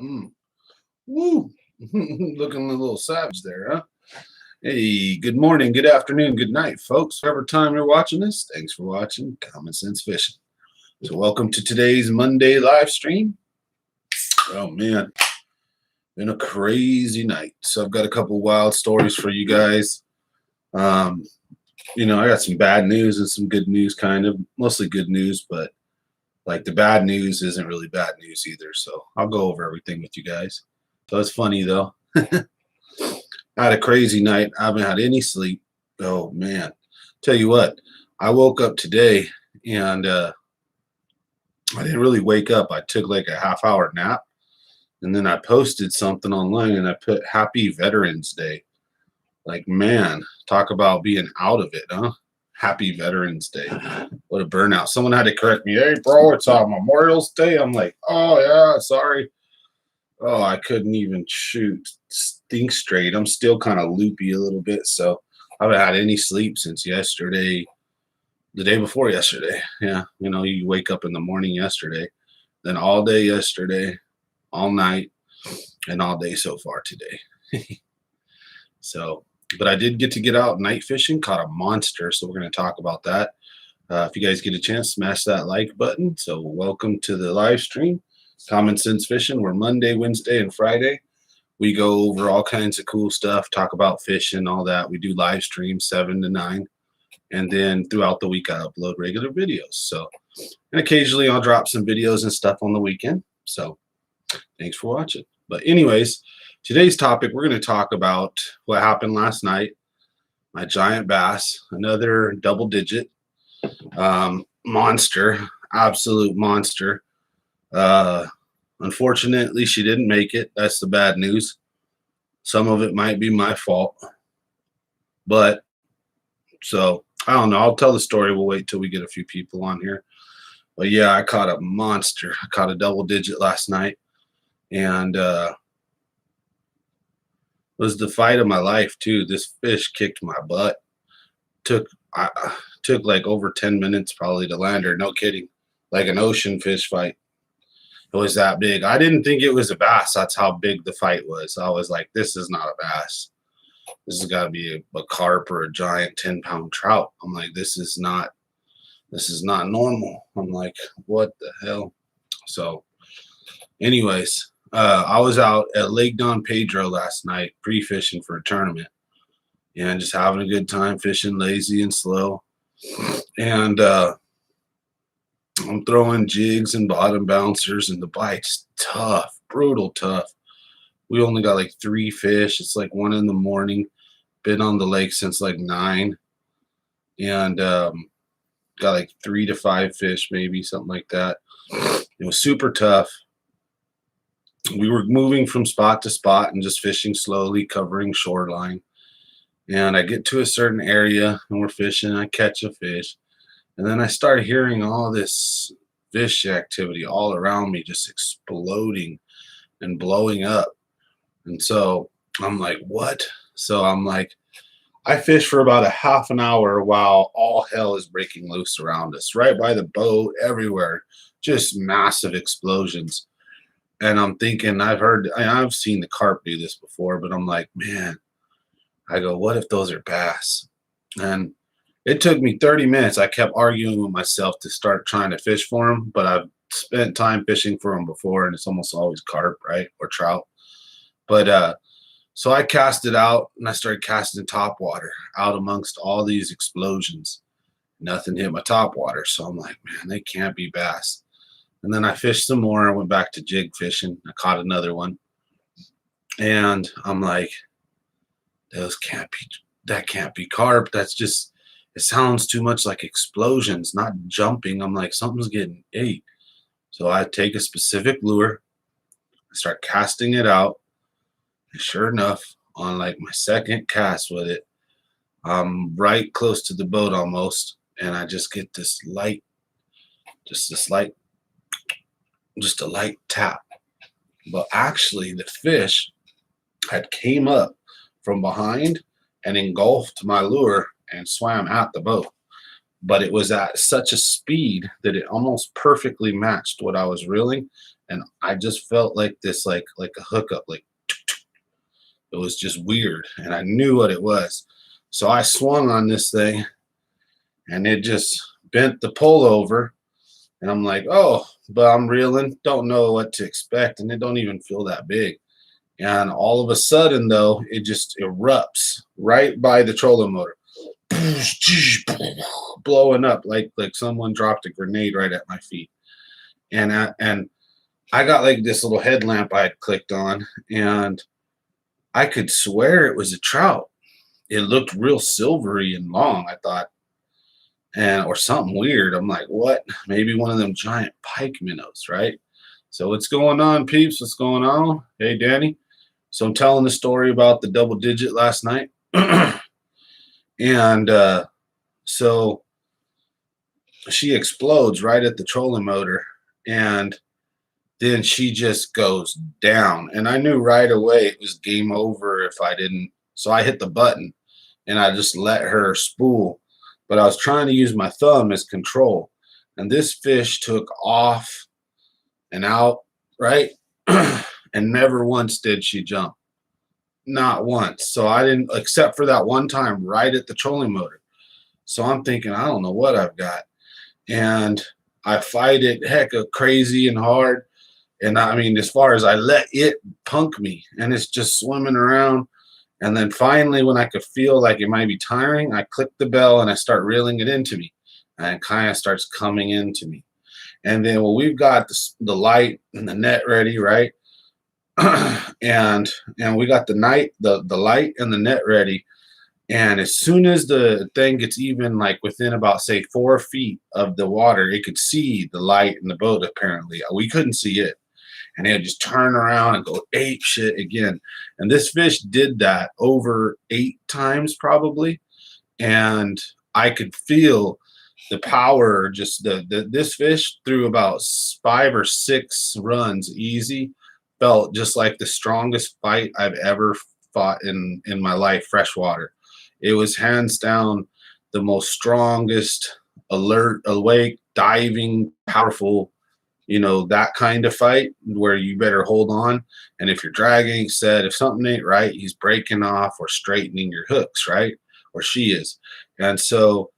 Mm. Woo! Looking a little savage there, huh? Hey, good morning, good afternoon, good night, folks. Whatever time you're watching this, thanks for watching Common Sense Fishing. So, welcome to today's Monday live stream. Oh man, been a crazy night. So, I've got a couple wild stories for you guys. Um, I got some bad news and some good news, kind of mostly good news, but like the bad news isn't really bad news either. So, I'll go over everything with you guys. So, it's funny though. I had a crazy night. I haven't had any sleep. Oh man. Tell you what, I woke up today and I didn't really wake up. I took like a half-hour nap and then I posted something online and I put Happy Veterans Day. Like, man, talk about being out of it, huh? Happy Veterans Day. What a burnout. Someone had to correct me. Hey, bro, it's Memorial Day. I'm like, oh, yeah, sorry. Oh, I couldn't even think straight. I'm still kind of loopy a little bit, so I haven't had any sleep since yesterday, the day before yesterday. Yeah, you wake up in the morning yesterday, then all day yesterday, all night, and all day so far today. So, but I did get to get out night fishing, caught a monster, so we're going to talk about that. If you guys get a chance, smash that like button. So, welcome to the live stream. Common Sense Fishing. We're Monday, Wednesday, and Friday. We go over all kinds of cool stuff, talk about fishing, all that. We do live streams 7 to 9. And then throughout the week, I upload regular videos. So, and occasionally I'll drop some videos and stuff on the weekend. So, thanks for watching. But, anyways, today's topic, we're going to talk about what happened last night. My giant bass, another double digit monster, absolute monster. Unfortunately, she didn't make it. That's the bad news. Some of it might be my fault. But, so, I don't know. I'll tell the story. We'll wait till we get a few people on here. But, yeah, I caught a monster. I caught a double digit last night. And it was the fight of my life, too. This fish kicked my butt. Took like over 10 minutes probably to land her. No kidding. Like an ocean fish fight. It was that big. I didn't think it was a bass. That's how big the fight was. I was like, this is not a bass. This has got to be a carp or a giant 10-pound trout. I'm like, this is not normal. I'm like, what the hell? So, anyways, I was out at Lake Don Pedro last night pre-fishing for a tournament and just having a good time fishing lazy and slow. And I'm throwing jigs and bottom bouncers, and the bite's tough, brutal tough. We only got like 3 fish. It's like 1 in the morning. Been on the lake since like 9, and got like 3 to 5 fish, maybe something like that. It was super tough. We were moving from spot to spot and just fishing slowly, covering shoreline. And I get to a certain area and we're fishing. I catch a fish. And then I start hearing all this fish activity all around me, just exploding and blowing up. And so I'm like, what? So I'm like, I fish for about a half an hour while all hell is breaking loose around us, right by the boat, everywhere, just massive explosions. And I'm thinking, I've seen the carp do this before, but I'm like, man, I go, what if those are bass? And it took me 30 minutes. I kept arguing with myself to start trying to fish for them, but I've spent time fishing for them before, and it's almost always carp, right, or trout. But so I cast it out, and I started casting top water out amongst all these explosions. Nothing hit my top water, so I'm like, man, they can't be bass. And then I fished some more. I went back to jig fishing. I caught another one, and I'm like, that can't be carp. That's just, it sounds too much like explosions, not jumping. I'm like, something's getting ate. So I take a specific lure, I start casting it out, and sure enough, on like my second cast with it, I'm right close to the boat almost, and I just get just a light tap. But actually, the fish had came up from behind and engulfed my lure and swam at the boat. But it was at such a speed that it almost perfectly matched what I was reeling, and I just felt like this, like a hookup, like it was just weird, and I knew what it was. So I swung on this thing, and it just bent the pole over, and I'm like, oh, but I'm reeling, don't know what to expect, and it don't even feel that big. And all of a sudden, though, it just erupts right by the trolling motor, blowing up like someone dropped a grenade right at my feet. And I got like this little headlamp I had clicked on, and I could swear it was a trout. It looked real silvery and long, I thought, and or something weird. I'm like, what? Maybe one of them giant pike minnows, right? So what's going on, peeps? What's going on? Hey, Danny. So I'm telling the story about the double digit last night. And so she explodes right at the trolling motor, and then she just goes down. And I knew right away it was game over if I didn't. So I hit the button and I just let her spool. But I was trying to use my thumb as control. And this fish took off and out, right? And never once did she jump. Not once. So I didn't, except for that one time right at the trolling motor. So I'm thinking, I don't know what I've got. And I fight it heck of crazy and hard. And I mean, as far as I let it punk me, and it's just swimming around. And then finally, when I could feel like it might be tiring, I click the bell and I start reeling it into me. And it kind of starts coming into me. And then, well, we've got the light and the net ready, right? and we got the light and the net ready. And as soon as the thing gets even like within about, say, 4 feet of the water, it could see the light in the boat, apparently. We couldn't see it. And it would just turn around and go ape shit again. And this fish did that over 8 times probably. And I could feel the power, just this fish through about 5 or 6 runs easy, felt just like the strongest fight I've ever fought in my life, freshwater. It was hands down the most strongest, alert, awake, diving, powerful, that kind of fight where you better hold on. And if you're dragging, if something ain't right, he's breaking off or straightening your hooks, right? Or she is. And so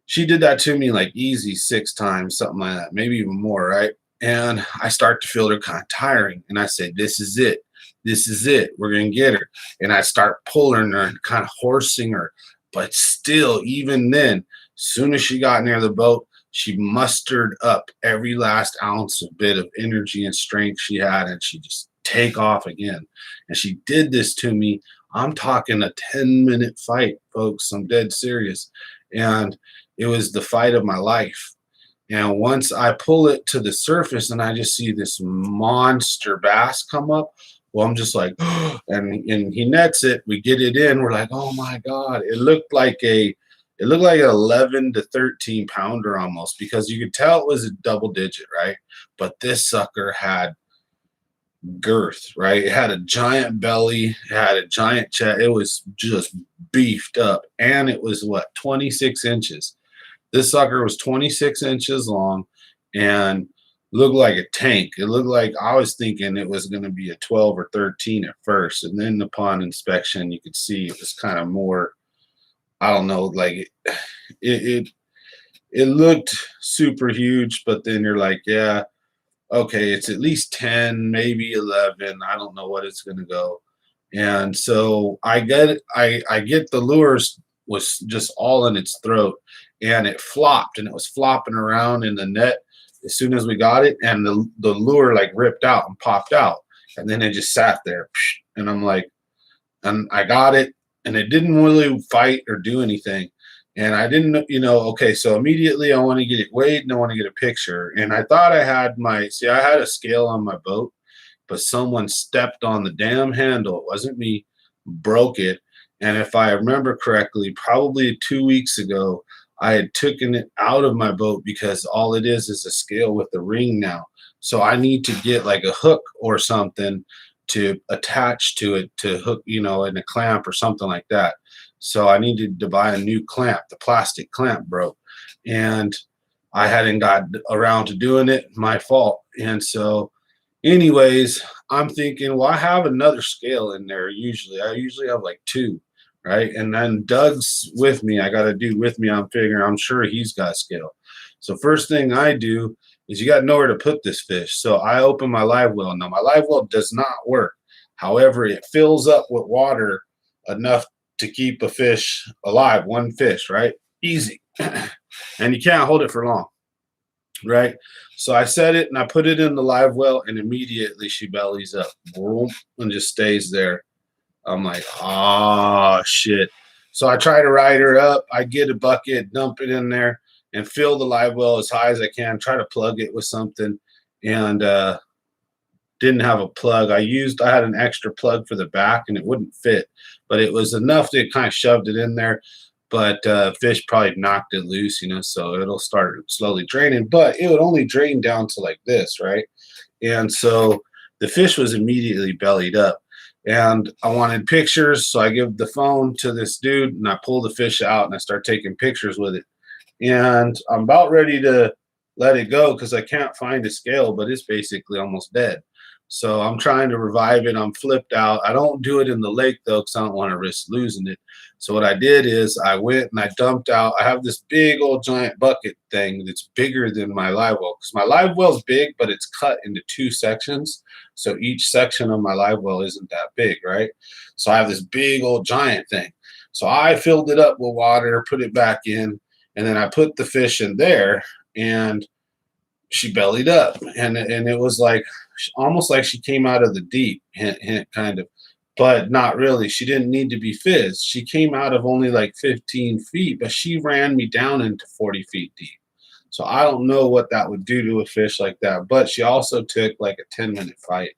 she did that to me like easy 6 times, something like that, maybe even more, right? And I start to feel her kind of tiring. And I say, this is it. This is it. We're going to get her. And I start pulling her and kind of horsing her. But still, even then, as soon as she got near the boat, she mustered up every last ounce of bit of energy and strength she had, and she just take off again. And she did this to me. I'm talking a 10-minute fight, folks. I'm dead serious. And it was the fight of my life. And once I pull it to the surface and I just see this monster bass come up, well, I'm just like, and he nets it. We get it in. We're like, oh my God. It looked like an 11 to 13 pounder almost, because you could tell it was a double digit, right? But this sucker had girth, right? It had a giant belly, it had a giant chest. It was just beefed up. And it was 26 inches. This sucker was 26 inches long and looked like a tank. It looked like, I was thinking it was going to be a 12 or 13 at first. And then upon inspection, you could see it was kind of more, I don't know, like it looked super huge, but then you're like, yeah, okay, it's at least 10, maybe 11. I don't know what it's going to go. And so I get the lures was just all in its throat, and it flopped, and it was flopping around in the net as soon as we got it, and the lure like ripped out and popped out, and then it just sat there. And I'm like, and I got it, and it didn't really fight or do anything. And I didn't, okay, so immediately I want to get it weighed and I want to get a picture. And I thought I had I had a scale on my boat, but someone stepped on the damn handle. It wasn't me, broke it. And if I remember correctly, probably 2 weeks ago, I had taken it out of my boat because all it is a scale with a ring now. So I need to get like a hook or something to attach to it to hook, in a clamp or something like that. So I needed to buy a new clamp. The plastic clamp broke, and I hadn't got around to doing it. My fault. And so Anyways, I'm thinking, well, I have another scale in there. I usually have like two, right? And then Doug's with me. I got a dude with me. I'm sure he's got a scale. So first thing I do is you got nowhere to put this fish. So I open my live well. Now my live well does not work. However, it fills up with water enough to keep a fish alive, one fish, right? Easy. And you can't hold it for long, right? So I set it and I put it in the live well, and immediately she bellies up, boom, and just stays there. I'm like, oh shit. So I try to ride her up. I get a bucket, dump it in there, and fill the live well as high as I can. Try to plug it with something, and didn't have a plug. I had an extra plug for the back, and it wouldn't fit, but it was enough that it kind of shoved it in there. But fish probably knocked it loose, so it'll start slowly draining. But it would only drain down to like this, right? And so the fish was immediately bellied up. And I wanted pictures, so I give the phone to this dude, and I pull the fish out, and I start taking pictures with it. And I'm about ready to let it go because I can't find a scale, but it's basically almost dead. So I'm trying to revive it. I'm flipped out. I don't do it in the lake though, because I don't want to risk losing it. So what I did is I went and I dumped out. I have this big old giant bucket thing that's bigger than my live well, because my live well is big, but it's cut into two sections. So each section of my live well isn't that big, right? So I have this big old giant thing. So I filled it up with water, put it back in, and then I put the fish in there, and she bellied up, and it was like almost like she came out of the deep, hint, hint, kind of, but not really. She didn't need to be fizzed. She came out of only like 15 feet, but she ran me down into 40 feet deep. So I don't know what that would do to a fish like that, but she also took like a 10-minute fight.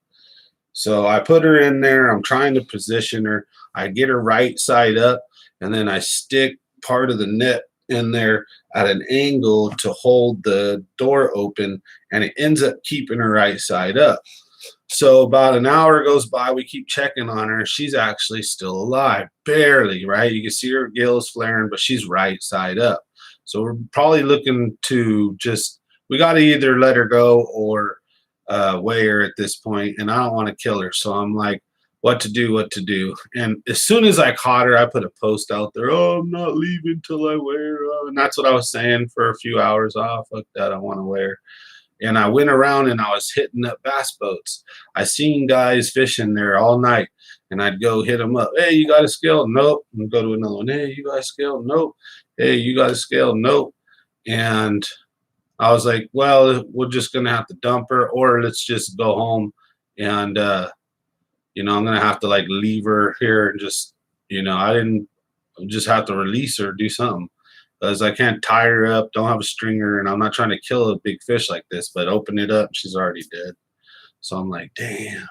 So I put her in there. I'm trying to position her. I get her right side up, and then I stick part of the net in there at an angle to hold the door open, and it ends up keeping her right side up. So about an hour goes by. We keep checking on her. She's actually still alive, barely, right? You can see her gills flaring, but she's right side up. So we're probably looking to we got to either let her go or weigh her at this point, and I don't want to kill her. So I'm like, what to do. And as soon as I caught her, I put a post out there. Oh, I'm not leaving till I weigh her. And that's what I was saying for a few hours. Oh, fuck that. I want to weigh her. And I went around and I was hitting up bass boats. I seen guys fishing there all night, and I'd go hit them up. Hey, you got a scale? Nope. And go to another one. Hey, you got a scale? Nope. Hey, you got a scale? Nope. And I was like, well, we're just going to have to dump her, or let's just go home. And, I'm going to have to like leave her here and just, I didn't just have to release her, do something, because I can't tie her up, don't have a stringer, and I'm not trying to kill a big fish like this, but open it up, she's already dead. So I'm like, damn,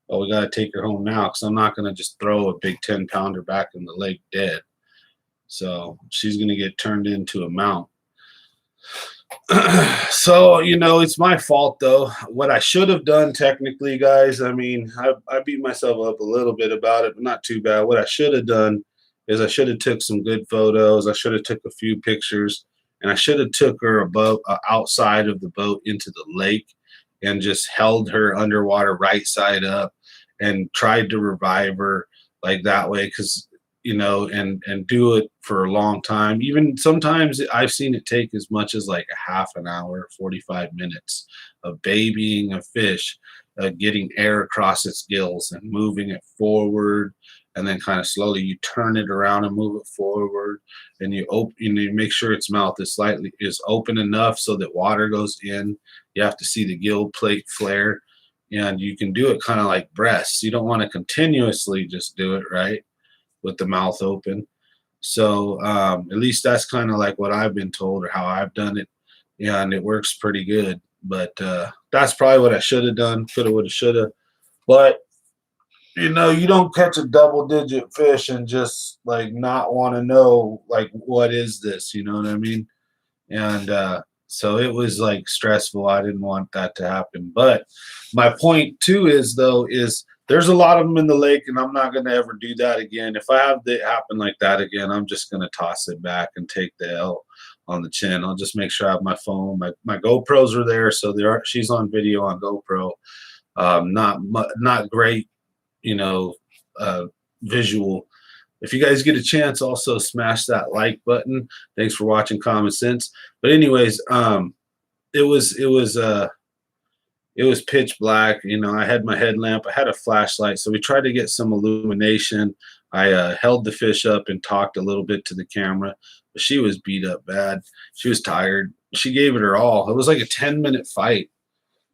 well, we got to take her home now, because I'm not going to just throw a big 10-pounder back in the lake dead. So she's going to get turned into a mount. So, it's my fault though. What I should have done technically, guys, I mean, I beat myself up a little bit about it, but not too bad. What I should have done is I should have took some good photos. I should have took a few pictures, and I should have took her above, outside of the boat into the lake, and just held her underwater right side up and tried to revive her like that way. Because and do it for a long time. Even sometimes I've seen it take as much as like a half an hour, 45 minutes of babying a fish, getting air across its gills and moving it forward. And then kind of slowly you turn it around and move it forward, and you make sure its mouth is open enough so that water goes in. You have to see the gill plate flare, and you can do it kind of like breasts. You don't want to continuously just do it, right, with the mouth open. So at least that's kind of like what I've been told or how I've done it, and it works pretty good. But that's probably what I should have done. Coulda, woulda, shoulda. But you don't catch a double-digit fish and just like not want to know like what is this? You know what I mean? And so it was like stressful. I didn't want that to happen. But my point too is there's a lot of them in the lake, and I'm not going to ever do that again. If I have it happen like that again, I'm just going to toss it back and take the L on the chin. I'll just make sure I have my phone. My GoPros are there, so she's on video on GoPro. Not great, you know, visual. If you guys get a chance, also smash that like button. Thanks for watching Common Sense. But anyways, it was pitch black. You know, I had my headlamp, I had a flashlight, so we tried to get some illumination. I held the fish up and talked a little bit to the camera, but she was beat up bad. She was tired. She gave it her all. It was like a 10-minute fight.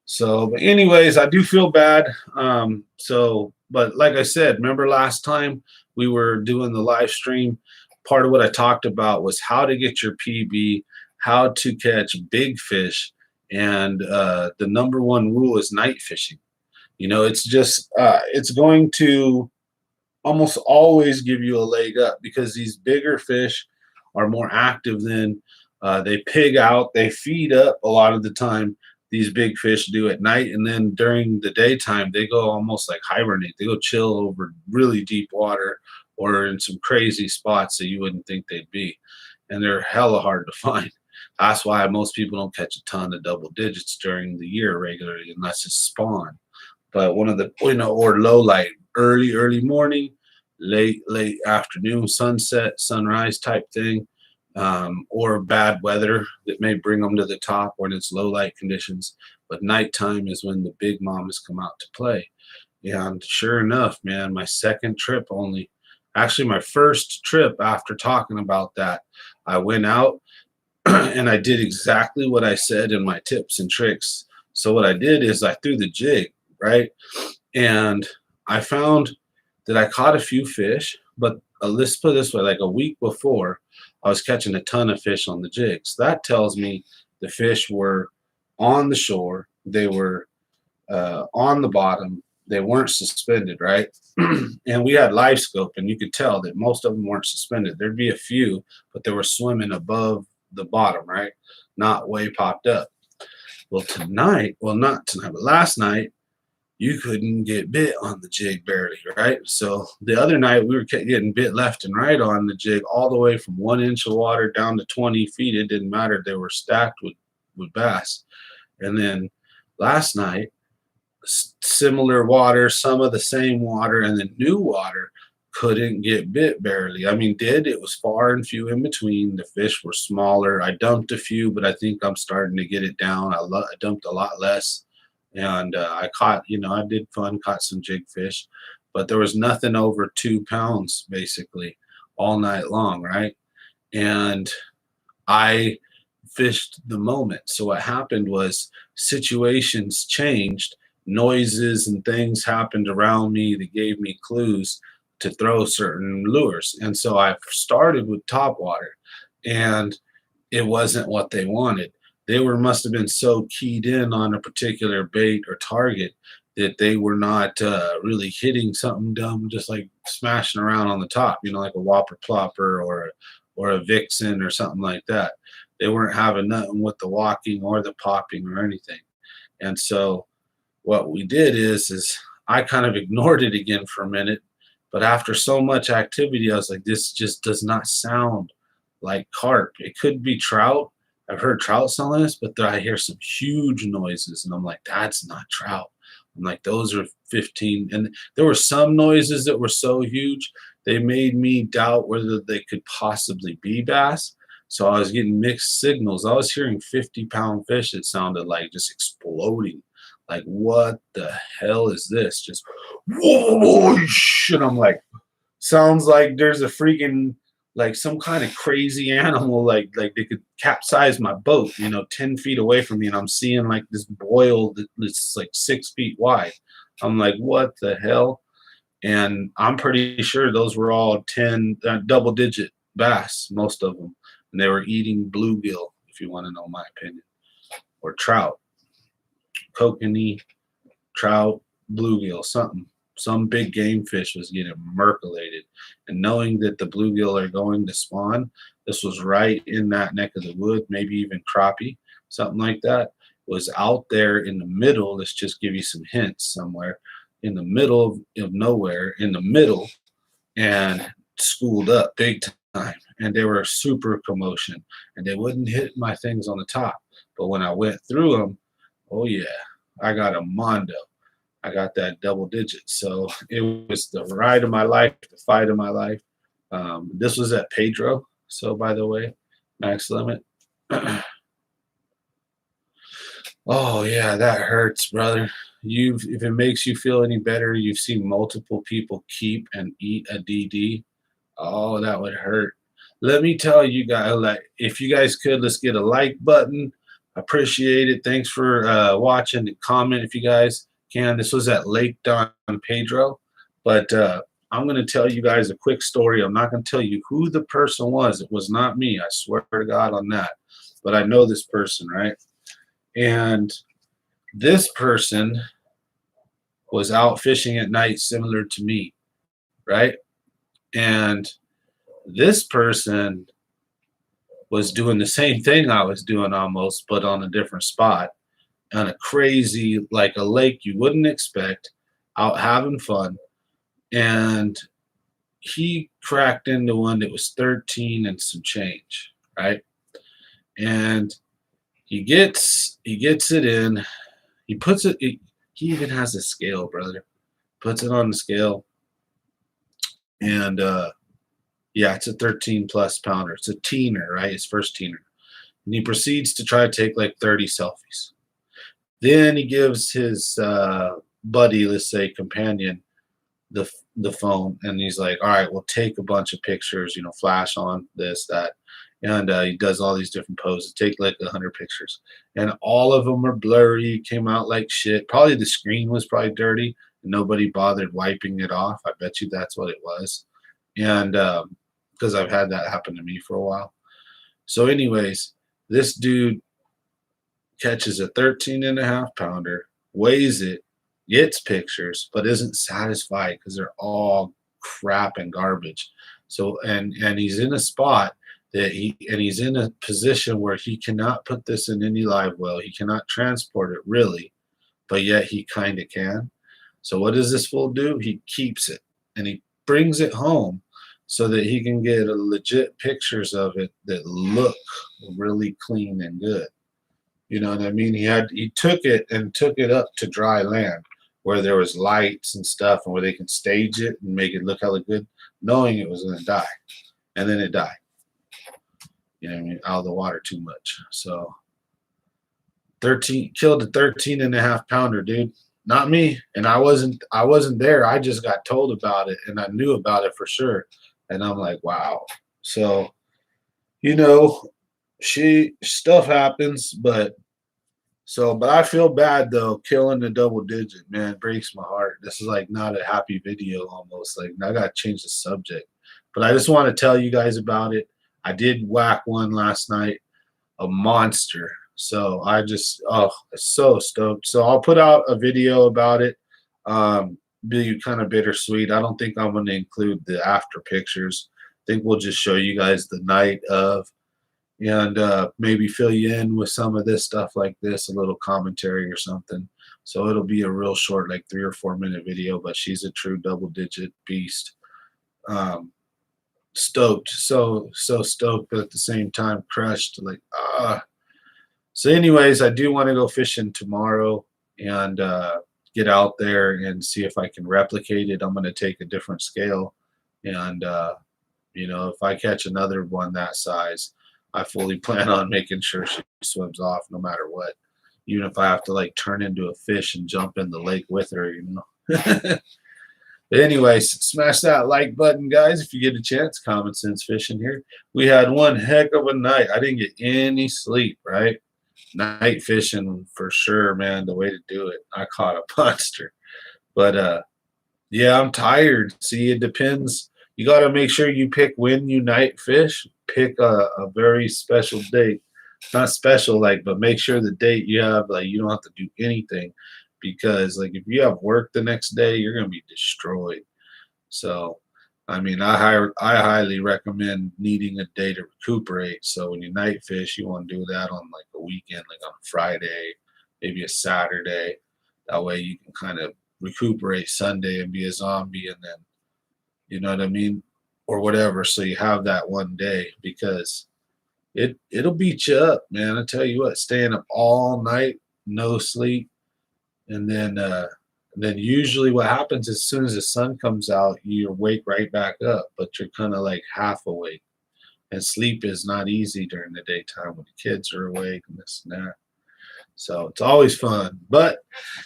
So, but anyways, I do feel bad. But like I said, remember last time we were doing the live stream, part of what I talked about was how to get your PB, how to catch big fish, and the number one rule is night fishing. You know, it's going to almost always give you a leg up because these bigger fish are more active than they pig out, they feed up a lot of the time. These big fish do at night, and then during the daytime they go almost like hibernate. They go chill over really deep water or in some crazy spots that you wouldn't think they'd be, and they're hella hard to find. That's why most people don't catch a ton of double digits during the year regularly unless it's spawn. But one of the, you know, or low light, early morning, late afternoon, sunset, sunrise type thing, or bad weather that may bring them to the top when it's low light conditions. But nighttime is when the big mamas come out to play. And sure enough, man, my second trip only, actually my first trip after talking about that, I went out and I did exactly what I said in my tips and tricks. So what I did is I threw the jig, right? And I found that I caught a few fish, but let's put it this way, like a week before, I was catching a ton of fish on the jigs. That tells me the fish were on the shore, they were on the bottom, they weren't suspended, right? And we had live scope, and you could tell that most of them weren't suspended. There'd be a few, but they were swimming above the bottom, right? Not way popped up. Well, tonight, well, not tonight, but last night, you couldn't get bit on the jig barely, right? So the other night we were getting bit left and right on the jig, all the way from 1 inch of water down to 20 feet. It didn't matter. They were stacked with bass. And then last night, similar water, some of the same water, and then new water, couldn't get bit barely. I mean, it was far and few in between. The fish were smaller. I dumped a few, but I think I'm starting to get it down. I dumped a lot less. And I caught, you know, I did fun, caught some jig fish, but there was nothing over 2 pounds basically all night long, right? And I fished the moment. So what happened was situations changed, noises and things happened around me that gave me clues to throw certain lures. And so I started with topwater, and it wasn't what they wanted. They must have been so keyed in on a particular bait or target that they were not really hitting something dumb, just like smashing around on the top, you know, like a whopper plopper or a vixen or something like that. They weren't having nothing with the walking or the popping or anything. And so what we did is I kind of ignored it again for a minute, but after so much activity, I was like, this just does not sound like carp. It could be trout. I've heard trout sound like this, but I hear some huge noises, and I'm like, that's not trout. I'm like, those are 15. And there were some noises that were so huge, they made me doubt whether they could possibly be bass. So I was getting mixed signals. I was hearing 50-pound fish. It sounded like just exploding. Like, what the hell is this? Just whoosh. And I'm like, sounds like there's a freaking, like some kind of crazy animal, like they could capsize my boat, you know, 10 feet away from me, and I'm seeing like this boil that's like 6 feet wide. I'm like, what the hell? And I'm pretty sure those were all 10 double-digit bass, most of them, and they were eating bluegill, if you want to know my opinion, or trout, kokanee, trout, bluegill, something. Some big game fish was getting merculated. And knowing that the bluegill are going to spawn, this was right in that neck of the wood, maybe even crappie, something like that, was out there in the middle. Let's just give you some hints somewhere in the middle of nowhere, in the middle, and schooled up big time. And they were super commotion, and they wouldn't hit my things on the top. But when I went through them, oh yeah, I got a mondo. I got that double digit. So it was the ride of my life, the fight of my life. This was at Pedro. So by the way, max limit. Oh yeah, that hurts, brother. If it makes you feel any better, you've seen multiple people keep and eat a DD. Oh, that would hurt. Let me tell you guys, like, if you guys could, let's get a like button. Appreciate it. Thanks for watching. Comment if you guys can. This was at Lake Don Pedro, but I'm going to tell you guys a quick story. I'm not going to tell you who the person was. It was not me. I swear to God on that. But I know this person, right? And this person was out fishing at night, similar to me, right? And this person was doing the same thing I was doing almost, but on a different spot, on a crazy, like a lake you wouldn't expect, out having fun. And he cracked into one that was 13 and some change, right? And he gets it in. He puts it. He even has a scale, brother. Puts it on the scale, and yeah, it's a 13 plus pounder. It's a teener, right? His first teener, and he proceeds to try to take like 30 selfies. Then he gives his buddy, let's say companion, the phone, and he's like, "All right, we'll take a bunch of pictures. You know, flash on this, that." And he does all these different poses, take like 100 pictures, and all of them are blurry, came out like shit. Probably the screen was probably dirty, and nobody bothered wiping it off. I bet you that's what it was, and because I've had that happen to me for a while. So, anyways, this dude catches a 13 and a half pounder, weighs it, gets pictures, but isn't satisfied because they're all crap and garbage. So, and he's in a spot that he's in a position where he cannot put this in any live well. He cannot transport it really, but yet he kind of can. So what does this fool do? He keeps it and he brings it home so that he can get legit pictures of it that look really clean and good. You know what I mean? He took it and took it up to dry land where there was lights and stuff and where they can stage it and make it look hella good, knowing it was going to die. And then it died. You know what I mean? Out of the water too much. So 13 killed a 13 and a half pounder, dude. Not me. And I wasn't there. I just got told about it and I knew about it for sure. And I'm like, wow. So, you know, stuff happens, but I feel bad though, killing the double digit, man, it breaks my heart. This is like not a happy video almost. Like I gotta change the subject. But I just want to tell you guys about it. I did whack one last night, a monster. So I just so stoked. So I'll put out a video about it. Be kind of bittersweet. I don't think I'm going to include the after pictures. I think we'll just show you guys the night of, and maybe fill you in with some of this stuff like this, a little commentary or something. So it'll be a real short, like 3 or 4 minute video. But she's a true double digit beast. Stoked, so stoked, but at the same time crushed, like so anyways, I do want to go fishing tomorrow and get out there and see if I can replicate it. I'm going to take a different scale, and you know, if I catch another one that size, I fully plan on making sure she swims off no matter what, even if I have to like turn into a fish and jump in the lake with her, you know. But anyways, smash that like button, guys, if you get a chance. Common Sense Fishing here. We had one heck of a night. I didn't get any sleep, right? Night fishing for sure, man. The way to do it. I caught a monster. But yeah, I'm tired. See, it depends. You got to make sure you pick when you night fish. Pick a very special date. Not special, like, but make sure the date you have, like, you don't have to do anything. Because like if you have work the next day, you're gonna be destroyed. So, I mean, I highly recommend needing a day to recuperate. So when you night fish, you want to do that on like a weekend, like on a Friday, maybe a Saturday. That way you can kind of recuperate Sunday and be a zombie, and then, you know what I mean, or whatever. So you have that one day, because it'll beat you up, man. I tell you what, staying up all night, no sleep. And then And then usually what happens as soon as the sun comes out, you wake right back up, but you're kind of like half awake. And sleep is not easy during the daytime when the kids are awake and this and that. So it's always fun. But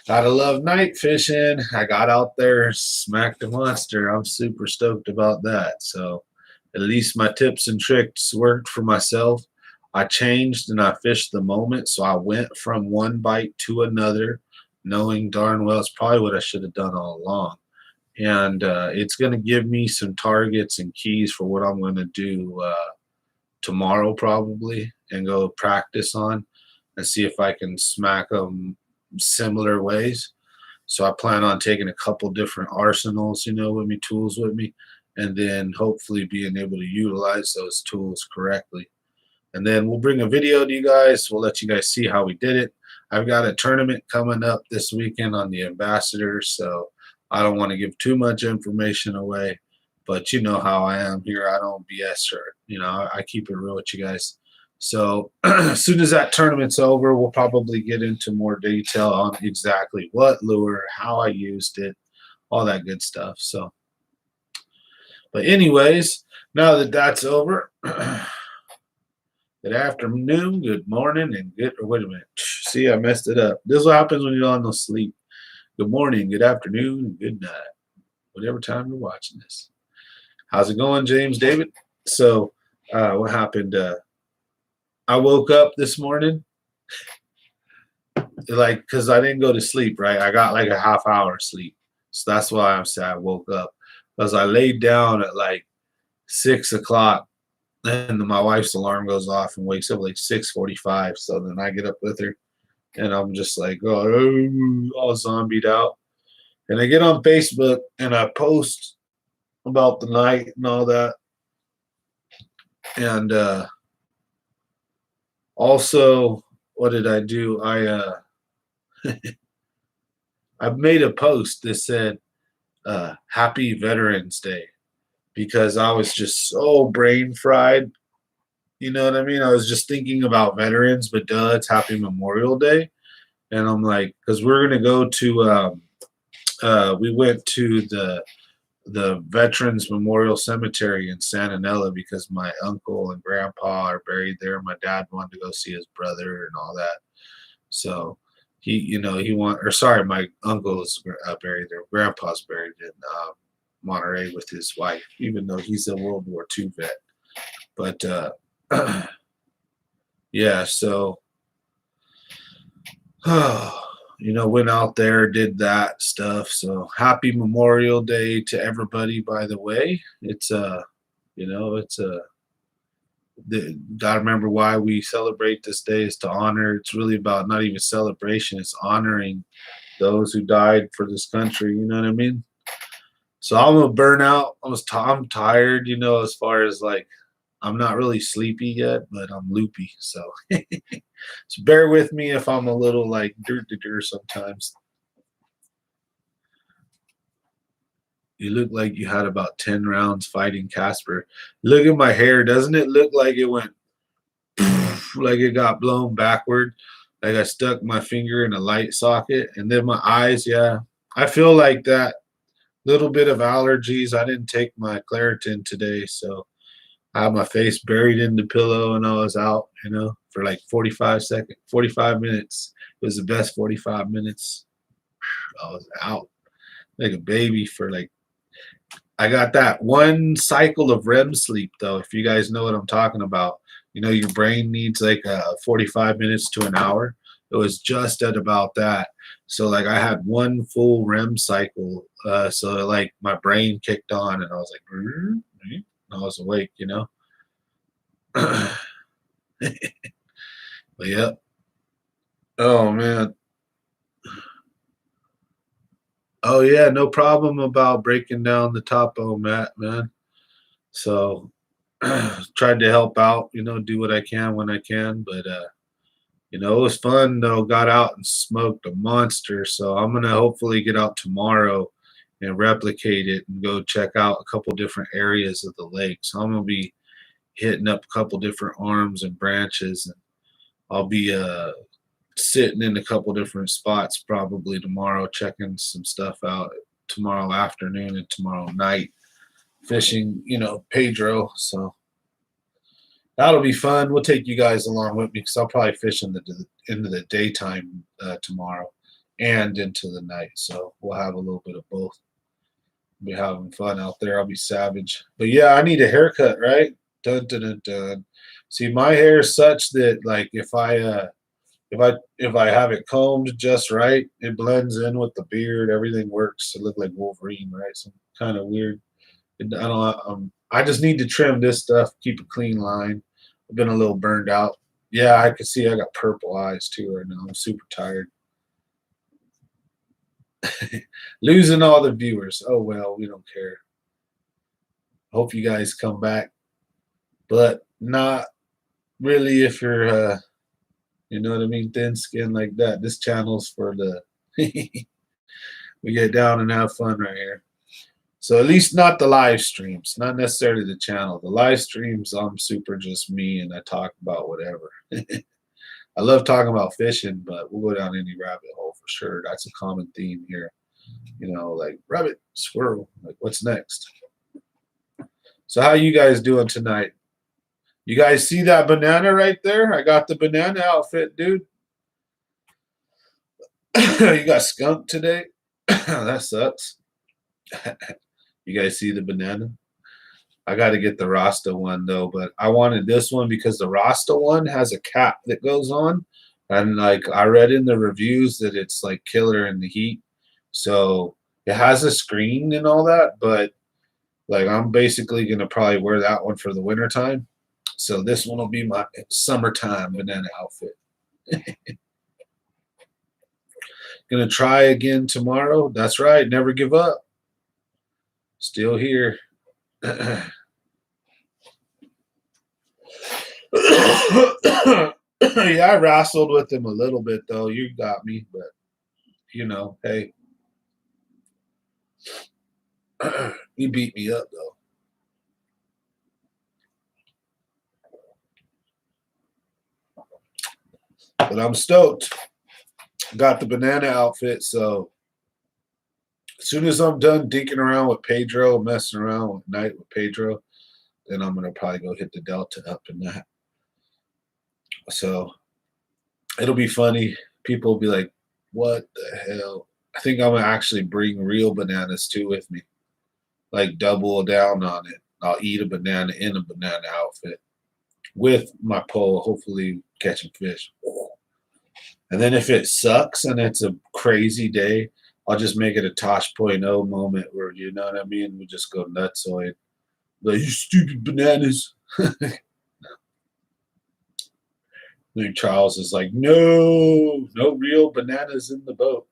gotta love night fishing. I got out there, smacked a monster. I'm super stoked about that. So at least my tips and tricks worked for myself. I changed and I fished the moment. So I went from one bite to another, knowing darn well it's probably what I should have done all along. And it's going to give me some targets and keys for what I'm going to do tomorrow probably and go practice on and see if I can smack them similar ways. So I plan on taking a couple different arsenals, with me, tools with me, and then hopefully being able to utilize those tools correctly. And then we'll bring a video to you guys. We'll let you guys see how we did it. I've got a tournament coming up this weekend on the Ambassadors, so I don't want to give too much information away, but you know how I am here. I don't BS or, I keep it real with you guys. So as soon as that tournament's over, we'll probably get into more detail on exactly what lure, how I used it, all that good stuff. So, but anyways, now that that's over, good afternoon, good morning, and wait a minute. See, I messed it up. This is what happens when you're on no sleep. Good morning, good afternoon, and good night. Whatever time you're watching this. How's it going, James David? So, what happened? I woke up this morning, because I didn't go to sleep, right? I got like a half hour sleep. So that's why I'm sad I woke up. Because I laid down at like 6 o'clock, and my wife's alarm goes off and wakes up like 6:45. So then I get up with her, and I'm just like, oh, all zombied out. And I get on Facebook, and I post about the night and all that. And also, what did I do? I made a post that said, Happy Veterans Day, because I was just so brain fried. You know what I mean? I was just thinking about veterans, but duh, it's Happy Memorial Day. And I'm like, because we're going to go to, we went to the Veterans Memorial Cemetery in Santa Anela because my uncle and grandpa are buried there. My dad wanted to go see his brother and all that. So my uncle is buried there. Grandpa's buried in Monterey with his wife, even though he's a World War II vet. But yeah, so went out there, did that stuff. So happy Memorial Day to everybody, by the way. It's gotta remember why we celebrate this day is to honor. It's really about not even celebration, it's honoring those who died for this country, you know what I mean? So I'm a burnout. I'm tired, as far as like I'm not really sleepy yet, but I'm loopy. So so bear with me if I'm a little like dirt sometimes. You look like you had about 10 rounds fighting Casper. Look at my hair. Doesn't it look like it went like it got blown backward? Like I stuck my finger in a light socket. And then my eyes, yeah. I feel like that little bit of allergies. I didn't take my Claritin today, so I had my face buried in the pillow and I was out, for like 45 minutes. It was the best 45 minutes. I was out like a baby for like, I got that one cycle of REM sleep though, if you guys know what I'm talking about. Your brain needs like 45 minutes to an hour. It was just at about that. So like I had one full REM cycle. So like my brain kicked on and I was like, I was awake, But yeah. Oh man. Oh yeah, no problem about breaking down the topo, Matt, man. So tried to help out, do what I can when I can, but it was fun though. Got out and smoked a monster. So I'm gonna hopefully get out tomorrow and replicate it and go check out a couple different areas of the lake. So I'm gonna be hitting up a couple different arms and branches, and I'll be sitting in a couple different spots probably tomorrow, checking some stuff out tomorrow afternoon and tomorrow night, fishing, Pedro. So that'll be fun. We'll take you guys along with me because I'll probably fish into the daytime tomorrow and into the night. So we'll have a little bit of both. Be having fun out there. I'll be savage. But yeah, I need a haircut, right? Dun dun dun dun. See, my hair is such that like if I have it combed just right, it blends in with the beard. Everything works. It look like Wolverine, right? So kind of weird. I just need to trim this stuff, keep a clean line. I've been a little burned out. Yeah, I can see I got purple eyes too right now. I'm super tired. Losing all the viewers. Oh well, we don't care. Hope you guys come back, but not really if you're you know what I mean, thin skin like that. This channel's for the we get down and have fun right here. So at least not the live streams, not necessarily the channel. The live streams, I'm super just me and I talk about whatever. I love talking about fishing, but we'll go down any rabbit hole for sure. That's a common theme here. Like rabbit, squirrel, like what's next? So how you guys doing tonight? You guys see that banana right there? I got the banana outfit, dude. You got skunked today? That sucks. You guys see the banana? I got to get the Rasta one though, but I wanted this one because the Rasta one has a cap that goes on, and like I read in the reviews that it's like killer in the heat. So it has a screen and all that, but like I'm basically gonna probably wear that one for the winter time. So this one will be my summertime banana outfit. Gonna try again tomorrow. That's right, never give up. Still here. Yeah, I wrestled with him a little bit though. You got me, but hey. He beat me up though. But I'm stoked. Got the banana outfit, so as soon as I'm done dinking around with Pedro, messing around with night with Pedro, then I'm gonna probably go hit the Delta up in that. So it'll be funny. People will be like, what the hell? I think I'm gonna actually bring real bananas too with me. Like double down on it. I'll eat a banana in a banana outfit with my pole, hopefully catching fish. And then if it sucks and it's a crazy day, I'll just make it a Tosh.0 moment where, you know what I mean? We just go nutsoid. Like, you stupid bananas. Then Charles is like, no real bananas in the boat.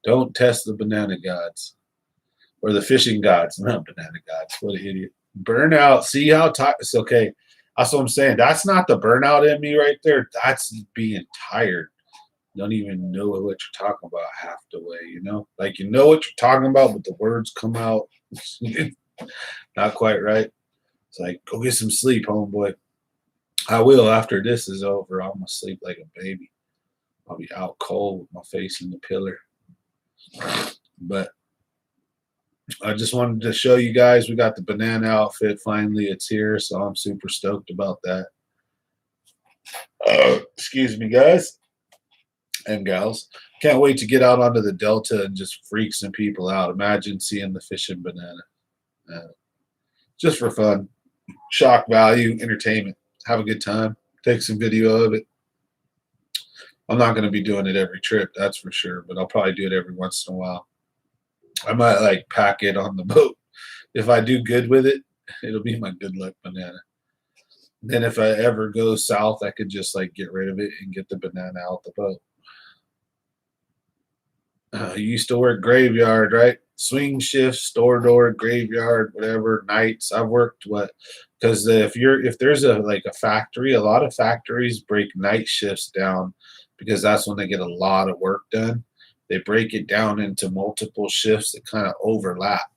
Don't test the banana gods. Or the fishing gods, not banana gods. What an idiot. Burnout. See how it's okay. That's what I'm saying. That's not the burnout in me right there. That's being tired. Don't even know what you're talking about half the way, Like you know what you're talking about, but the words come out not quite right. It's like, go get some sleep, homeboy. I will after this is over. I'm gonna sleep like a baby. I'll be out cold with my face in the pillar. But I just wanted to show you guys we got the banana outfit. Finally, it's here, so I'm super stoked about that. Excuse me, guys and gals. Can't wait to get out onto the Delta and just freak some people out. Imagine seeing the fishing banana. Just for fun. Shock value, entertainment. Have a good time. Take some video of it. I'm not going to be doing it every trip, that's for sure, but I'll probably do it every once in a while. I might like pack it on the boat. If I do good with it, it'll be my good luck banana. Then if I ever go south, I could just like get rid of it and get the banana out the boat. You used to work graveyard, right? Swing shift, store door, graveyard, whatever, nights. I've worked because if there's a factory, a lot of factories break night shifts down because that's when they get a lot of work done. They break it down into multiple shifts that kind of overlap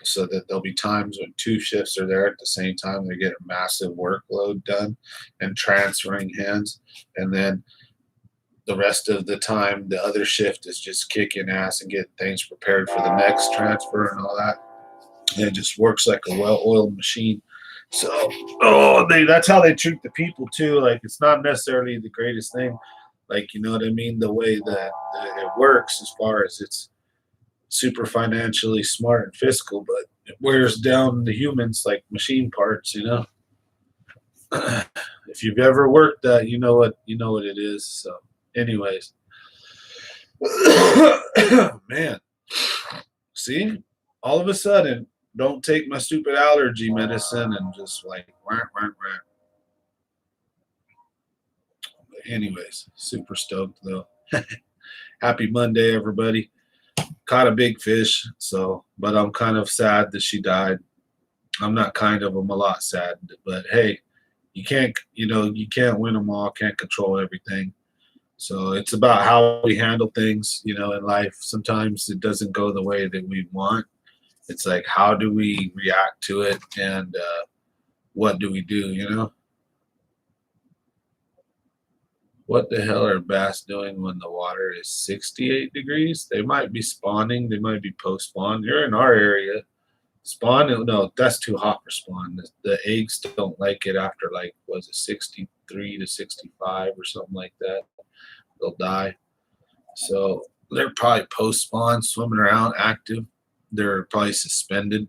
so that there'll be times when two shifts are there at the same time. They get a massive workload done and transferring hands. And then the rest of the time, the other shift is just kicking ass and getting things prepared for the next transfer and all that. And it just works like a well-oiled machine. So, that's how they treat the people too. Like, it's not necessarily the greatest thing. Like, you know what I mean? The way that it works, as far as it's super financially smart and fiscal, but it wears down the humans like machine parts, you know. If you've ever worked that, you know what it is. So, anyways, man, see, all of a sudden, don't take my stupid allergy medicine and just like wah, wah, wah. Anyways, super stoked though. Happy Monday, everybody. Caught a big fish, but I'm kind of sad that she died. I'm not kind of, I'm a lot sad, but hey, you can't win them all, can't control everything. So it's about how we handle things, in life. Sometimes it doesn't go the way that we want. It's like, how do we react to it, and what do we do? What the hell are bass doing when the water is 68 degrees? They might be spawning. They might be post-spawn. You're in our area. Spawn? No, that's too hot for spawn. The eggs don't like it after, like, was it 63 to 65 or something like that? They'll die. So they're probably post-spawn, swimming around, active. They're probably suspended.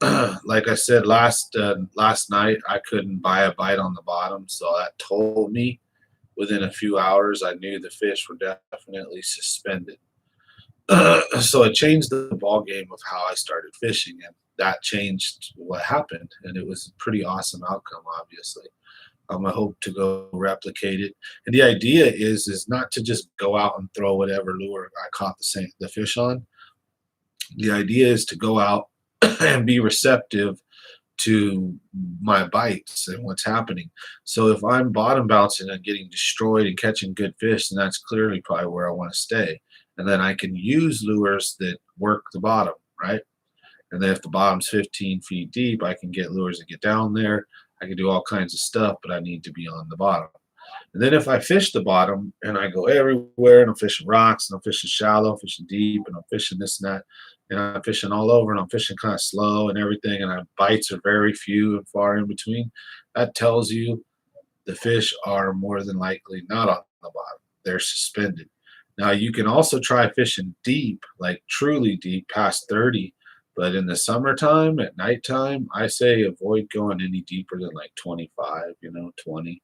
Like I said last night, I couldn't buy a bite on the bottom, so that told me within a few hours I knew the fish were definitely suspended. So it changed the ball game of how I started fishing, and that changed what happened, and it was a pretty awesome outcome, obviously. I hope to go replicate it. And the idea is not to just go out and throw whatever lure I caught the fish on. The idea is to go out and be receptive to my bites and what's happening. So if I'm bottom bouncing and getting destroyed and catching good fish, then that's clearly probably where I want to stay. And then I can use lures that work the bottom, right? And then if the bottom's 15 feet deep, I can get lures that get down there. I can do all kinds of stuff, but I need to be on the bottom. And then if I fish the bottom and I go everywhere, and I'm fishing rocks, and I'm fishing shallow, fishing deep, and I'm fishing this and that, and I'm fishing all over, and I'm fishing kind of slow and everything, and my bites are very few and far in between, that tells you the fish are more than likely not on the bottom. They're suspended. Now, you can also try fishing deep, like truly deep, past 30, but in the summertime, at nighttime, I say avoid going any deeper than like 25, 20.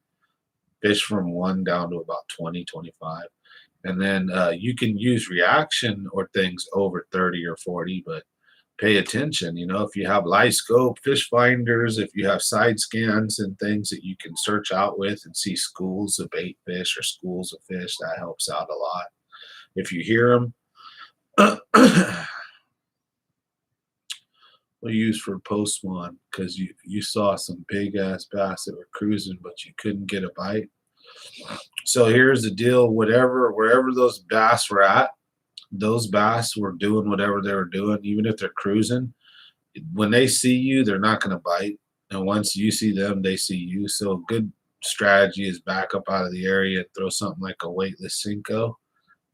Fish from 1 down to about 20, 25. And then you can use reaction or things over 30 or 40, but pay attention. If you have live scope, fish finders, if you have side scans and things that you can search out with and see schools of bait fish or schools of fish, that helps out a lot. If you hear them, we'll use for post-spawn, because you saw some big ass bass that were cruising, but you couldn't get a bite. So here's the deal: wherever those bass were at, those bass were doing whatever they were doing, even if they're cruising. When they see you, they're not going to bite, and once you see them, they see you. So a good strategy is back up out of the area and throw something like a weightless Senko.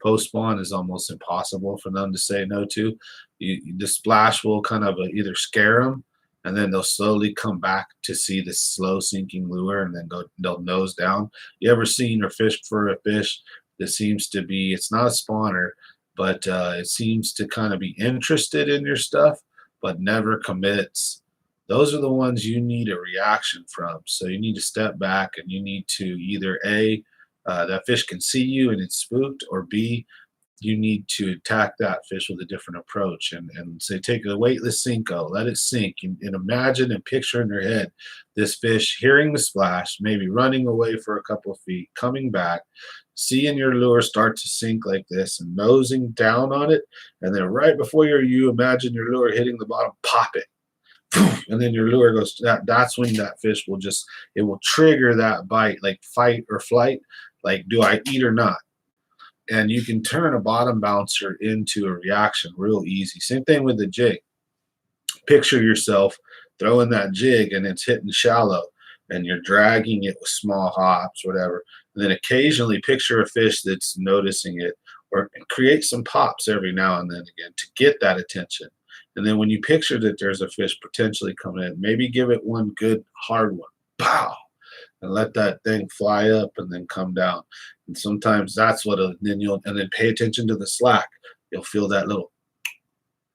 Post spawn is almost impossible for them to say no to. The splash will kind of either scare them, and then they'll slowly come back to see the slow sinking lure, and then they'll nose down. You ever seen or fished for a fish that seems to be, it's not a spawner, but it seems to kind of be interested in your stuff, but never commits? Those are the ones you need a reaction from. So you need to step back, and you need to either that fish can see you and it's spooked, or B, you need to attack that fish with a different approach and say, take a weightless Senko, let it sink, and imagine and picture in your head this fish hearing the splash, maybe running away for a couple of feet, coming back, seeing your lure start to sink like this and nosing down on it, and then right before you imagine your lure hitting the bottom, pop it. And then your lure goes, that's when that fish it will trigger that bite, like fight or flight, like, do I eat or not? And you can turn a bottom bouncer into a reaction real easy. Same thing with the jig. Picture yourself throwing that jig and it's hitting shallow. and you're dragging it with small hops, whatever. And then occasionally picture a fish that's noticing it, or create some pops every now and then again to get that attention. And then when you picture that there's a fish potentially coming in, maybe give it one good hard one. Pow! And let that thing fly up and then come down. And sometimes that's what, and then pay attention to the slack. You'll feel that little,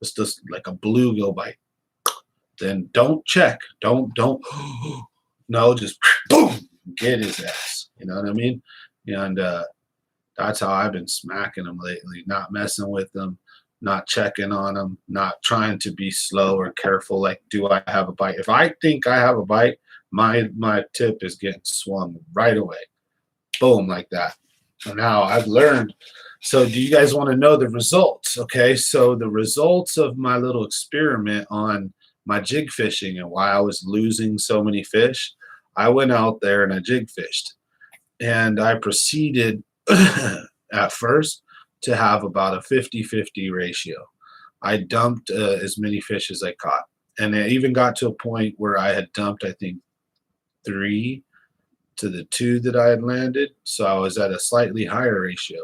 it's just like a bluegill bite. Then don't check. Don't, no, just boom, get his ass. You know what I mean? And that's how I've been smacking them lately, not messing with them, not checking on them, not trying to be slow or careful. Like, do I have a bite? If I think I have a bite, my tip is getting swung right away. Boom, like that. And now I've learned. So do you guys want to know the results? Okay, so the results of my little experiment on my jig fishing and why I was losing so many fish, I went out there and I jig fished. And I proceeded at first to have about a 50-50 ratio. I dumped as many fish as I caught. And it even got to a point where I had dumped, I think, 3 to the 2 that I had landed. So I was at a slightly higher ratio.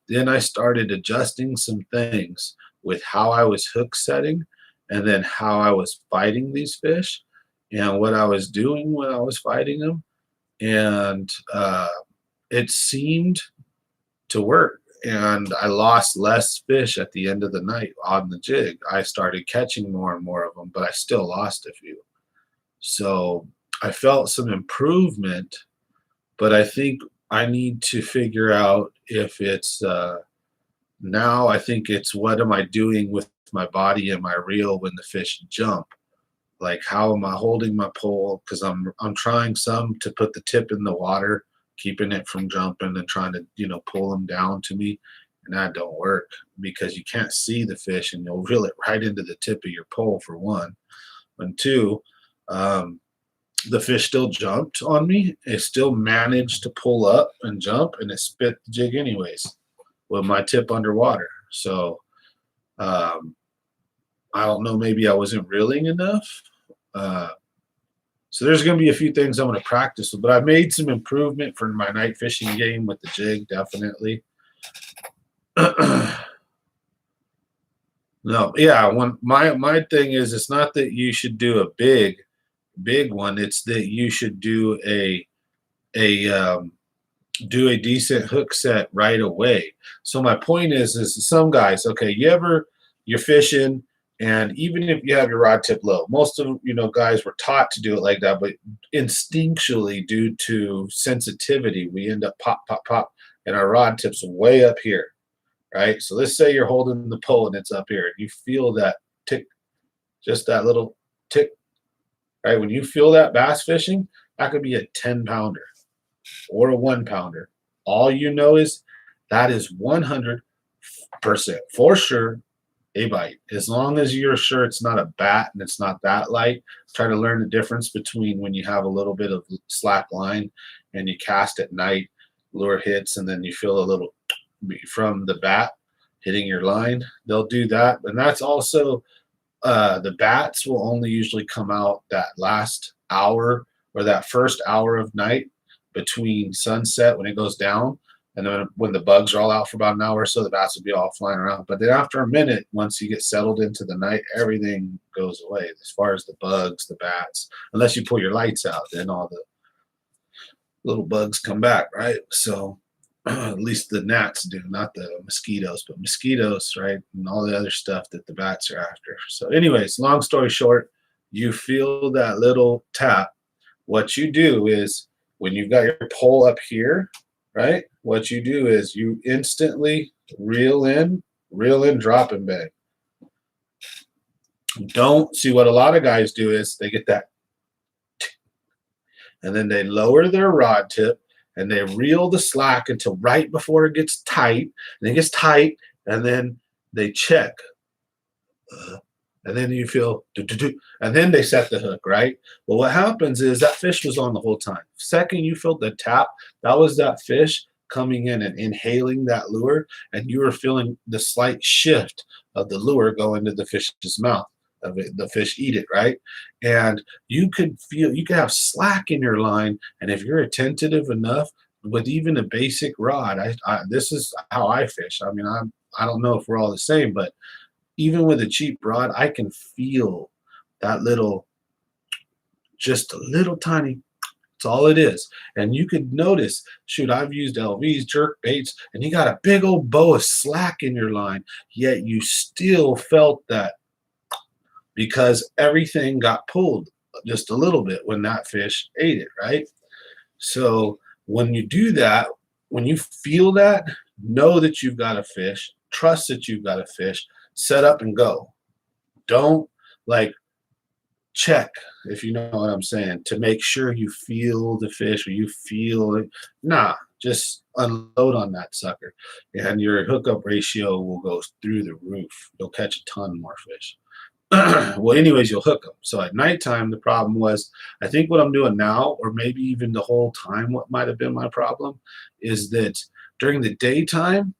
Then I started adjusting some things with how I was hook setting and then how I was fighting these fish and what I was doing when I was fighting them. And it seemed to work. And I lost less fish at the end of the night on the jig. I started catching more and more of them, but I still lost a few. So I felt some improvement, but I think I need to figure out if it's now I think it's what am I doing with my body and my reel when the fish jump? Like, how am I holding my pole? Because I'm trying some to put the tip in the water, keeping it from jumping and trying to, pull them down to me. And that don't work because you can't see the fish and you'll reel it right into the tip of your pole, for one. And two, the fish still jumped on me. It still managed to pull up and jump, and it spit the jig anyways with my tip underwater. So I don't know, maybe I wasn't reeling enough. So there's going to be a few things I'm going to practice with, but I've made some improvement for my night fishing game with the jig, definitely. No, yeah. My thing is, it's not that you should do a big one. It's that you should do a decent hook set right away. So my point is some guys, okay, you're fishing, and even if you have your rod tip low, most of guys were taught to do it like that, but instinctually, due to sensitivity, we end up pop, and our rod tip's way up here, right? So let's say you're holding the pole and it's up here, and you feel that tick, just that little tick, right? When you feel that bass fishing, that could be a 10-pounder or a 1-pounder. All you know is that is 100% for sure a bite. As long as you're sure it's not a bat and it's not that light, try to learn the difference between when you have a little bit of slack line and you cast at night, lure hits, and then you feel a little from the bat hitting your line. They'll do that. And that's also the bats will only usually come out that last hour or that first hour of night between sunset when it goes down, and then when the bugs are all out for about an hour or so, the bats will be all flying around. But then after a minute, once you get settled into the night, everything goes away as far as the bugs, the bats, unless you pull your lights out, then all the little bugs come back, right? So at least the gnats do, not the mosquitoes, but mosquitoes, right? And all the other stuff that the bats are after. So anyways, long story short, you feel that little tap. What you do is when you've got your pole up here, right? What you do is you instantly reel in, drop and bang. Don't see what a lot of guys do is they get that, and then they lower their rod tip and they reel the slack until right before it gets tight, and it gets tight, and then they check. And then you feel, and then they set the hook, right? Well, what happens is that fish was on the whole time. Second you felt the tap, that was that fish coming in and inhaling that lure, and you were feeling the slight shift of the lure go into the fish's mouth. of it, the fish eat it, right? And you could have slack in your line, and if you're attentive enough with even a basic rod, this is how I fish. I mean, I don't know if we're all the same, but even with a cheap rod, I can feel that little, just a little tiny. That's all it is. And you could notice, shoot, I've used LVs, jerk baits, and you got a big old bow of slack in your line, yet you still felt that because everything got pulled just a little bit when that fish ate it, right? So when you do that, when you feel that, know that you've got a fish, trust that you've got a fish, set up and go. Don't like check, if you know what I'm saying, to make sure you feel the fish or you feel it. Nah, just unload on that sucker and your hookup ratio will go through the roof. You'll catch a ton more fish. Well, anyways, you'll hook them. So at nighttime, the problem was, I think what I'm doing now, or maybe even the whole time, what might have been my problem is that during the daytime,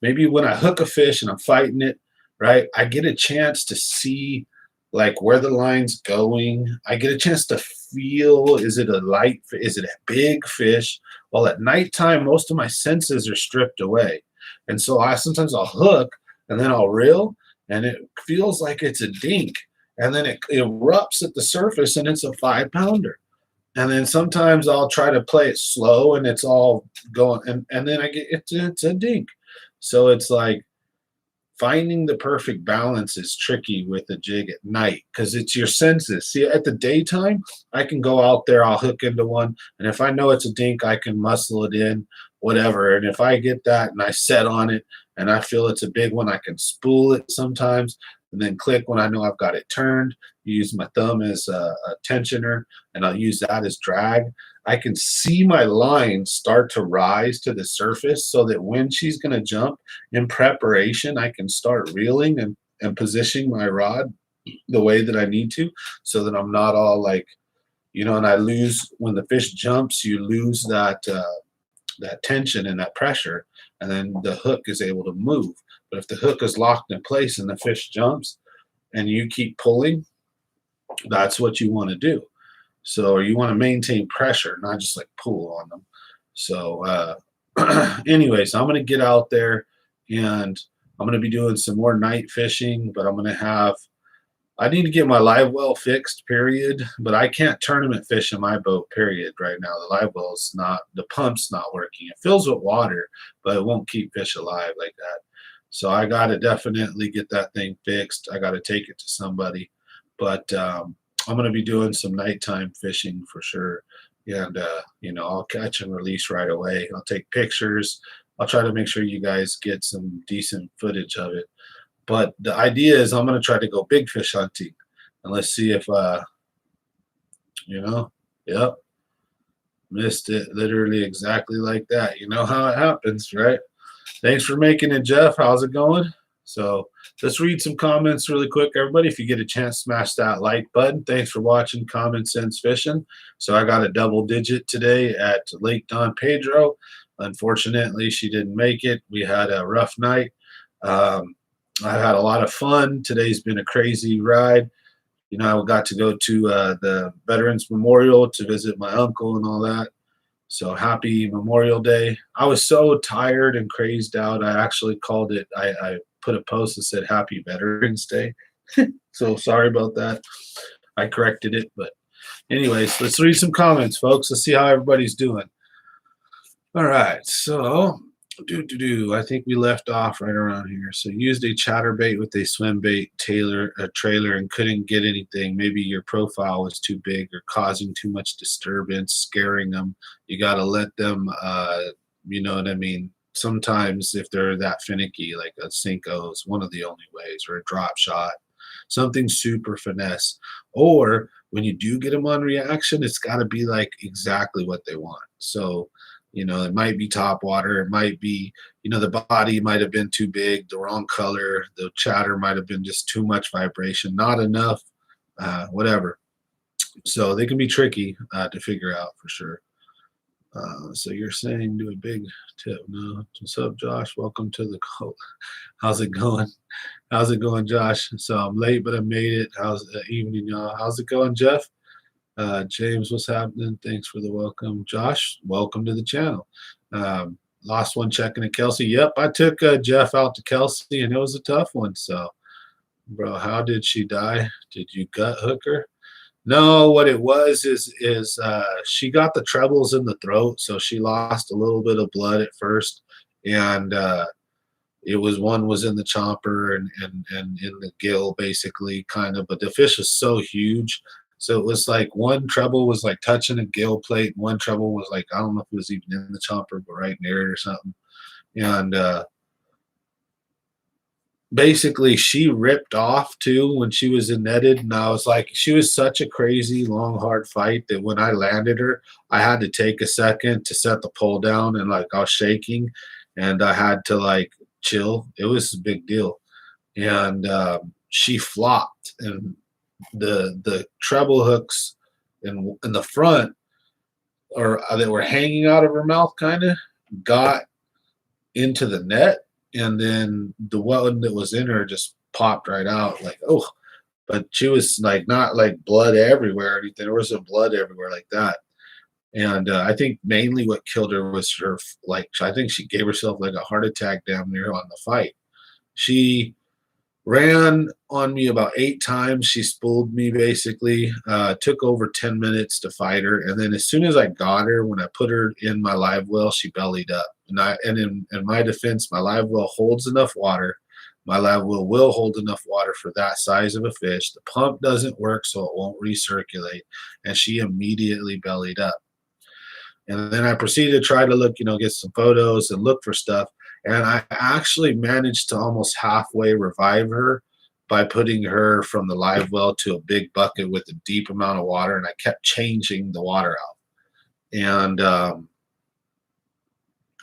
maybe when I hook a fish and I'm fighting it, right, I get a chance to see like where the line's going. I get a chance to feel, is it a light, is it a big fish? Well, at nighttime, most of my senses are stripped away. And so sometimes I'll hook and then I'll reel, and it feels like it's a dink, and then it erupts at the surface and it's a 5-pounder. And then sometimes I'll try to play it slow and it's all going, and then I get it's a dink. So it's like finding the perfect balance is tricky with a jig at night because it's your senses. See, at the daytime, I can go out there, I'll hook into one, and if I know it's a dink, I can muscle it in, whatever. And if I get that and I set on it and I feel it's a big one, I can spool it sometimes and then click when I know I've got it turned. Use my thumb as a tensioner, and I'll use that as drag. I can see my line start to rise to the surface so that when she's going to jump in preparation, I can start reeling and positioning my rod the way that I need to so that I'm not all like, and I lose, when the fish jumps, you lose that tension and that pressure, and then the hook is able to move. But if the hook is locked in place and the fish jumps and you keep pulling, that's what you want to do. So you want to maintain pressure, not just like pull on them. So anyways, I'm going to get out there and I'm going to be doing some more night fishing, but I'm going to I need to get my live well fixed, period. But I can't tournament fish in my boat, period, right now. The live well's not, the pump's not working. It fills with water, but it won't keep fish alive like that. So I got to definitely get that thing fixed. I got to take it to somebody. But I'm going to be doing some nighttime fishing for sure. And, I'll catch and release right away. I'll take pictures. I'll try to make sure you guys get some decent footage of it. But the idea is I'm going to try to go big fish hunting. And let's see if, yep, missed it literally exactly like that. You know how it happens, right? Thanks for making it, Jeff. How's it going? So let's read some comments really quick, everybody. If you get a chance, smash that like button. Thanks for watching Common Sense Fishing. So I got a double digit today at Lake Don Pedro. Unfortunately, she didn't make it. We had a rough night. I had a lot of fun. Today's been a crazy ride. I got to go to the Veterans Memorial to visit my uncle and all that. So happy Memorial Day. I was so tired and crazed out. I actually called it, I put a post that said Happy Veterans Day. So sorry about that. I corrected it. But anyways, let's read some comments, folks. Let's see how everybody's doing. All right. So I think we left off right around here. So used a chatterbait with a swim bait trailer and couldn't get anything. Maybe your profile was too big or causing too much disturbance, scaring them. You got to let them, you know what I mean? Sometimes if they're that finicky, like a Cinco is one of the only ways, or a drop shot, something super finesse. Or when you do get them on reaction, it's got to be like exactly what they want. So it might be top water. It might be, the body might have been too big, the wrong color. The chatter might have been just too much vibration, not enough, whatever. So they can be tricky to figure out for sure. So you're saying do a big tip. No. What's up, Josh? Welcome to the call. How's it going? How's it going, Josh? So I'm late, but I made it. How's the evening, y'all? How's it going, Jeff? James, what's happening? Thanks for the welcome. Josh, welcome to the channel. Lost one checking to Kelsey. Yep, I took Jeff out to Kelsey, and it was a tough one. So, bro, how did she die? Did you gut hook her? No, what it was is she got the trebles in the throat, so she lost a little bit of blood at first, and it was one was in the chomper and in the gill basically kind of, but the fish is so huge. So it was like one treble was like touching a gill plate, one treble was like, I don't know if it was even in the chomper, but right near it or something. And basically she ripped off too when she was netted, and I was like, she was such a crazy long hard fight that when I landed her, I had to take a second to set the pole down, and like I was shaking and I had to like chill. It was a big deal. And she flopped, and the treble hooks in the front, or that were hanging out of her mouth kind of, got into the net, and then the one that was in her just popped right out like, oh. But she was like not like blood everywhere or anything. There wasn't blood everywhere like that. And I think mainly what killed her was her, like, I think she gave herself like a heart attack down there on the fight. She ran on me about 8 times. She spooled me basically. Took over 10 minutes to fight her, and then as soon as I got her, when I put her in my live well, she bellied up. And in my defense, my live well holds enough water. My live well will hold enough water for that size of a fish. The pump doesn't work, so it won't recirculate, and she immediately bellied up. And then I proceeded to try to look, get some photos and look for stuff. And I actually managed to almost halfway revive her by putting her from the live well to a big bucket with a deep amount of water. And I kept changing the water out. And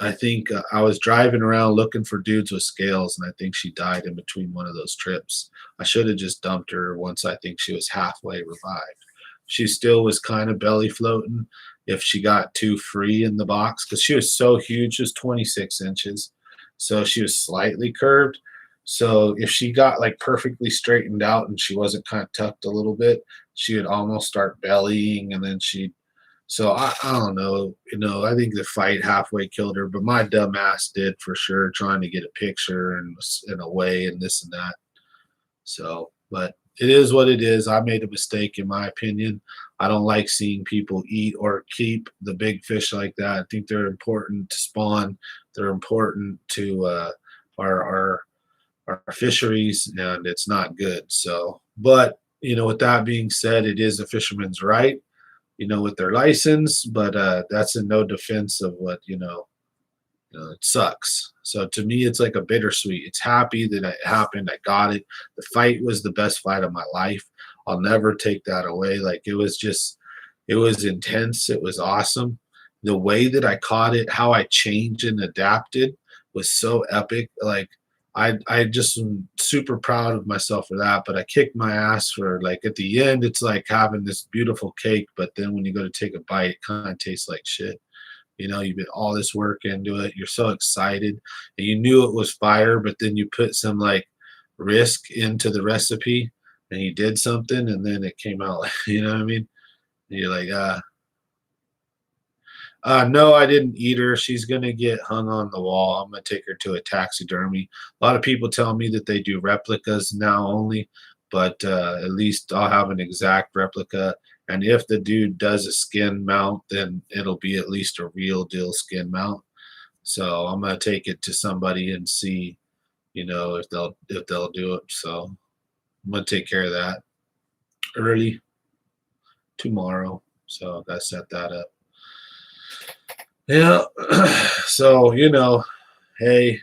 I think I was driving around looking for dudes with scales, and I think she died in between one of those trips. I should have just dumped her once I think she was halfway revived. She still was kind of belly floating if she got too free in the box, because she was so huge, just 26 inches. So she was slightly curved. So if she got like perfectly straightened out and she wasn't kind of tucked a little bit, she would almost start bellying, and then she'd. So I don't know, I think the fight halfway killed her, but my dumb ass did for sure, trying to get a picture and in a way and this and that. So, but it is what it is. I made a mistake in my opinion. I don't like seeing people eat or keep the big fish like that. I think they're important to spawn. They're important to our fisheries, and it's not good. So, but with that being said, it is a fisherman's right, with their license, but that's in no defense of what, it sucks. So to me, it's like a bittersweet. It's happy that it happened. I got it. The fight was the best fight of my life. I'll never take that away. Like it was intense. It was awesome. The way that I caught it, how I changed and adapted was so epic. Like I just am super proud of myself for that, but I kicked my ass for, like, at the end, it's like having this beautiful cake, but then when you go to take a bite, it kind of tastes like shit. You put all this work into it. You're so excited, and you knew it was fire, but then you put some like risk into the recipe, and you did something, and then it came out like, you know what I mean? And you're like, no, I didn't eat her. She's going to get hung on the wall. I'm going to take her to a taxidermy. A lot of people tell me that they do replicas now only, but at least I'll have an exact replica. And if the dude does a skin mount, then it'll be at least a real deal skin mount. So I'm going to take it to somebody and see, if they'll do it. So I'm going to take care of that early tomorrow. So I got to set that up. Yeah. So, hey,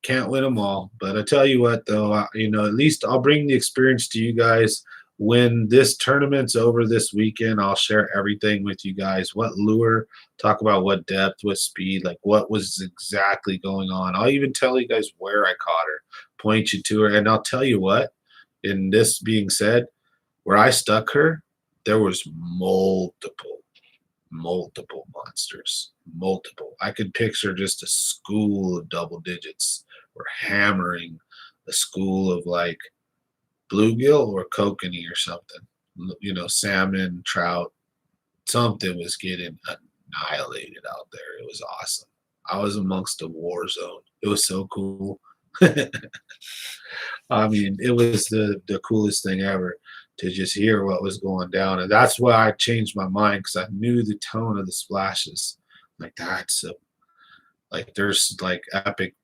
can't win them all. But I tell you what, though, at least I'll bring the experience to you guys. When this tournament's over this weekend, I'll share everything with you guys. What lure, talk about what depth, what speed, like what was exactly going on. I'll even tell you guys where I caught her, point you to her. And I'll tell you what, in this being said, where I stuck her, there was multiple multiple monsters, multiple. I could picture just a school of double digits. We're hammering a school of like bluegill or kokanee or something. Salmon, trout, something was getting annihilated out there. It was awesome. I was amongst a war zone. It was so cool. I mean, it was the coolest thing ever to just hear what was going down. And that's why I changed my mind, because I knew the tone of the splashes. Like, there's like epic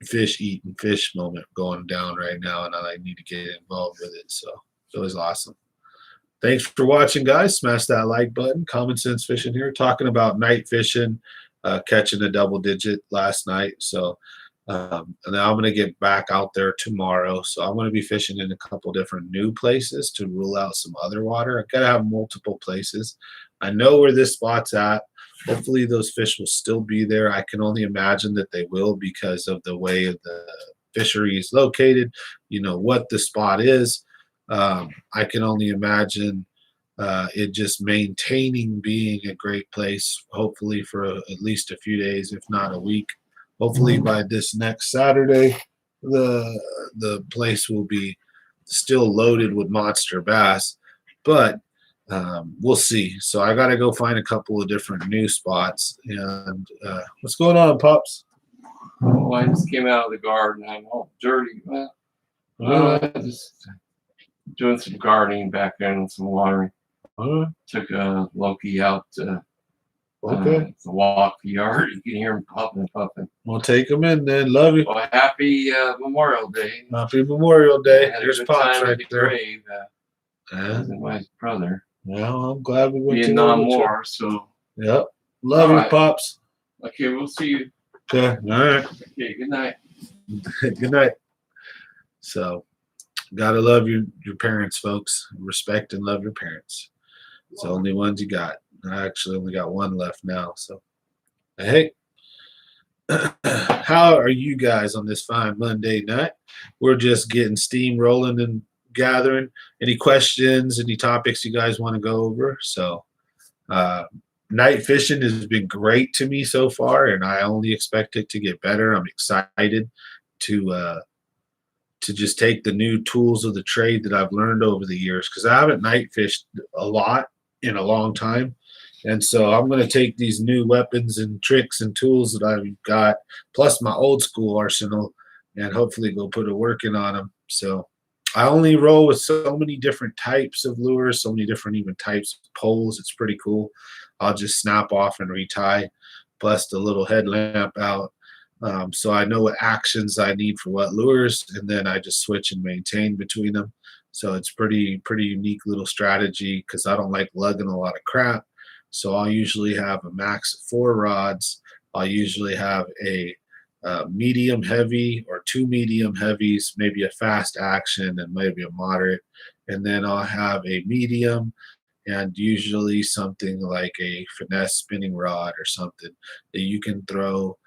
fish eating fish moment going down right now, and I need to get involved with it. So it was awesome. Thanks for watching, guys. Smash that like button. Common Sense Fishing here, talking about night fishing, catching a double digit last night. So, and then I'm going to get back out there tomorrow. So I'm going to be fishing in a couple different new places to rule out some other water. I've got to have multiple places. I know where this spot's at. Hopefully those fish will still be there. I can only imagine that they will, because of the way the fishery is located, what the spot is. I can only imagine it just maintaining being a great place, hopefully for at least a few days, if not a week. Hopefully by this next Saturday, the place will be still loaded with monster bass, but we'll see. So I got to go find a couple of different new spots. And what's going on, Pops? Oh, I just came out of the garden. I'm all dirty. Just doing some gardening back there and some watering. Took Loki out to walk the yard. You can hear him puffing. We'll take him in then. Love you. Well, happy Memorial Day. Happy Memorial Day. There's Pops right there. Grave, my brother. Well, I'm glad we went Vietnam War. So. Yep. Love you, Pops. Okay, we'll see you. Okay. All right. Okay. Good night. Good night. So, gotta love your parents, folks. Respect and love your parents. It's the only ones you got. I actually only got one left now. So, hey, how are you guys on this fine Monday night? We're just getting steam rolling and gathering. Any questions, any topics you guys want to go over? So, night fishing has been great to me so far, and I only expect it to get better. I'm excited to just take the new tools of the trade that I've learned over the years, because I haven't night fished a lot in a long time. And so I'm going to take these new weapons and tricks and tools that I've got, plus my old school arsenal, and hopefully go put a working on them. So I only roll with so many different types of lures, so many different even types of poles. It's pretty cool. I'll just snap off and retie, plus the little headlamp out. So I know what actions I need for what lures, and then I just switch and maintain between them. So it's pretty unique little strategy, because I don't like lugging a lot of crap. So I'll usually have a max of 4 rods. I'll usually have a medium heavy or 2 medium heavies, maybe a fast action and maybe a moderate. And then I'll have a medium and usually something like a finesse spinning rod or something that you can throw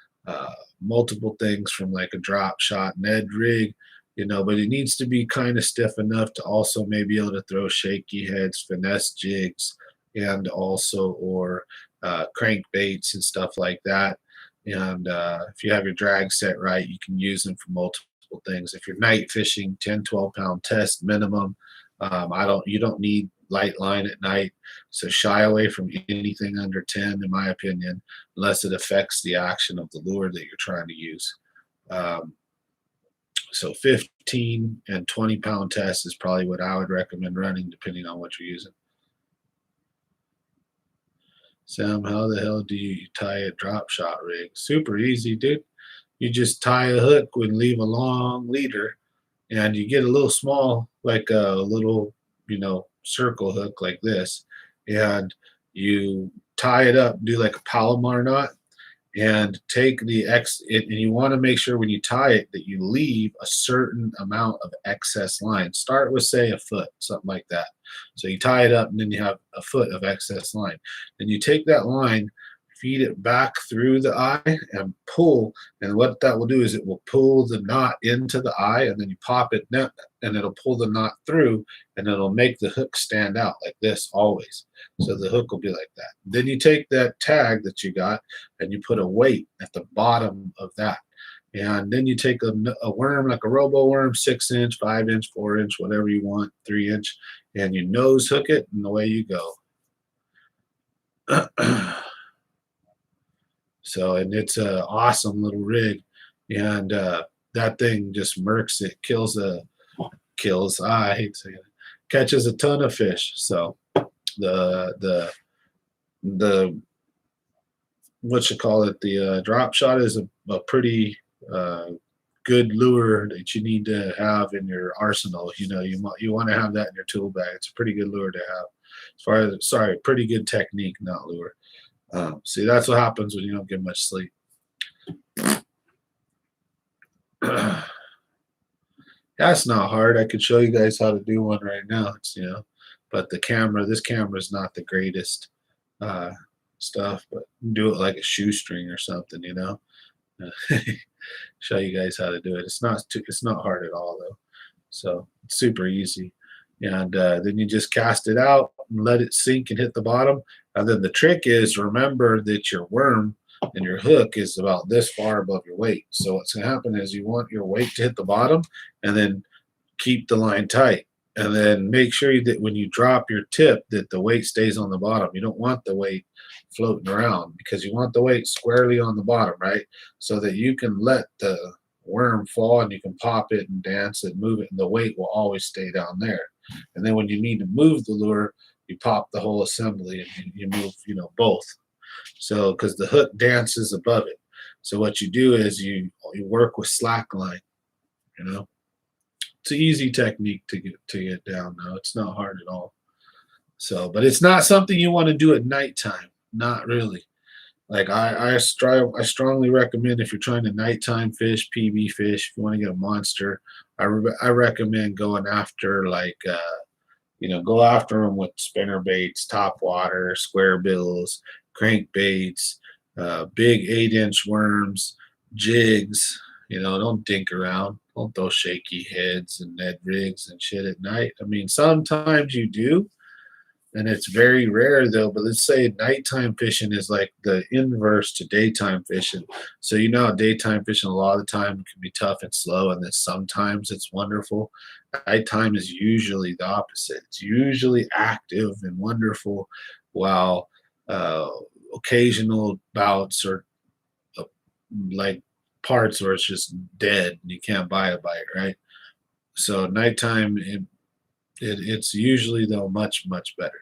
multiple things from, like a drop shot Ned rig, but it needs to be kind of stiff enough to also maybe able to throw shaky heads, finesse jigs, and also or crankbaits and stuff like that. And if you have your drag set right, you can use them for multiple things. If you're night fishing, 10-12 pound test minimum. You don't need light line at night, so shy away from anything under 10, in my opinion, unless it affects the action of the lure that you're trying to use. So 15 and 20 pound test is probably what I would recommend running, depending on what you're using. Sam, how the hell do you tie a drop shot rig? Super easy, dude. You just tie a hook and leave a long leader, and you get a little small, like a little, circle hook like this, and you tie it up, do like a Palomar knot, and take and you want to make sure when you tie it that you leave a certain amount of excess line. Start with, say, a foot, something like that. So you tie it up, and then you have a foot of excess line. Then you take that line, feed it back through the eye and pull. And what that will do is it will pull the knot into the eye, and then you pop it and it'll pull the knot through, and it'll make the hook stand out like this always. So the hook will be like that. Then you take that tag that you got and you put a weight at the bottom of that. And then you take a worm like a robo worm, 6-inch, 5-inch, 4-inch, whatever you want, 3-inch, and you nose hook it, and away you go. So, and it's an awesome little rig, and that thing just murks it, I hate saying it, catches a ton of fish. So the what you call it, the drop shot is a pretty good lure that you need to have in your arsenal. You know, you want to have that in your tool bag. It's a pretty good lure to have. As far as, sorry, pretty good technique, not lure. See, that's what happens when you don't get much sleep. That's not hard. I could show you guys how to do one right now. It's, you know, but this camera is not the greatest stuff, but do it like a shoestring or something, you know. Show you guys how to do it. It's not hard at all though. So it's super easy. And then you just cast it out and let it sink and hit the bottom. And then the trick is, remember that your worm and your hook is about this far above your weight. So what's going to happen is you want your weight to hit the bottom, and then keep the line tight. And then make sure that when you drop your tip that the weight stays on the bottom. You don't want the weight floating around, because you want the weight squarely on the bottom, right? So that you can let the worm fall and you can pop it and dance it, move it, and the weight will always stay down there. And then when you need to move the lure, you pop the whole assembly and you move, you know, both. So because the hook dances above it. So what you do is you work with slack line, you know. It's an easy technique to get down now. It's not hard at all. So, but it's not something you want to do at nighttime. Not really. Like I strongly recommend, if you're trying to nighttime fish, PB fish, if you want to get a monster, I recommend going after like you know, go after them with spinner baits, top water, square bills, crankbaits, big 8-inch worms, jigs. You know, don't dink around. Don't throw shaky heads and Ned rigs and shit at night. I mean, sometimes you do, and it's very rare though. But let's say nighttime fishing is like the inverse to daytime fishing. So you know, daytime fishing a lot of the time can be tough and slow, and then sometimes it's wonderful. Nighttime is usually the opposite. It's usually active and wonderful, while occasional bouts or like parts where it's just dead and you can't buy a bite, right? So nighttime, it's usually though much better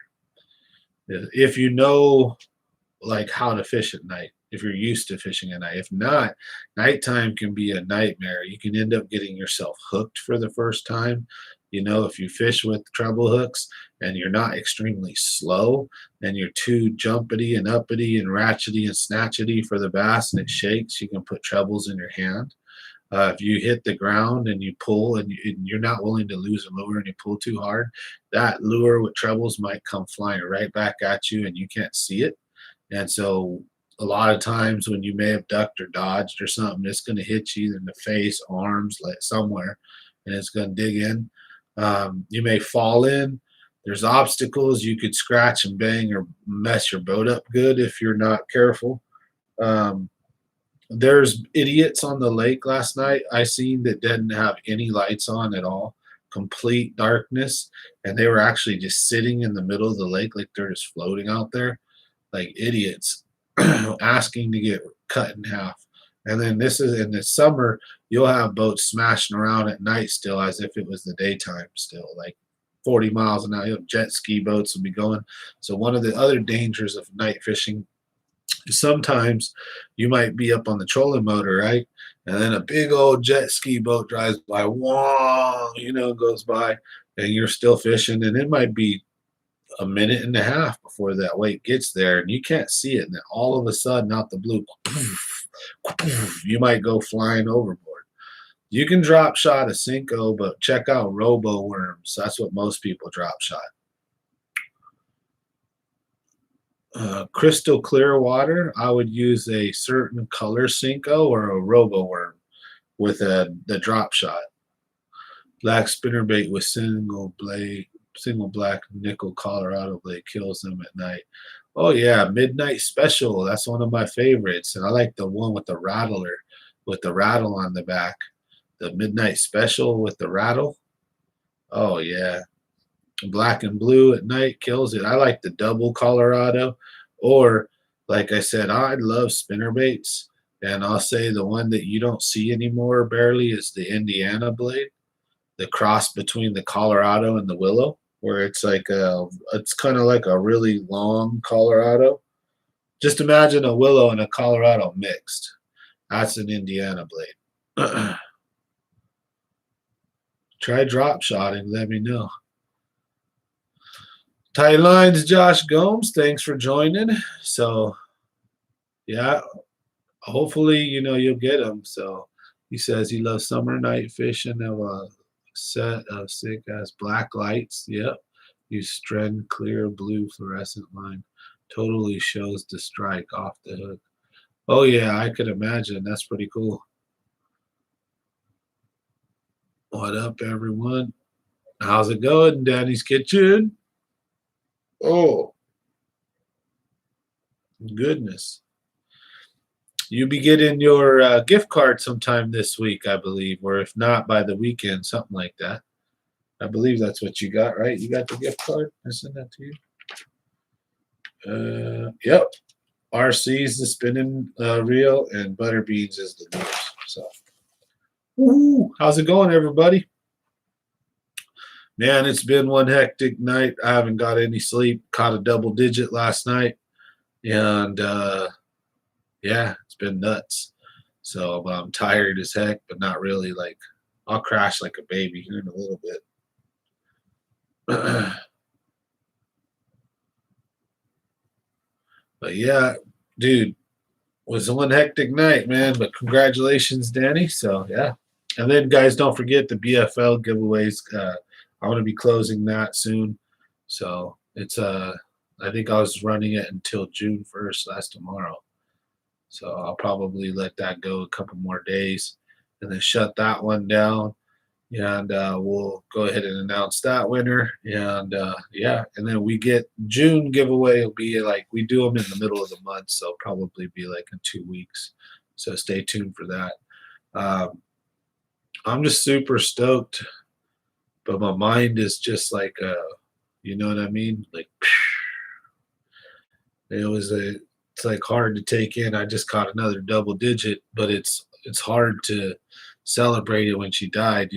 if you know like how to fish at night, if you're used to fishing at night. If not, nighttime can be a nightmare. You can end up getting yourself hooked for the first time. You know, if you fish with treble hooks and you're not extremely slow and you're too jumpity and uppity and ratchety and snatchety for the bass and it shakes, you can put trebles in your hand. If you hit the ground and you pull and you're not willing to lose a lure and you pull too hard, that lure with trebles might come flying right back at you and you can't see it. And so a lot of times when you may have ducked or dodged or something, it's going to hit you either in the face, arms, like somewhere, and it's going to dig in. You may fall in. There's obstacles. You could scratch and bang or mess your boat up good if you're not careful. There's idiots on the lake last night I seen that didn't have any lights on at all, complete darkness, and they were actually just sitting in the middle of the lake like they're just floating out there like idiots, asking to get cut in half. And then this is in the summer, you'll have boats smashing around at night still as if it was the daytime still, like 40 miles an hour. You know, jet ski boats will be going. So one of the other dangers of night fishing, sometimes you might be up on the trolling motor, right? And then a big old jet ski boat drives by, whoa, you know, goes by, and you're still fishing, and it might be a minute and a half before that weight gets there, and you can't see it. And then all of a sudden, out the blue, you might go flying overboard. You can drop shot a Senko, but check out robo worms. That's what most people drop shot. crystal clear water, I would use a certain color Cinco or a robo worm with the drop shot. Black spinnerbait with single black nickel Colorado blade kills them at night. Oh yeah, Midnight Special. That's one of my favorites, and I like the one with the rattler, with the rattle on the back. The Midnight Special with the rattle. Oh yeah, black and blue at night kills it. I like the double Colorado, or like I said, I love spinnerbaits, and I'll say the one that you don't see anymore barely is the Indiana blade, the cross between the Colorado and the Willow, where it's kind of like a really long Colorado. Just imagine a Willow and a Colorado mixed. That's an Indiana blade. Try drop shotting. Let me know. Tight lines, Josh Gomes. Thanks for joining. So, yeah, hopefully you'll get him. So he says he loves summer night fishing of a set of sick ass black lights. Yep. Use strand clear blue fluorescent line. Totally shows the strike off the hook. Oh yeah, I could imagine. That's pretty cool. What up, everyone? How's it going, Danny's Kitchen? Oh, goodness. You'll be getting your gift card sometime this week, I believe, or if not, by the weekend, something like that. I believe that's what you got, right? You got the gift card? I sent that to you. Yep. RC's the spinning reel, and Butterbeans is the news. So, woo-hoo. How's it going, everybody? Man, it's been one hectic night. I haven't got any sleep. Caught a double digit last night, and yeah, it's been nuts. So I'm tired as heck, but not really. Like, I'll crash like a baby here in a little bit. But yeah, dude, was one hectic night, man. But congratulations, Danny. So yeah, and then guys, don't forget the BFL giveaways. I want to be closing that soon. So it's I think I was running it until June 1st. That's tomorrow. So I'll probably let that go a couple more days, and then shut that one down. And we'll go ahead and announce that winner. And yeah, and then we get June giveaway. Will be like we do them in the middle of the month, so probably be like in 2 weeks. So stay tuned for that. I'm just super stoked, but my mind is just like, you know what I mean? Like it's like hard to take in. I just caught another double digit, but it's hard to celebrate it when she died,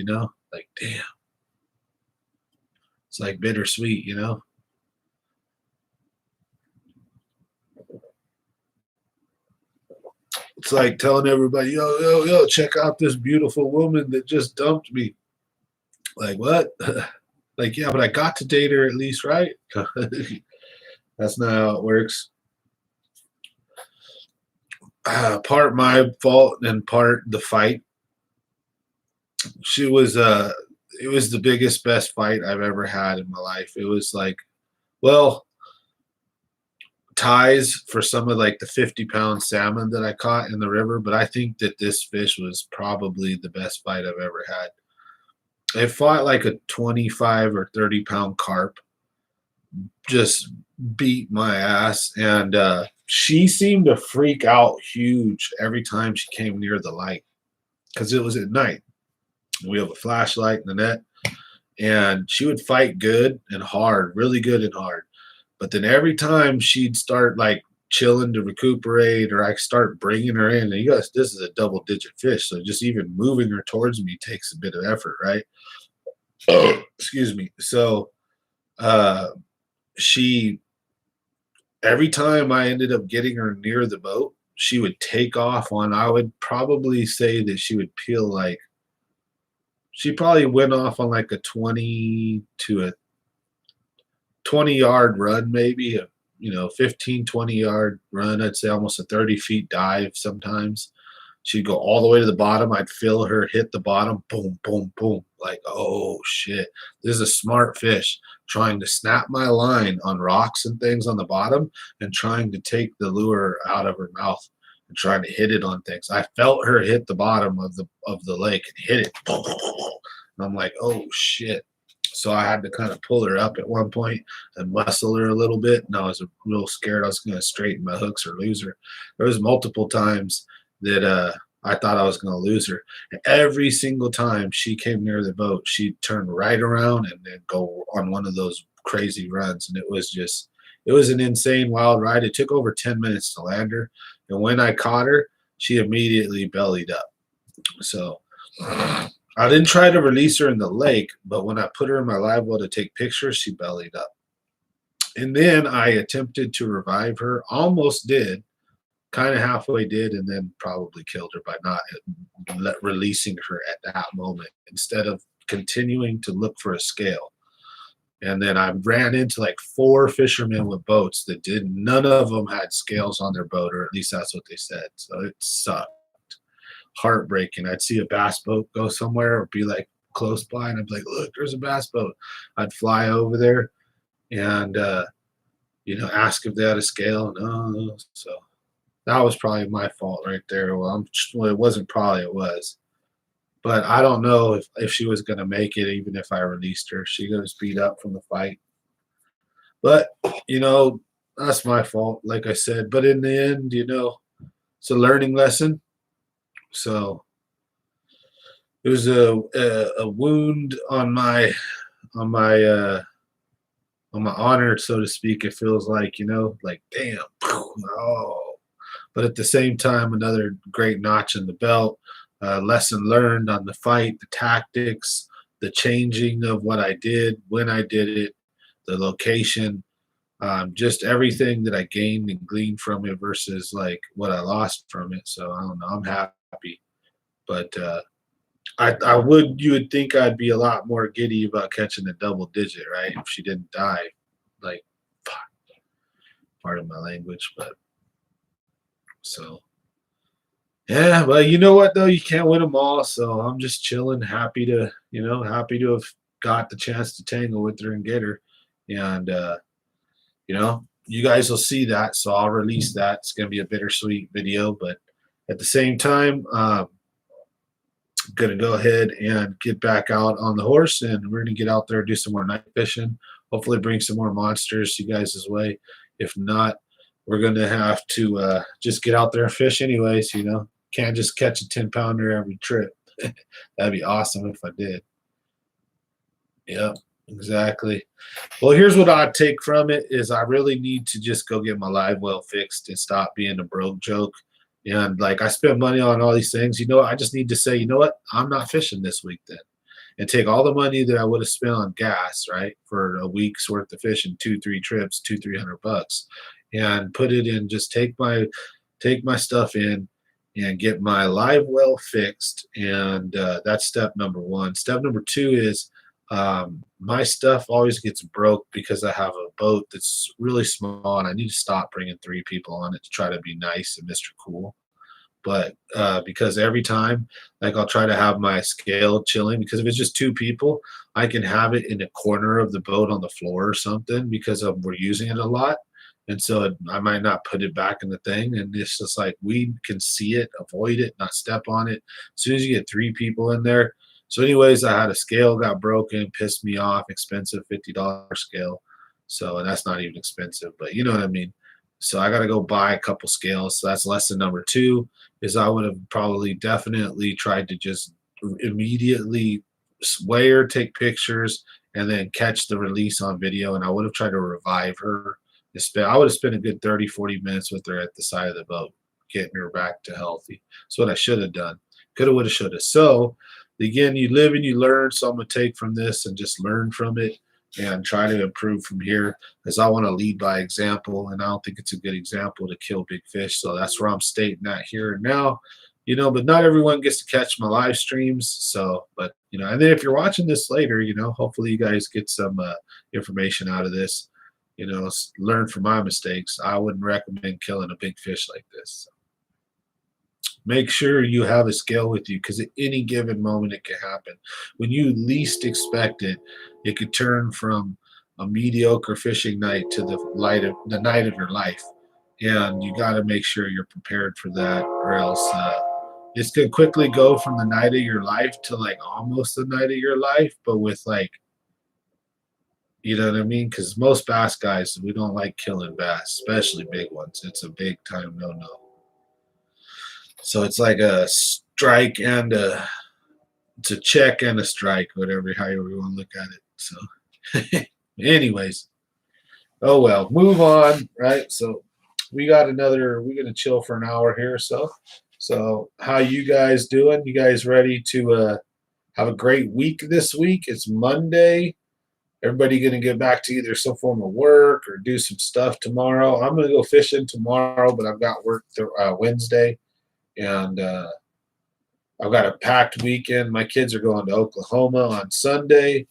like damn, it's like bittersweet. It's like telling everybody, yo, check out this beautiful woman that just dumped me. Like what? Like, yeah, but I got to date her at least, right? That's not how it works. Part my fault and part the fight. She was it was the biggest, best fight I've ever had in my life. It was like, well, ties for some of like the 50-pound salmon that I caught in the river, but I think that this fish was probably the best fight I've ever had. It fought like a 25 or 30-pound carp, just beat my ass, and she seemed to freak out huge every time she came near the light because it was at night. We have a flashlight in the net, and she would fight good and hard, really good and hard. But then every time she'd start like chilling to recuperate, or I start bringing her in, and you guys, this is a double-digit fish, so just even moving her towards me takes a bit of effort, right? Excuse me. So she, every time I ended up getting her near the boat, she would take off on, I would probably say that she would peel like, she probably went off on like a 20 to a 20-yard run, maybe a 15, 20-yard run. I'd say almost a 30 feet dive sometimes. she'd go all the way to the bottom. I'd feel her hit the bottom, boom, boom, boom. Like, oh shit, this is a smart fish trying to snap my line on rocks and things on the bottom and trying to take the lure out of her mouth and trying to hit it on things. I felt her hit the bottom of the lake and hit it. And I'm like, oh shit. So I had to kind of pull her up at one point and muscle her a little bit. And I was real scared I was going to straighten my hooks or lose her. There was multiple times that I thought I was going to lose her. And every single time she came near the boat, she'd turn right around and then go on one of those crazy runs. And it was an insane wild ride. It took over 10 minutes to land her. And when I caught her, she immediately bellied up. So I didn't try to release her in the lake, but when I put her in my live well to take pictures, she bellied up. And then I attempted to revive her, almost did, kind of halfway did, and then probably killed her by not releasing her at that moment instead of continuing to look for a scale. And then I ran into like 4 fishermen with boats that none of them had scales on their boat, or at least that's what they said. So it sucked. Heartbreaking. I'd see a bass boat go somewhere or be like close by, and I'd be like, look, there's a bass boat. I'd fly over there and ask if they had a scale. No. So that was probably my fault right there. Well, it wasn't probably, it was. But I don't know if she was going to make it, even if I released her. She goes beat up from the fight. But, that's my fault, like I said. But in the end, it's a learning lesson. So it was a wound on my honor, so to speak. It feels like, like, damn. Oh. But at the same time, another great notch in the belt. Lesson learned on the fight, the tactics, the changing of what I did, when I did it, the location, just everything that I gained and gleaned from it versus like what I lost from it. So I don't know, I'm happy. But you would think I'd be a lot more giddy about catching a double digit, right? If she didn't die, like, fuck, pardon my language, but so. Yeah, but you know what though? You can't win them all. So I'm just chilling, happy to have got the chance to tangle with her and get her. And you guys will see that. So I'll release that. It's gonna be a bittersweet video, but at the same time, I'm gonna go ahead and get back out on the horse, and we're gonna get out there, do some more night fishing. Hopefully bring some more monsters you guys' way. If not, we're gonna have to just get out there and fish anyways, Can't just catch a 10-pounder every trip. That'd be awesome if I did. Yep, exactly. Well, here's what I'd take from it is I really need to just go get my live well fixed and stop being a broke joke. And like I spend money on all these things, I just need to say, you know what? I'm not fishing this week then. And take all the money that I would have spent on gas, right, for a week's worth of fishing, 2-3 trips, $200-300, and put it in, just take my stuff in and get my live well fixed. And that's step number 1. Step number 2 is my stuff always gets broke because I have a boat that's really small and I need to stop bringing 3 people on it to try to be nice and Mr. Cool. But because every time, like, I'll try to have my scale chilling, because if it's just 2 people, I can have it in a corner of the boat on the floor or something because we're using it a lot. And so I might not put it back in the thing. And it's just like we can see it, avoid it, not step on it. As soon as you get 3 people in there. So anyways, I had a scale got broken, pissed me off, expensive $50 scale. So, and that's not even expensive, but you know what I mean? So I got to go buy a couple scales. So that's lesson number 2 is I would have probably definitely tried to just immediately weigh her, take pictures, and then catch the release on video. And I would have tried to revive her. I would have spent a good 30-40 minutes with her at the side of the boat, getting her back to healthy. That's what I should have done. Coulda, woulda, shoulda. So again, you live and you learn. So I'm going to take from this and just learn from it and try to improve from here, because I want to lead by example, and I don't think it's a good example to kill big fish. So that's where I'm stating that here and now, but not everyone gets to catch my live streams. So, but, and then if you're watching this later, hopefully you guys get some information out of this, learn from my mistakes. I wouldn't recommend killing a big fish like this. Make sure you have a scale with you because at any given moment it can happen. When you least expect it, it could turn from a mediocre fishing night to the night of your life. And you got to make sure you're prepared for that, or else it's gonna quickly go from the night of your life to like almost the night of your life, but with like, you know what I mean? Because most bass guys, we don't like killing bass, especially big ones. It's a big time no no. So it's like a strike and it's a check and a strike, whatever, however you want to look at it. So, anyways, oh well, move on, right? So we're gonna chill for an hour here or so. So how you guys doing? You guys ready to have a great week this week? It's Monday. Everybody gonna get back to either some form of work or do some stuff tomorrow. I'm gonna go fishing tomorrow, but I've got work Wednesday, and I've got a packed weekend. My kids are going to Oklahoma on Sunday.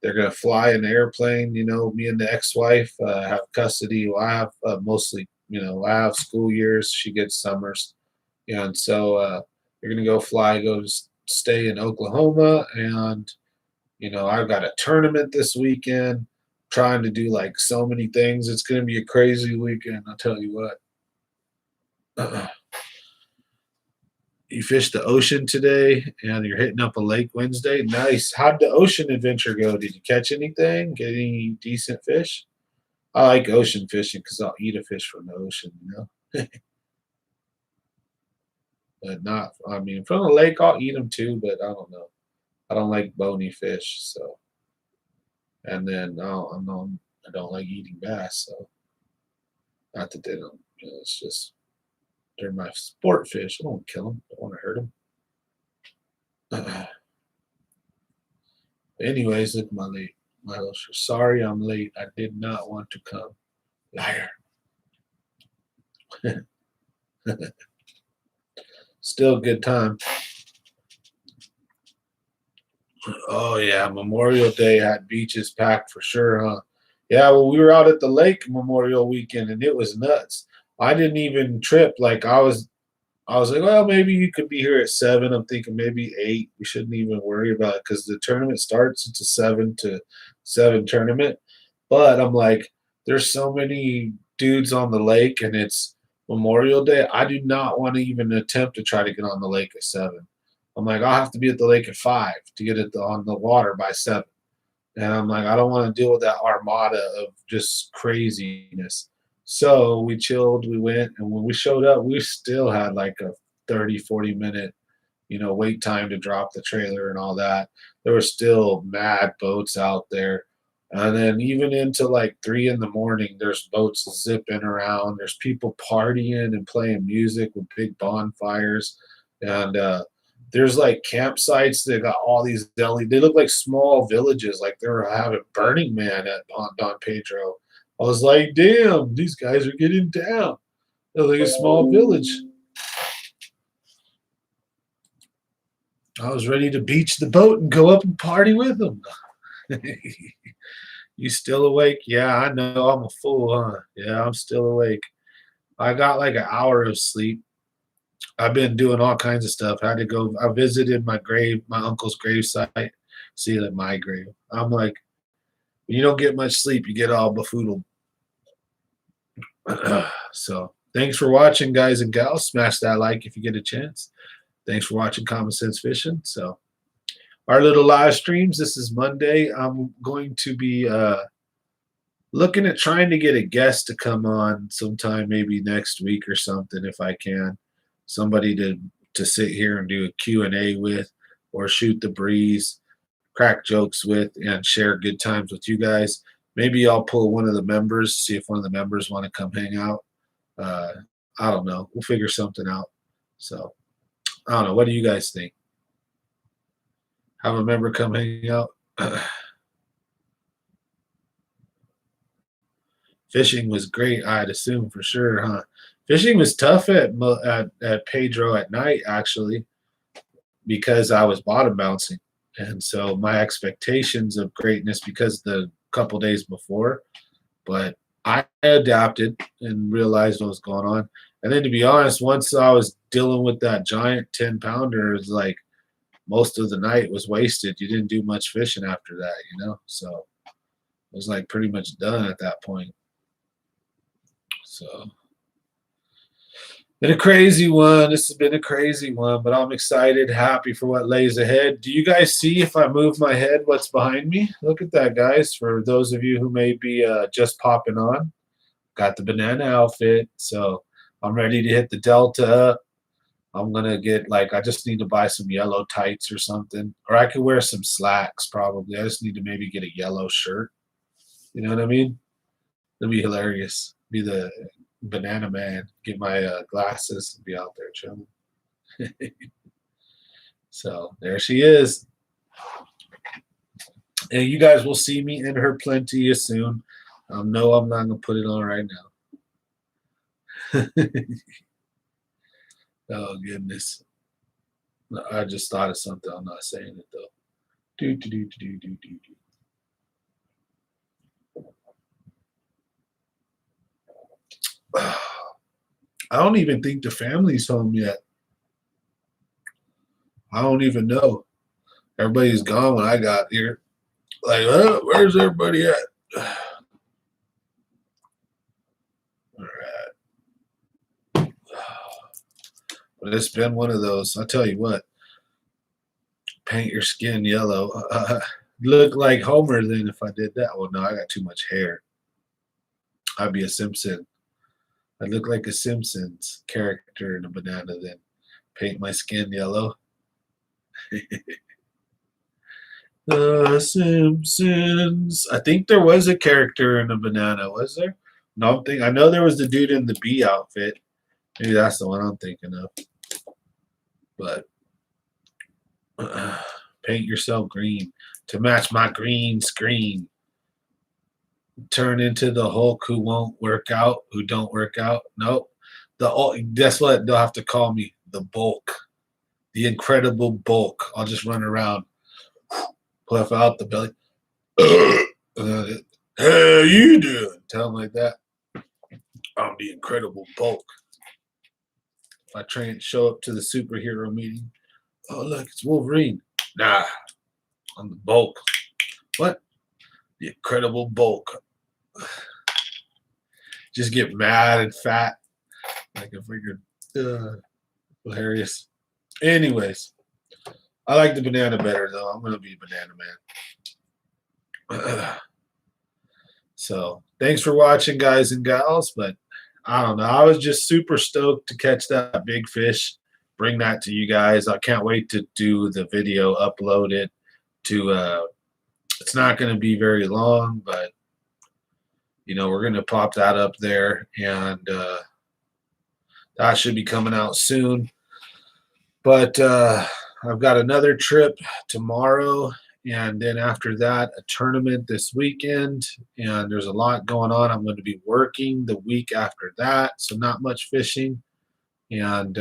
They're going to fly in the airplane. You know, me and the ex-wife have custody. Well, I have mostly, I have school years. She gets summers. And so they're going to go stay in Oklahoma. And, I've got a tournament this weekend, trying to do like so many things. It's going to be a crazy weekend. I'll tell you what. You fished the ocean today and you're hitting up a lake Wednesday. Nice. How'd the ocean adventure go? Did you catch anything? Get any decent fish? I like ocean fishing because I'll eat a fish from the ocean, But not, from the lake, I'll eat them too, but I don't know. I don't like bony fish, so. And then I don't like eating bass, so. Not that they don't, it's just. They're my sport fish. I don't kill them. Don't want to hurt them. Anyways, look at my late. Sorry I'm late. I did not want to come. Liar. Still a good time. Oh, yeah. Memorial Day had beaches packed for sure, huh? Yeah, well, we were out at the lake Memorial weekend, and it was nuts. I didn't even trip. Like I was like, well, maybe you could be here at 7. I'm thinking maybe 8. We shouldn't even worry about it because the tournament starts. It's a 7 to 7 tournament. But I'm like, there's so many dudes on the lake and it's Memorial Day. I do not want to even attempt to try to get on the lake at 7. I'm like, I'll have to be at the lake at 5 to get it on the water by 7. And I'm like, I don't want to deal with that armada of just craziness. So we chilled, we went, and when we showed up, we still had like a 30, 40-minute, wait time to drop the trailer and all that. There were still mad boats out there. And then even into like 3 in the morning, there's boats zipping around. There's people partying and playing music with big bonfires. And there's like campsites that got all these deli. They look like small villages, like they were having Burning Man at Don Pedro. I was like, damn, these guys are getting down. They're like a small village. I was ready to beach the boat and go up and party with them. You still awake? Yeah, I know. I'm a fool, huh? Yeah, I'm still awake. I got like an hour of sleep. I've been doing all kinds of stuff. I visited my uncle's gravesite. See, like my grave. I'm like, when you don't get much sleep, you get all befoodled. So thanks for watching, guys and gals. Smash that like if you get a chance. Thanks for watching Common Sense Fishing. So our little live streams, this is Monday. I'm going to be looking at trying to get a guest to come on sometime, maybe next week or something if I can. Somebody to sit here and do a Q&A with, or shoot the breeze, crack jokes with, and share good times with you guys. Maybe I'll pull one of the members, see if one of the members want to come hang out. I don't know. We'll figure something out. So I don't know. What do you guys think? Have a member come hang out? Fishing was great, I'd assume, for sure, huh? Fishing was tough at Pedro at night, actually, because I was bottom bouncing. And so my expectations of greatness because the couple days before, but I adapted and realized what was going on. And then to be honest, once I was dealing with that giant 10-pounder, it's like most of the night was wasted. You didn't do much fishing after that, you know? So it was like pretty much done at that point. So been a crazy one. This has been a crazy one, but I'm excited, happy for what lays ahead. Do you guys see, if I move my head, what's behind me? Look at that, guys. For those of you who may be just popping on, got the banana outfit. So I'm ready to hit the Delta. I'm going to get, like, I just need to buy some yellow tights or something. Or I could wear some slacks probably. I just need to maybe get a yellow shirt. You know what I mean? It'll be hilarious. Be the banana man. Get my glasses and be out there chilling. So there she is. And you guys will see me in her plenty soon. No, I'm not going to put it on right now. Oh, goodness. I just thought of something. I'm not saying it, though. Do. I don't even think the family's home yet. I don't even know. Everybody's gone when I got here. Like, oh, where's everybody at? All right. But it's been one of those. I'll tell you what. Paint your skin yellow. Look like Homer then if I did that. Well, no, I got too much hair. I'd be a Simpson. I'd look like a Simpsons character in a banana then. Paint my skin yellow. The Simpsons. I think there was a character in a banana, was there? No, I know there was the dude in the bee outfit. Maybe that's the one I'm thinking of. But paint yourself green to match my green screen. Turn into the Hulk who won't work out, who don't work out. Nope. Guess what? They'll have to call me the Bulk, the Incredible Bulk. I'll just run around, puff out the belly. How you doing? Tell them like that. I'm the Incredible Bulk. If I show up to the superhero meeting, oh look, it's Wolverine. Nah, I'm the Bulk. What? The Incredible Bulk. Just get mad and fat. Like a freaking hilarious. Anyways, I like the banana better though. I'm gonna be banana man. So thanks for watching, guys and gals. But I don't know. I was just super stoked to catch that big fish. Bring that to you guys. I can't wait to do the video, upload it to it's not going to be very long, but you know, we're going to pop that up there, and that should be coming out soon. But I've got another trip tomorrow, and then after that, a tournament this weekend, and there's a lot going on. I'm going to be working the week after that, so not much fishing. And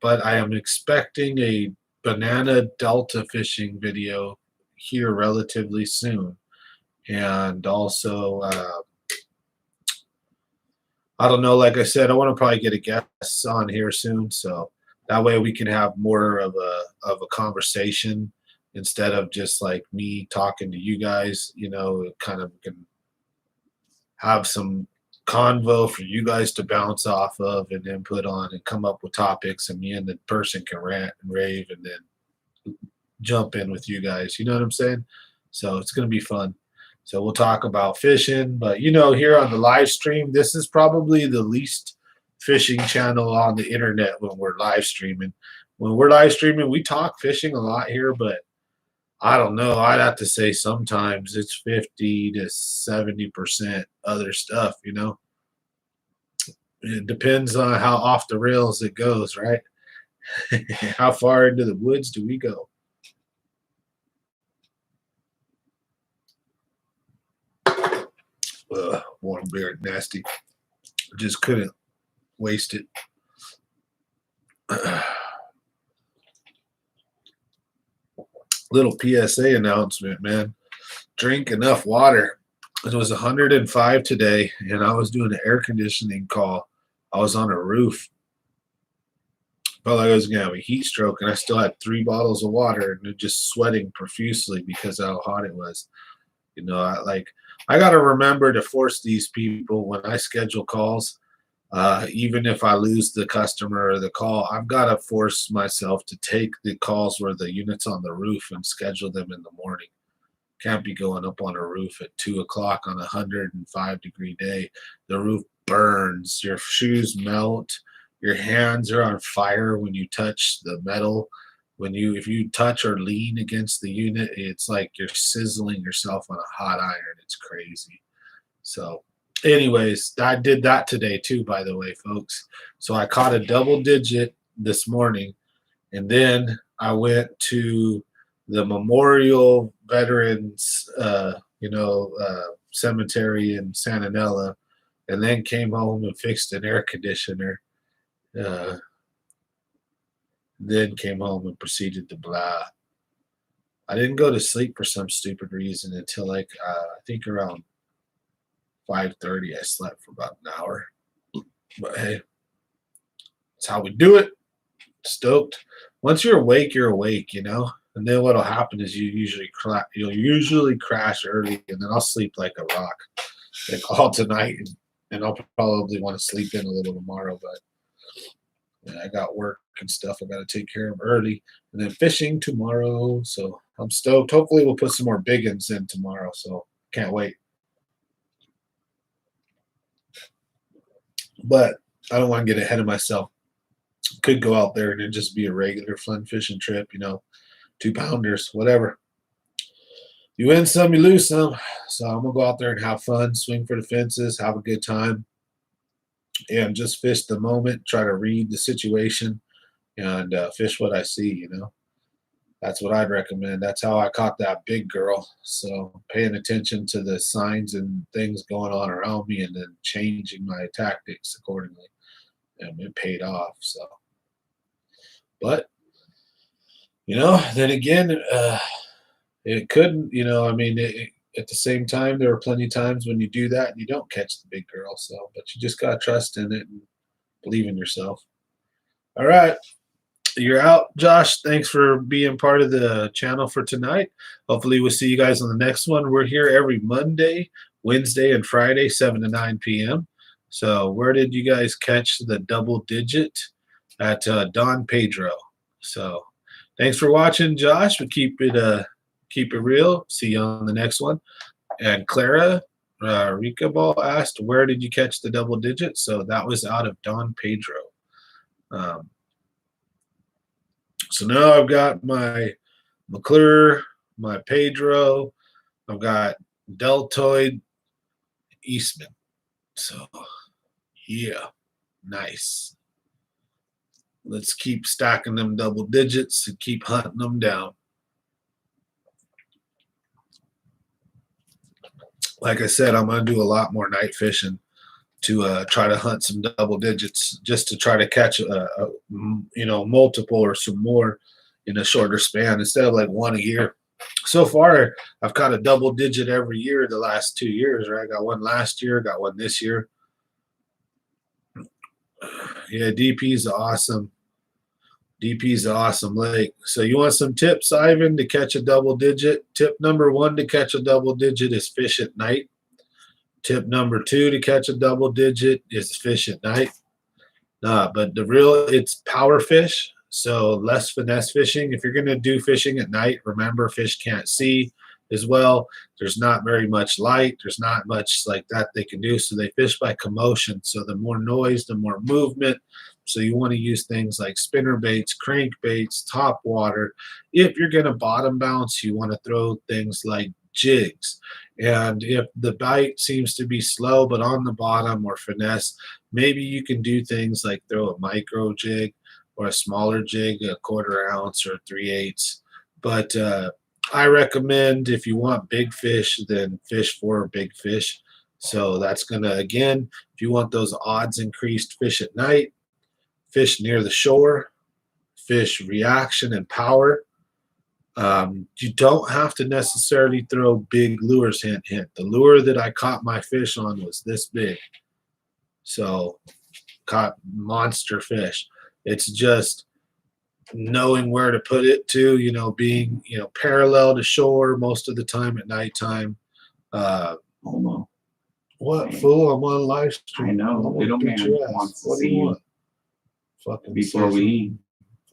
but I am expecting a banana delta fishing video here relatively soon, and also I don't know, like I said, I want to probably get a guest on here soon, so that way we can have more of a conversation instead of just like me talking to you guys. You know, it kind of can have some convo for you guys to bounce off of and then put on and come up with topics, and me and the person can rant and rave and then jump in with you guys. You know what I'm saying? So it's going to be fun. So we'll talk about fishing, but you know, here on the live stream, this is probably the least fishing channel on the internet when we're live streaming. When we're live streaming, we talk fishing a lot here, but I don't know. I'd have to say sometimes it's 50 to 70% other stuff, you know. It depends on how off the rails it goes, right? How far into the woods do we go? Warm beer, nasty. Just couldn't waste it. Little PSA announcement, man. Drink enough water. It was 105 today, and I was doing an air conditioning call. I was on a roof, felt like I was gonna have a heat stroke, and I still had 3 bottles of water and just sweating profusely because of how hot it was. I got to remember to force these people when I schedule calls. Even if I lose the customer or the call, I've got to force myself to take the calls where the unit's on the roof and schedule them in the morning. Can't be going up on a roof at 2 o'clock on a 105-degree day. The roof burns, your shoes melt, your hands are on fire when you touch the metal. If you touch or lean against the unit, it's like you're sizzling yourself on a hot iron. It's crazy. So anyways, I did that today too, by the way, folks. So I caught a double digit this morning, and then I went to the Memorial Veterans, cemetery in Santa Nella, and then came home and fixed an air conditioner. Then came home and proceeded to blah. I didn't go to sleep for some stupid reason until I think around 5:30. I slept for about an hour. But hey, that's how we do it. Stoked. Once you're awake, And then what'll happen is you'll usually crash early, and then I'll sleep like a rock, like all tonight, and I'll probably want to sleep in a little tomorrow. But I got work and stuff I got to take care of early, and then fishing tomorrow. So I'm stoked. Hopefully, we'll put some more big ones in tomorrow. So can't wait. But I don't want to get ahead of myself. Could go out there and it'd just be a regular fun fishing trip, 2-pounders, whatever. You win some, you lose some. So I'm gonna go out there and have fun, swing for the fences, have a good time, and just fish the moment. Try to read the situation and fish what I see. That's what I'd recommend. That's how I caught that big girl. So paying attention to the signs and things going on around me, and then changing my tactics accordingly, and it paid off. So, but then again, it couldn't. At the same time, there are plenty of times when you do that and you don't catch the big girl. So, but you just gotta trust in it and believe in yourself. All right. You're out, Josh. Thanks for being part of the channel for tonight. Hopefully we'll see you guys on the next one. We're here every Monday, Wednesday, and Friday, 7 to 9 p.m. So where did you guys catch the double digit? At Don Pedro. So thanks for watching, Josh. We keep it real. See you on the next one. And Clara Rica Ball asked, where did you catch the double digit? So that was out of Don Pedro. So now I've got my McClure, my Pedro, I've got Deltoid, Eastman. So, yeah, nice. Let's keep stacking them double digits and keep hunting them down. Like I said, I'm going to do a lot more night fishing to try to hunt some double digits, just to try to catch multiple or some more in a shorter span instead of like one a year. So far, I've caught a double digit every year the last 2 years. Right, I got one last year, got one this year. Yeah, DP's awesome. DP's an awesome lake. So you want some tips, Ivan, to catch a double digit? Tip number 1 to catch a double digit is fish at night. Tip number 2 to catch a double digit is fish at night. But it's power fish, so less finesse fishing. If you're going to do fishing at night, remember fish can't see as well. There's not very much light. There's not much like that they can do, so they fish by commotion. So the more noise, the more movement. So you want to use things like spinner baits, crank baits, top water. If you're going to bottom bounce, you want to throw things like jigs. And if the bite seems to be slow but on the bottom or finesse, maybe you can do things like throw a micro jig or a smaller jig, a 1/4 ounce or 3/8. But I recommend if you want big fish, then fish for big fish. So that's going to, again, if you want those odds increased, fish at night, fish near the shore, fish reaction and power. You don't have to necessarily throw big lures. Hint, hint. The lure that I caught my fish on was this big. So caught monster fish. It's just knowing where to put it to, being, parallel to shore most of the time at nighttime. Hold on. What, fool? I'm on live stream. I know. I'm gonna Little beat man your ass. wants to What do see you you want? Fucking before say we something. eat.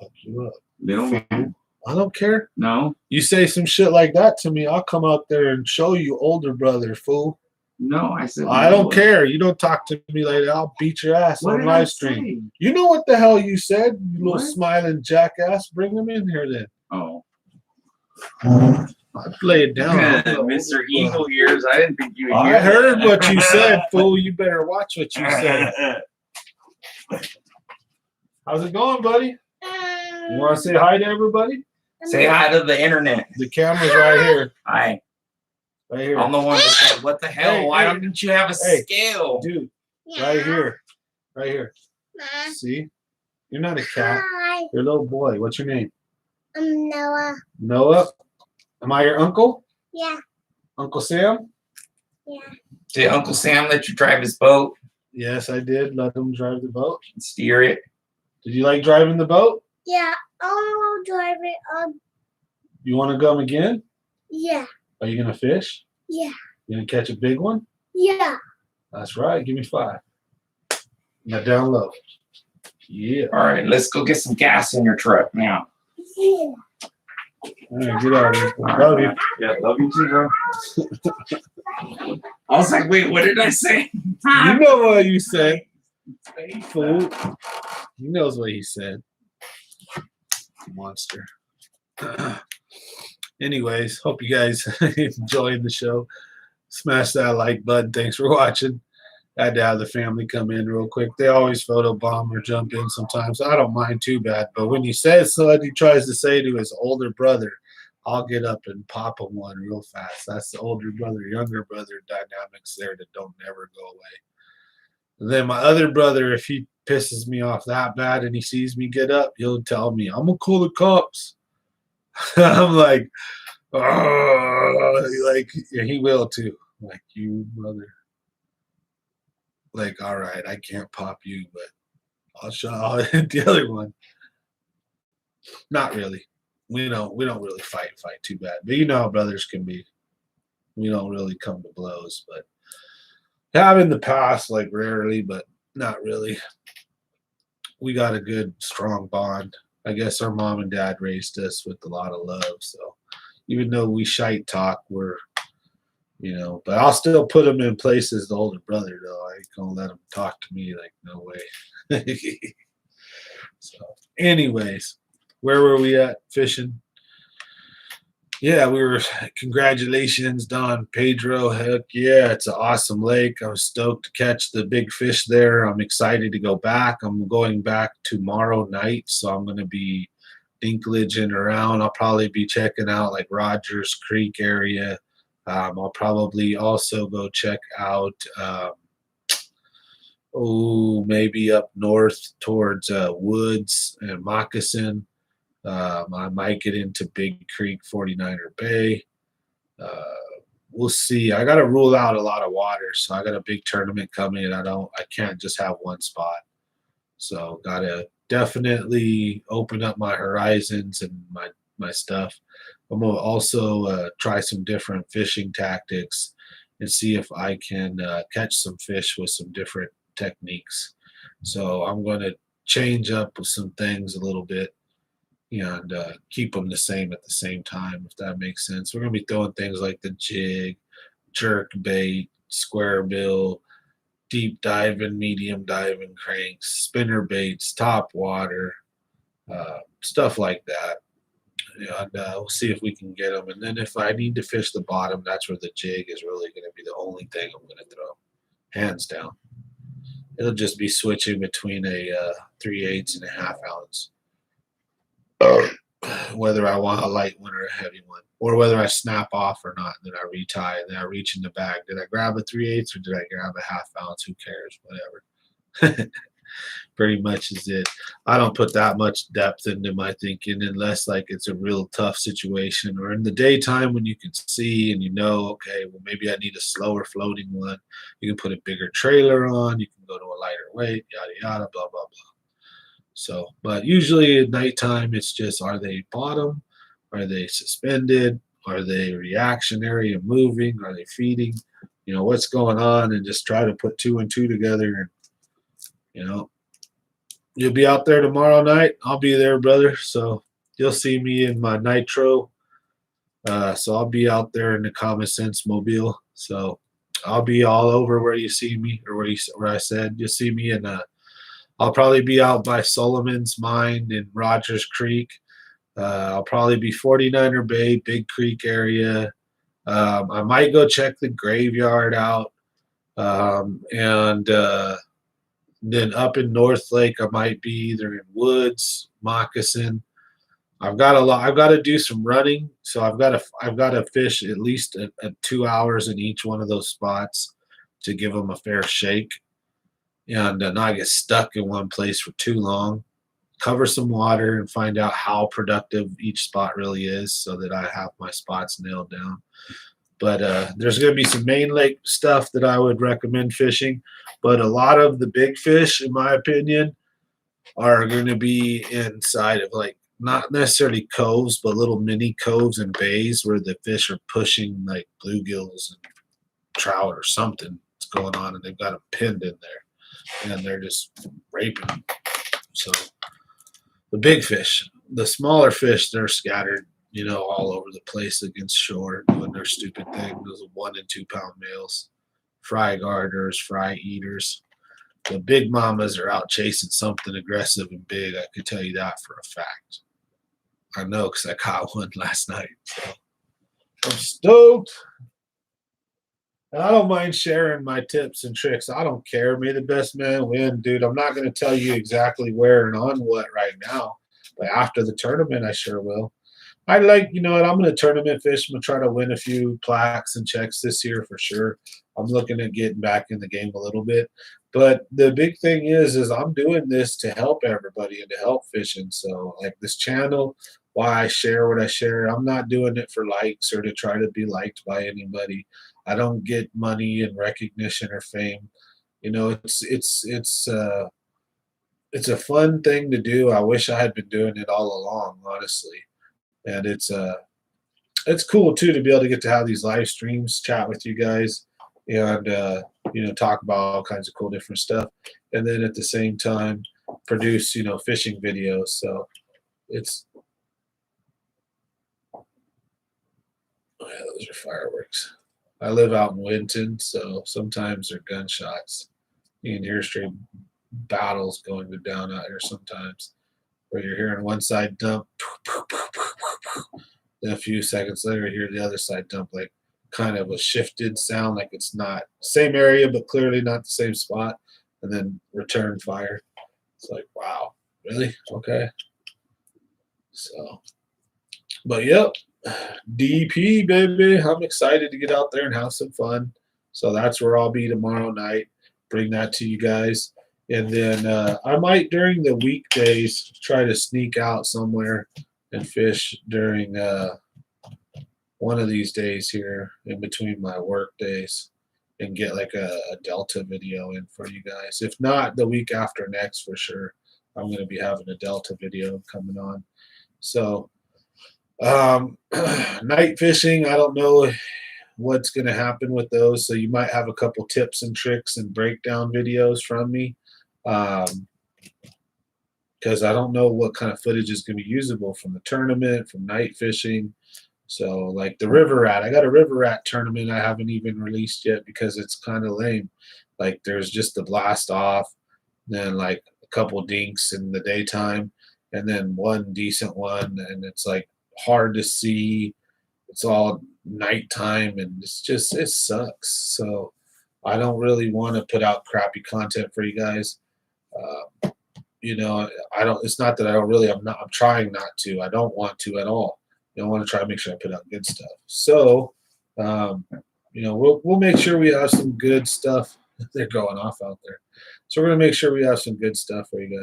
Fuck you up. Little man. I don't care. No, You say some shit like that to me, I'll come out there and show you, older brother, fool. no. I said I don't no. care. You don't talk to me like that. I'll beat your ass What on did I live stream. say? You know what the hell you said, you little What? smiling jackass. Bring him in here then. Oh, I lay it down. I'm the Mr. older Eagle brother. Ears. I didn't think you would I hear heard that. what you said, fool. You better watch what you said. How's it going, buddy? You want to say hi to everybody? Say hi to the internet. The camera's right here. Hi. Right here. I'm the one that said, what the hell? Hey, Why hey. don't you have a Hey. scale? Dude, right here. Right here. See? You're not a cat. Hi, You're a little boy. What's your name? I'm Noah. Noah? Am I your uncle? Yeah, Uncle Sam? yeah. Did Uncle Sam let you drive his boat Yes, I did. Let him drive the boat. and steer it? Did you like driving the boat? Yeah, I'll drive it on. You want to come again? Yeah, Are you going to fish? yeah, You going to catch a big one? yeah. That's right. Give me 5. Now down low. Yeah. All right, let's go get some gas in your truck now. Yeah. All right, get out of here. All right, Love you. man. Yeah, love you too, bro. I was like, wait, what did I say? You know what you said, fool. He knows what he said. Monster. Anyways, hope you guys enjoyed the show. Smash that like button. Thanks for watching. I had to have the family come in real quick. They always photobomb or jump in sometimes. I don't mind too bad. But when he says something he tries to say to his older brother, I'll get up and pop him one real fast. That's the older brother, younger brother dynamics there that don't never go away. And then my other brother, if he pisses me off that bad and he sees me get up, he'll tell me, I'm going to call the cops. I'm like, oh, like, yeah, he will too. Like, you mother. Like, all right, I can't pop you, but I'll hit the other one. Not really. We don't really fight too bad. But you know how brothers can be. We don't really come to blows, but have in the past, like rarely, but not really. We got a good, strong bond. I guess our mom and dad raised us with a lot of love. So even though we shite talk, we're, but I'll still put him in place as the older brother, though. I ain't gonna let him talk to me like, no way. So, anyways, where were we at fishing? Yeah, we were. Congratulations, Don Pedro. Heck yeah, it's an awesome lake. I was stoked to catch the big fish there. I'm excited to go back. I'm going back tomorrow night, so I'm going to be dinklaging around. I'll probably be checking out like Rogers Creek area. I'll probably also go check out, maybe up north towards Woods and Moccasin. I might get into Big Creek 49er Bay. We'll see. I got to rule out a lot of water, so I got a big tournament coming, and I can't just have one spot. So got to definitely open up my horizons and my stuff. I'm gonna also try some different fishing tactics and see if I can catch some fish with some different techniques. So I'm going to change up with some things a little bit and keep them the same at the same time, if that makes sense. We're going to be throwing things like the jig, jerk bait, square bill, deep diving, medium diving cranks, spinner baits, top water, stuff like that. And we'll see if we can get them. And then if I need to fish the bottom, that's where the jig is really going to be the only thing I'm going to throw, hands down. It'll just be switching between a 3/8 and a 1/2 ounce. Whether I want a light one or a heavy one, or whether I snap off or not, and then I retie, and then I reach in the bag. Did I grab a 3/8 or did I grab a 1/2 ounce? Who cares? Whatever. Pretty much is it. I don't put that much depth into my thinking unless like it's a real tough situation, or in the daytime when you can see and okay, well maybe I need a slower floating one. You can put a bigger trailer on. You can go to a lighter weight, yada yada, blah blah blah. So, but usually at nighttime, it's just, are they bottom? Are they suspended? Are they reactionary and moving? Are they feeding? What's going on, and just try to put two and two together. And, you'll be out there tomorrow night. I'll be there, brother. So you'll see me in my Nitro. So I'll be out there in the Common Sense Mobile. So I'll be all over where you see me, or where I said you'll see me. And I'll probably be out by Solomon's Mine in Rogers Creek. I'll probably be 49er Bay, Big Creek area. I might go check the graveyard out. And then up in North Lake, I might be either in Woods, Moccasin. I've got to do some running, so I've got to fish at least at 2 hours in each one of those spots to give them a fair shake, and not get stuck in one place for too long. Cover some water and find out how productive each spot really is, so that I have my spots nailed down. But there's going to be some main lake stuff that I would recommend fishing. But a lot of the big fish, in my opinion, are going to be inside of, like, not necessarily coves, but little mini coves and bays where the fish are pushing, like bluegills and trout or something that's going on, and they've got them pinned in there, and they're just raping them. So the big fish, the smaller fish, they're scattered, all over the place against shore, doing their stupid thing. Those 1 and 2 pound males, fry garters, fry eaters. The big mamas are out chasing something aggressive and big. I could tell you that for a fact. I know, because I caught one last night. So I'm stoked. And I don't mind sharing my tips and tricks. I don't care. May the best man win, dude. I'm not going to tell you exactly where and on what right now. But after the tournament, I sure will. I'm going to tournament fish. I'm going to try to win a few plaques and checks this year for sure. I'm looking at getting back in the game a little bit. But the big thing is I'm doing this to help everybody and to help fishing. So, like, this channel, why I share what I share, I'm not doing it for likes or to try to be liked by anybody. I don't get money and recognition or fame. It's a fun thing to do. I wish I had been doing it all along, honestly. And it's cool too to be able to get to have these live streams, chat with you guys, and talk about all kinds of cool different stuff, and then at the same time produce fishing videos. So it's those are fireworks. I live out in Winton, so sometimes they're gunshots. You can hear straight battles going down out here sometimes, where you're hearing one side dump, then a few seconds later you hear the other side dump, like kind of a shifted sound, like it's not same area but clearly not the same spot, and then return fire. It's like, wow, really? Okay. So, but yep, DP, baby. I'm excited to get out there and have some fun. So that's where I'll be tomorrow night. Bring that to you guys. And then I might, during the weekdays, try to sneak out somewhere and fish during one of these days here in between my work days, and get like a Delta video in for you guys. If not, the week after next for sure. I'm going to be having a Delta video coming on. So night fishing, I don't know what's going to happen with those. So you might have a couple tips and tricks and breakdown videos from me. Because I don't know what kind of footage is going to be usable from the tournament, from night fishing. So, like the river rat, I got a river rat tournament I haven't even released yet because it's kind of lame. Like, there's just the blast off, then like a couple dinks in the daytime, and then one decent one, and it's like hard to see. It's all nighttime, and it sucks. So I don't really want to put out crappy content for you guys. I don't. It's not that I don't really. I'm trying not to. I don't want to at all. I want to try to make sure I put out good stuff. So, we'll make sure we have some good stuff. They're going off out there. So we're gonna make sure we have some good stuff for you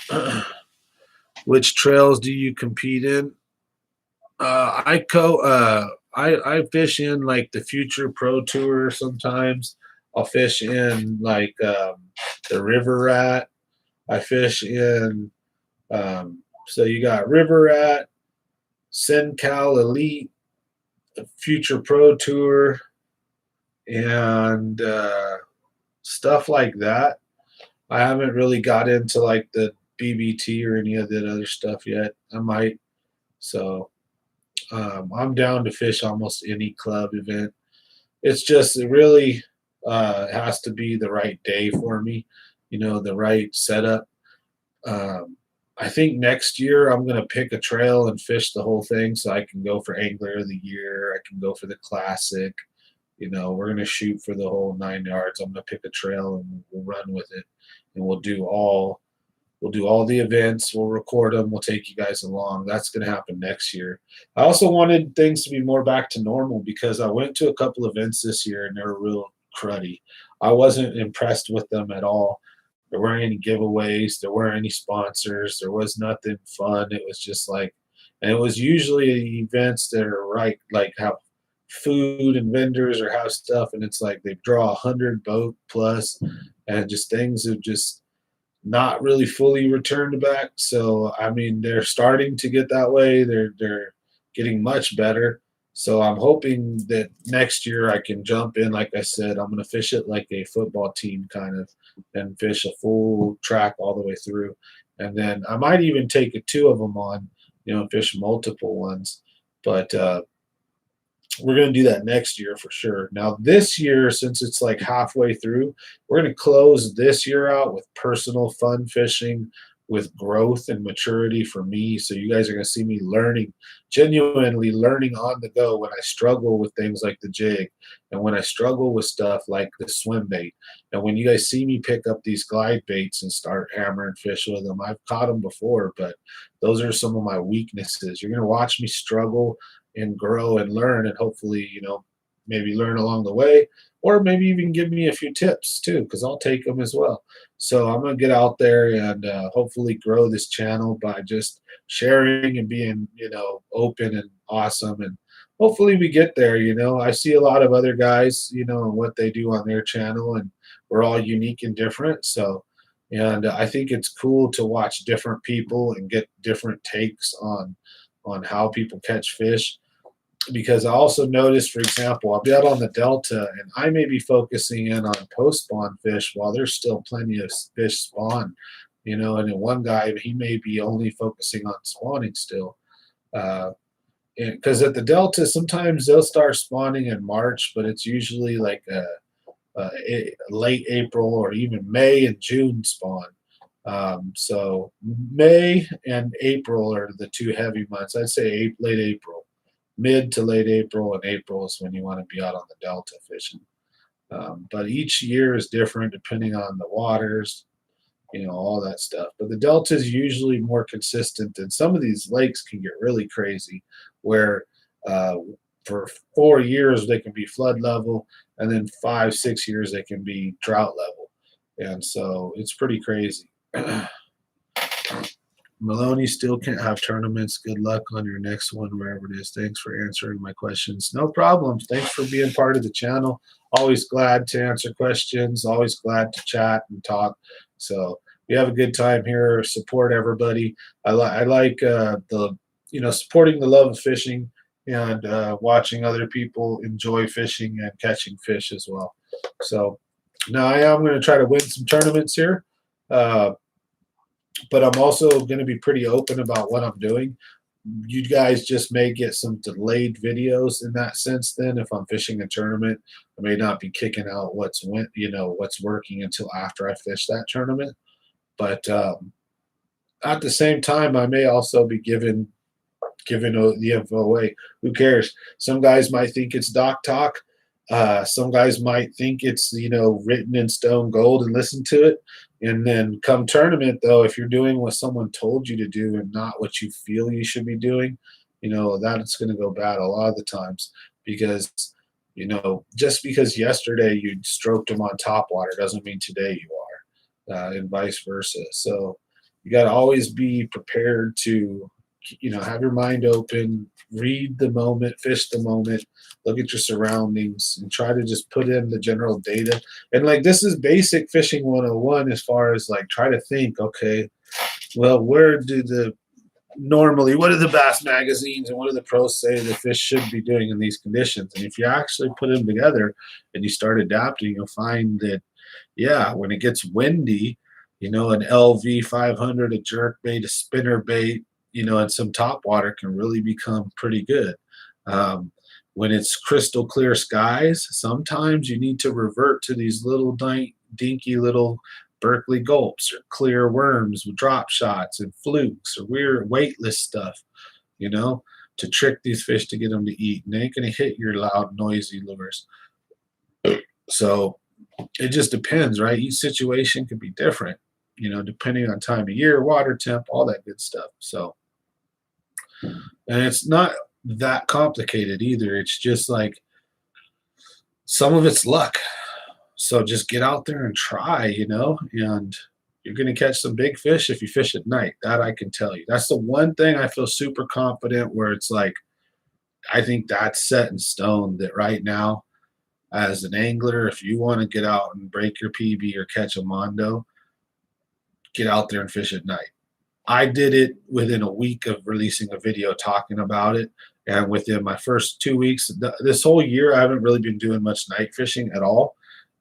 guys. Which trails do you compete in? I fish in like the Future Pro Tour sometimes. I'll fish in like the River Rat. I fish in so you got River Rat, SenCal Elite, the Future Pro Tour, and stuff like that. I haven't really got into like the BBT or any of that other stuff yet. I might. So I'm down to fish almost any club event. It's just it really has to be the right day for me, the right setup. I think next year I'm going to pick a trail and fish the whole thing so I can go for Angler of the Year. I can go for the Classic. We're going to shoot for the whole 9 yards. I'm going to pick a trail and we'll run with it, and we'll do all the events. We'll record them. We'll take you guys along. That's going to happen next year. I also wanted things to be more back to normal because I went to a couple events this year and they were real cruddy. I wasn't impressed with them at all. There weren't any giveaways. There weren't any sponsors. There was nothing fun. It was just like, and it was usually events that are right, like have food and vendors or have stuff, and it's like they draw 100 boat plus, and just things have just not really fully returned back. So I mean, they're starting to get that way. They're getting much better. So I'm hoping that next year I can jump in. Like I said, I'm going to fish it like a football team kind of, and fish a full track all the way through. And then I might even take two of them on, fish multiple ones. But we're going to do that next year for sure. Now this year, since it's like halfway through, we're going to close this year out with personal fun fishing, with growth and maturity for me. So you guys are going to see me genuinely learning on the go when I struggle with things like the jig, and when I struggle with stuff like the swim bait. And when you guys see me pick up these glide baits and start hammering fish with them, I've caught them before, but those are some of my weaknesses. You're going to watch me struggle and grow and learn, and hopefully, maybe learn along the way, or maybe even give me a few tips too, because I'll take them as well. So I'm going to get out there and hopefully grow this channel by just sharing and being, open and awesome. And hopefully we get there. I see a lot of other guys, and what they do on their channel, and we're all unique and different. So, and I think it's cool to watch different people and get different takes on how people catch fish. Because I also noticed, for example, I'll be out on the Delta and I may be focusing in on post-spawn fish while there's still plenty of fish spawn, and then one guy, he may be only focusing on spawning still. Because at the Delta, sometimes they'll start spawning in March, but it's usually like a late April or even May and June spawn. So May and April are the two heavy months. I'd say late April. Mid to late April, and April is when you want to be out on the Delta fishing. But each year is different depending on the waters, all that stuff. But the Delta is usually more consistent, and some of these lakes can get really crazy where for 4 years they can be flood level, and then 5-6 years they can be drought level. And so it's pretty crazy. Maloney still can't have tournaments. Good luck on your next one, wherever it is. Thanks for answering my questions. No problem. Thanks for being part of the channel. Always glad to answer questions. Always glad to chat and talk. So we have a good time here. Support everybody. I like supporting the love of fishing, and watching other people enjoy fishing and catching fish as well. So now I am going to try to win some tournaments here. But I'm also going to be pretty open about what I'm doing. You guys just may get some delayed videos in that sense. Then if I'm fishing a tournament, I may not be kicking out what's working until after I fish that tournament. But at the same time, I may also be giving the info away. Who cares? Some guys might think it's doc talk. Some guys might think it's written in stone gold and listen to it. And then come tournament, though, if you're doing what someone told you to do and not what you feel you should be doing, that's going to go bad a lot of the times. Because, just because yesterday you stroked them on top water doesn't mean today you are, and vice versa. So you got to always be prepared to have your mind open, read the moment, fish the moment, look at your surroundings, and try to just put in the general data. And like this is basic fishing 101 as far as like try to think, okay, well, where do the normally what do the bass magazines and what do the pros say the fish should be doing in these conditions? And if you actually put them together and you start adapting, you'll find that yeah, when it gets windy, an LV 500, a jerk bait, a spinner bait, and some top water can really become pretty good. When it's crystal clear skies, sometimes you need to revert to these little dinky little Berkeley gulps or clear worms with drop shots and flukes or weird weightless stuff, to trick these fish to get them to eat. And they ain't going to hit your loud, noisy lures. So it just depends, right? Each situation can be different, depending on time of year, water temp, all that good stuff. So, and it's not that complicated either. It's just like some of it's luck. So just get out there and try, and you're going to catch some big fish if you fish at night. That I can tell you. That's the one thing I feel super confident where it's like, I think that's set in stone that right now, as an angler, if you want to get out and break your PB or catch a mondo, get out there and fish at night. I did it within a week of releasing a video talking about it. And within my first 2 weeks, this whole year, I haven't really been doing much night fishing at all.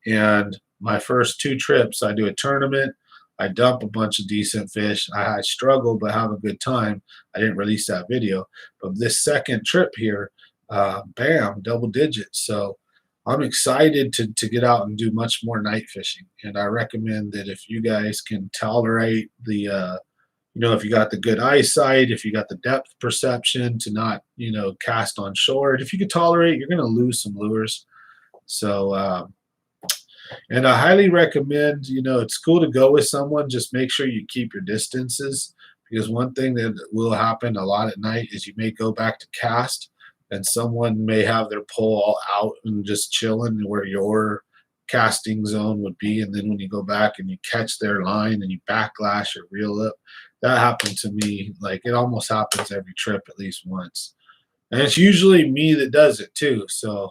And my first 2 trips, I do a tournament. I dump a bunch of decent fish. I struggle, but have a good time. I didn't release that video. But this second trip here, bam, double digits. So I'm excited to get out and do much more night fishing. And I recommend that if you guys can tolerate the, if you got the good eyesight, if you got the depth perception to not, cast on shore, if you can tolerate, you're going to lose some lures. So, and I highly recommend, it's cool to go with someone. Just make sure you keep your distances, because one thing that will happen a lot at night is you may go back to cast and someone may have their pole all out and just chilling where your casting zone would be. And then when you go back and you catch their line and you backlash or reel up, that happened to me. Like it almost happens every trip at least once. And it's usually me that does it too. So,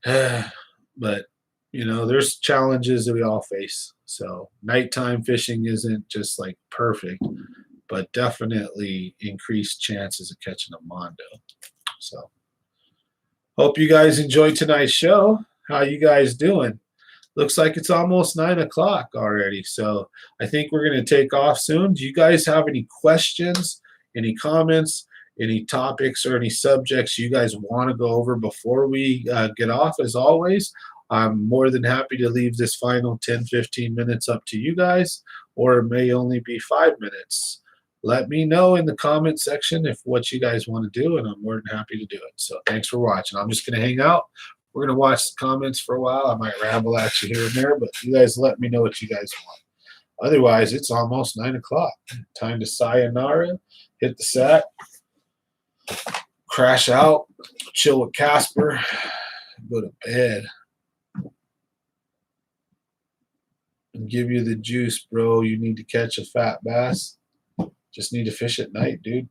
but there's challenges that we all face. So nighttime fishing isn't just like perfect, but definitely increased chances of catching a mondo. So hope you guys enjoyed tonight's show. How you guys doing? Looks like it's almost 9 o'clock already. So I think we're going to take off soon. Do you guys have any questions, any comments, any topics, or any subjects you guys want to go over before we get off? As always, I'm more than happy to leave this final 10, 15 minutes up to you guys, or it may only be 5 minutes. Let me know in the comment section if what you guys want to do, and I'm more than happy to do it. So thanks for watching. I'm just going to hang out. We're going to watch the comments for a while. I might ramble at you here and there, but you guys let me know what you guys want. Otherwise, it's almost 9 o'clock. Time to sayonara, hit the sack, crash out, chill with Casper, go to bed. And give you the juice, bro. You need to catch a fat bass. Just need to fish at night, dude.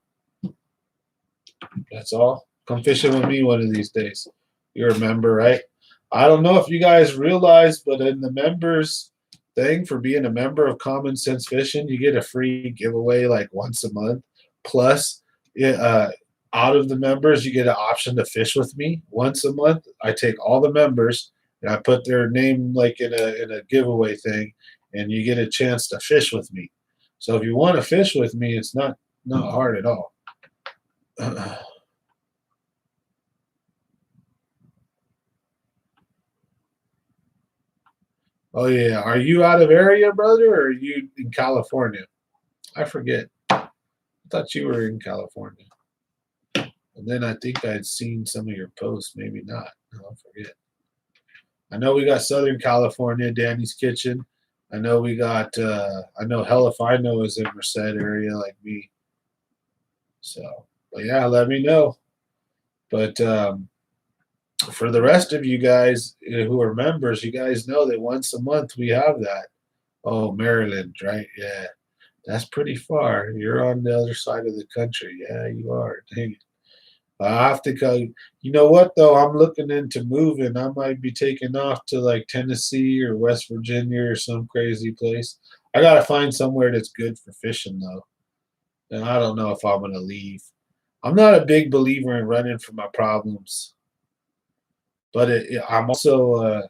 That's all. Come fishing with me one of these days. You're a member, right? I don't know if you guys realize, but in the members thing, for being a member of Common Sense Fishing, you get a free giveaway like once a month. Plus, out of the members, you get an option to fish with me once a month. I take all the members and I put their name like in a giveaway thing, and you get a chance to fish with me. So if you want to fish with me, it's not hard at all. Oh yeah, are you out of area, brother, or are you in California? I forget. I thought you were in California. And then I think I'd seen some of your posts, maybe not. I'll forget. I know we got Southern California, Danny's Kitchen. I know we got, I know Hell If I Know is in Merced area like me. So, but yeah, let me know. But for the rest of you guys who are members, you guys know that once a month we have that. Oh, Maryland, right? Yeah. That's pretty far. You're on the other side of the country. Yeah, you are. Dang it. I have to go. You know what though? I'm looking into moving. I might be taking off to like Tennessee or West Virginia or some crazy place. I gotta find somewhere that's good for fishing though. And I don't know if I'm gonna leave. I'm not a big believer in running from my problems, but I'm also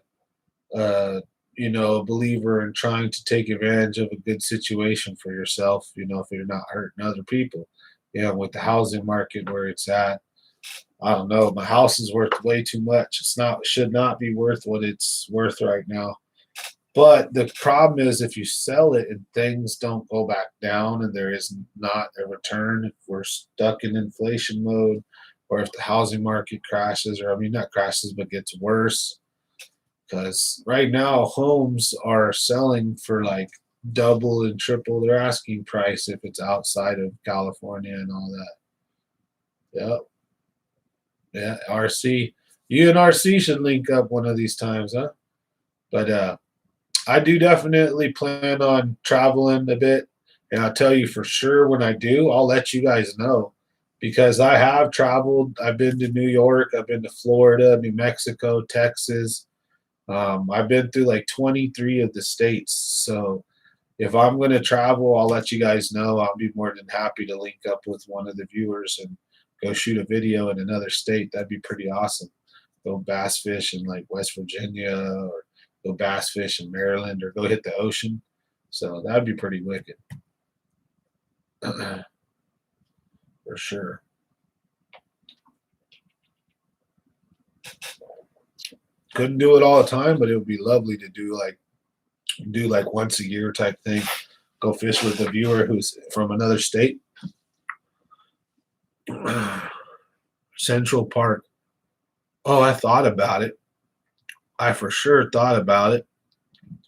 you know, a believer in trying to take advantage of a good situation for yourself. You know, if you're not hurting other people. You know, with the housing market where it's at, I don't know. My house is worth way too much. It's not should not be worth what it's worth right now. But the problem is if you sell it and things don't go back down and there is not a return, if we're stuck in inflation mode, or if the housing market crashes, or I mean not crashes but gets worse. Because right now homes are selling for like double and triple their asking price if it's outside of California and all that. Yep. Yeah, RC. You and RC should link up one of these times, huh? But I do definitely plan on traveling a bit, and I'll tell you for sure when I do, I'll let you guys know because I have traveled. I've been to New York, I've been to Florida, New Mexico, Texas. I've been through like 23 of the states. So if I'm going to travel, I'll let you guys know. I'll be more than happy to link up with one of the viewers and go shoot a video in another state. That'd be pretty awesome. Go bass fish in like West Virginia or go bass fish in Maryland or go hit the ocean. So that'd be pretty wicked. For sure. Couldn't do it all the time, but it would be lovely to do like once a year type thing. Go fish with a viewer who's from another state. Central Park. Oh, I thought about it. I for sure thought about it.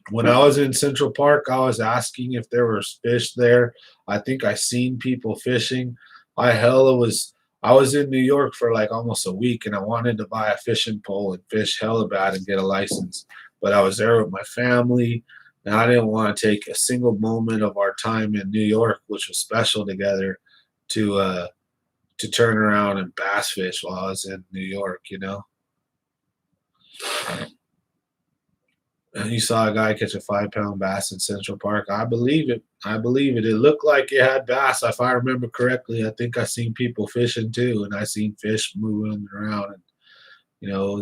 When I was in Central Park, I was asking if there was fish there. I think I seen people fishing. I was in New York for like almost a week and I wanted to buy a fishing pole and fish hella bad and get a license. But I was there with my family and I didn't want to take a single moment of our time in New York, which was special together, to turn around and bass fish while I was in New York, you know. And you saw a guy catch a 5-pound bass in Central Park. I believe it. I believe it. It looked like it had bass, if I remember correctly. I think I seen people fishing too, and I seen fish moving around. And you know,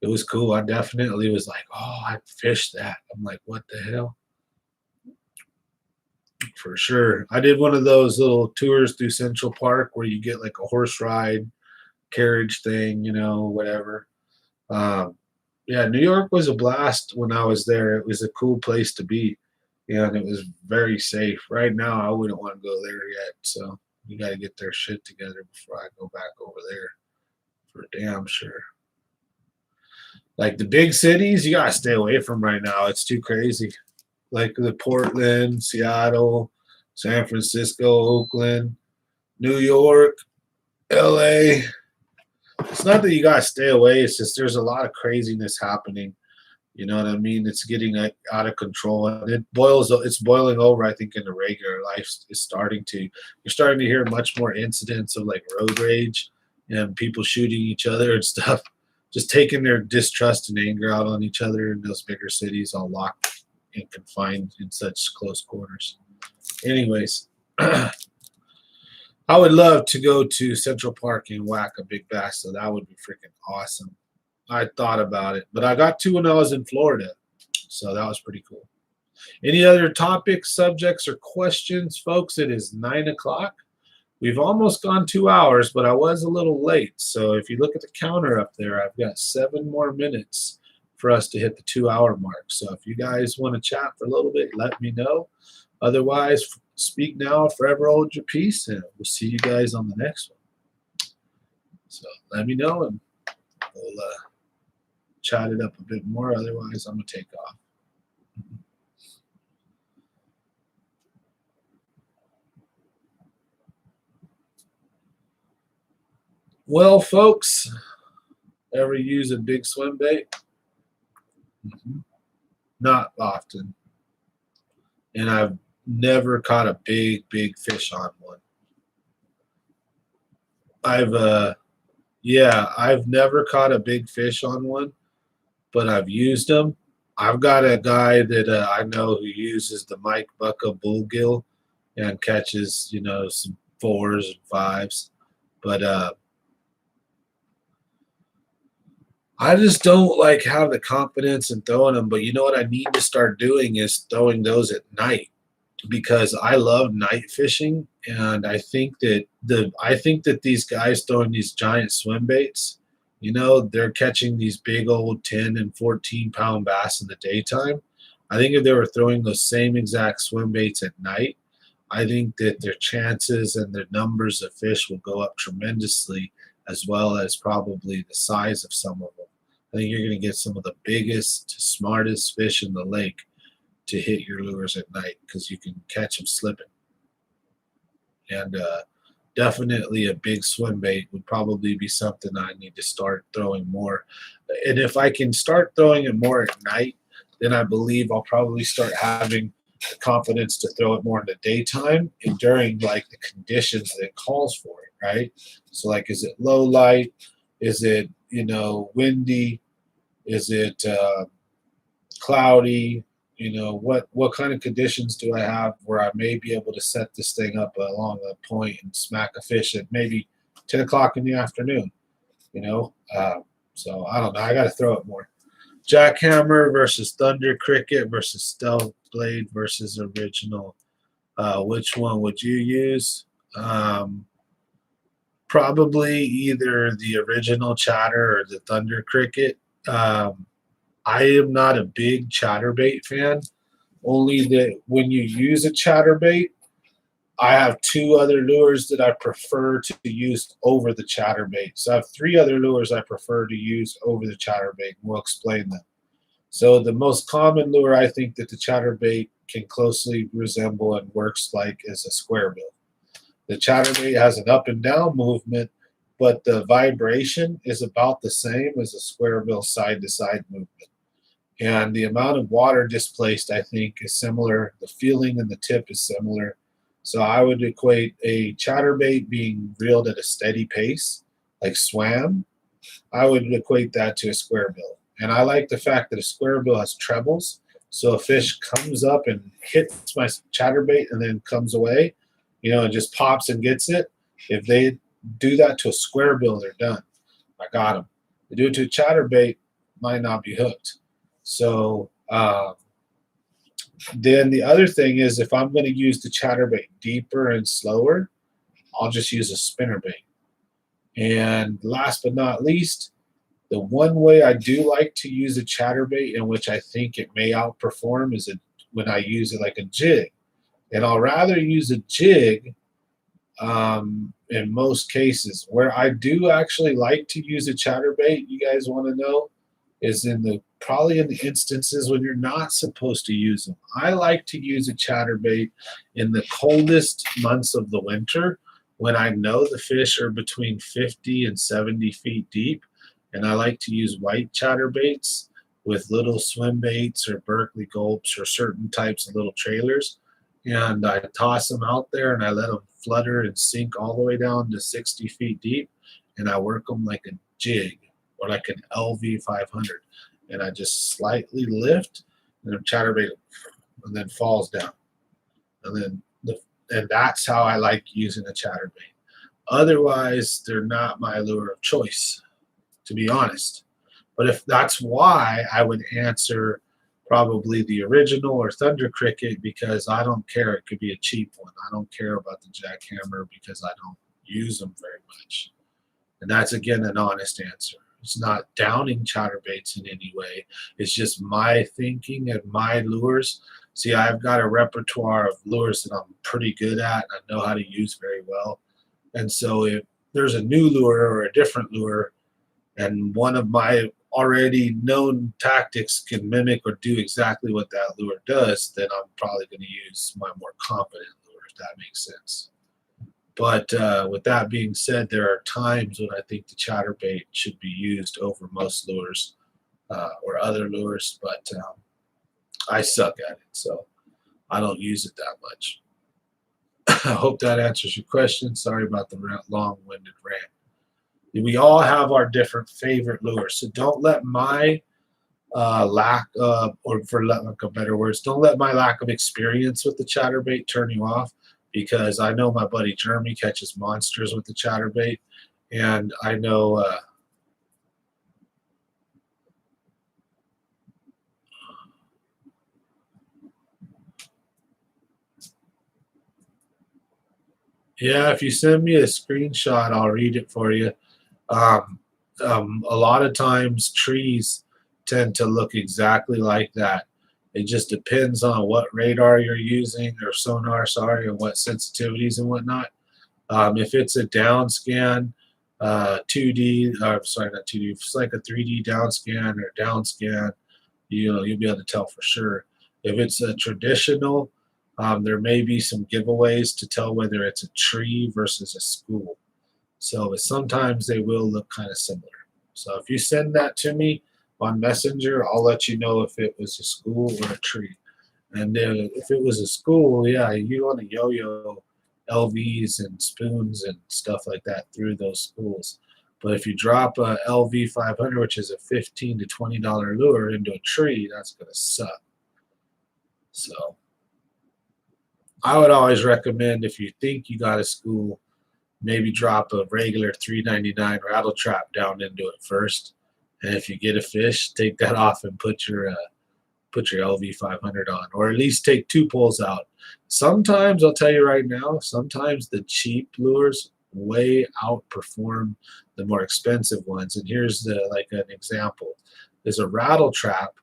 it was cool. I definitely was like, oh, I fished that. I'm like, what the hell? For sure. I did one of those little tours through Central Park where you get like a horse ride carriage thing, you know, whatever. Um, yeah, New York was a blast when I was there. It was a cool place to be, and it was very safe. Right now, I wouldn't want to go there yet. So you got to get their shit together before I go back over there for damn sure. Like the big cities, you got to stay away from right now. It's too crazy. Like the Portland, Seattle, San Francisco, Oakland, New York, LA. It's not that you gotta stay away. It's just there's a lot of craziness happening. You know what I mean? It's getting like, out of control, and it's boiling over. I think in the regular life is starting to. You're starting to hear much more incidents of like road rage and people shooting each other and stuff. Just taking their distrust and anger out on each other in those bigger cities, all locked and confined in such close quarters. Anyways. I would love to go to Central Park and whack a big bass, so that would be freaking awesome. I thought about it, but I got to when I was in Florida, so that was pretty cool. Any other topics, subjects, or questions, folks? It is 9 o'clock. We've almost gone 2 hours, but I was a little late. So if you look at the counter up there, I've got 7 more minutes for us to hit the 2-hour mark. So if you guys want to chat for a little bit, let me know. Otherwise, speak now, forever hold your peace, and we'll see you guys on the next one. So let me know, and we'll chat it up a bit more. Otherwise, I'm going to take off. Well, folks, ever use a big swim bait? Not often. And I've never caught a big fish on one. I've never caught a big fish on one, but I've used them. I've got a guy that I know who uses the Mike Bucka bluegill and catches, some 4s and 5s. But I just don't like have the confidence in throwing them. But you know what I need to start doing is throwing those at night, because I love night fishing, and I think that these guys throwing these giant swim baits, they're catching these big old 10 and 14 pound bass in the daytime. I think if they were throwing those same exact swim baits at night, I think that their chances and their numbers of fish will go up tremendously, as well as probably the size of some of them. I think you're going to get some of the biggest, smartest fish in the lake to hit your lures at night, because you can catch them slipping. And definitely a big swim bait would probably be something I need to start throwing more. And if I can start throwing it more at night, then I believe I'll probably start having the confidence to throw it more in the daytime and during like the conditions that it calls for it, right? So like, is it low light? Is it, windy? Is it cloudy? What kind of conditions do I have where I may be able to set this thing up along a point and smack a fish at maybe 10 o'clock in the afternoon, so I don't know. I got to throw it more. Jackhammer versus Thunder Cricket versus Stealth Blade versus original. Which one would you use? Probably either the original Chatter or the Thunder Cricket. I am not a big chatterbait fan, only that when you use a chatterbait, I have 2 other lures that I prefer to use over the chatterbait. So I have 3 other lures I prefer to use over the chatterbait, and we'll explain them. So the most common lure I think that the chatterbait can closely resemble and works like is a square bill. The chatterbait has an up and down movement, but the vibration is about the same as a square bill side-to-side movement. And the amount of water displaced, I think, is similar. The feeling in the tip is similar. So I would equate a chatterbait being reeled at a steady pace, like swam. I would equate that to a square bill. And I like the fact that a square bill has trebles. So a fish comes up and hits my chatterbait and then comes away, and just pops and gets it. If they do that to a square bill, they're done. I got them. They do it to a chatterbait, might not be hooked. So then the other thing is, if I'm going to use the chatterbait deeper and slower, I'll just use a spinnerbait. And last but not least, the one way I do like to use a chatterbait, in which I think it may outperform, is when I use it like a jig. And I'll rather use a jig in most cases. Where I do actually like to use a chatterbait, you guys want to know, is probably in the instances when you're not supposed to use them. I like to use a chatterbait in the coldest months of the winter, when I know the fish are between 50 and 70 feet deep. And I like to use white chatterbaits with little swim baits or Berkeley gulps or certain types of little trailers. And I toss them out there and I let them flutter and sink all the way down to 60 feet deep. And I work them like a jig or like an LV 500. And I just slightly lift and the chatterbait and then falls down. And that's how I like using a chatterbait. Otherwise, they're not my lure of choice, to be honest. But if that's why I would answer probably the original or Thunder Cricket, because I don't care. It could be a cheap one. I don't care about the jackhammer because I don't use them very much. And that's, again, an honest answer. It's not downing chatterbaits in any way. It's just my thinking and my lures. See, I've got a repertoire of lures that I'm pretty good at and I know how to use very well. And so if there's a new lure or a different lure, and one of my already known tactics can mimic or do exactly what that lure does, then I'm probably going to use my more confident lure, if that makes sense. But with that being said, there are times when I think the chatterbait should be used over most lures or other lures, but I suck at it. So I don't use it that much. I hope that answers your question. Sorry about the long-winded rant. We all have our different favorite lures, so don't let my lack of, or for lack of better words, don't let my lack of experience with the chatterbait turn you off, because I know my buddy Jeremy catches monsters with the chatterbait, and I know yeah, if you send me a screenshot, I'll read it for you. Um, a lot of times trees tend to look exactly like that. It just depends on what radar you're using, or sonar, sorry, and what sensitivities and whatnot. If it's a down scan, 2D, sorry, not 2D, if it's like a 3D down scan or down scan, you'll be able to tell for sure. If it's a traditional, there may be some giveaways to tell whether it's a tree versus a school. So sometimes they will look kind of similar. So if you send that to me on Messenger, I'll let you know if it was a school or a tree. And then if it was a school, yeah, you want to yo-yo LVs and spoons and stuff like that through those schools. But if you drop a LV 500, which is a $15 to $20 lure, into a tree, that's going to suck. So I would always recommend, if you think you got a school, maybe drop a regular $3.99 rattle trap down into it first. And if you get a fish, take that off and put your LV 500 on, or at least take 2 pulls out. Sometimes, I'll tell you right now, sometimes the cheap lures way outperform the more expensive ones. And here's like an example. There's a rattle trap,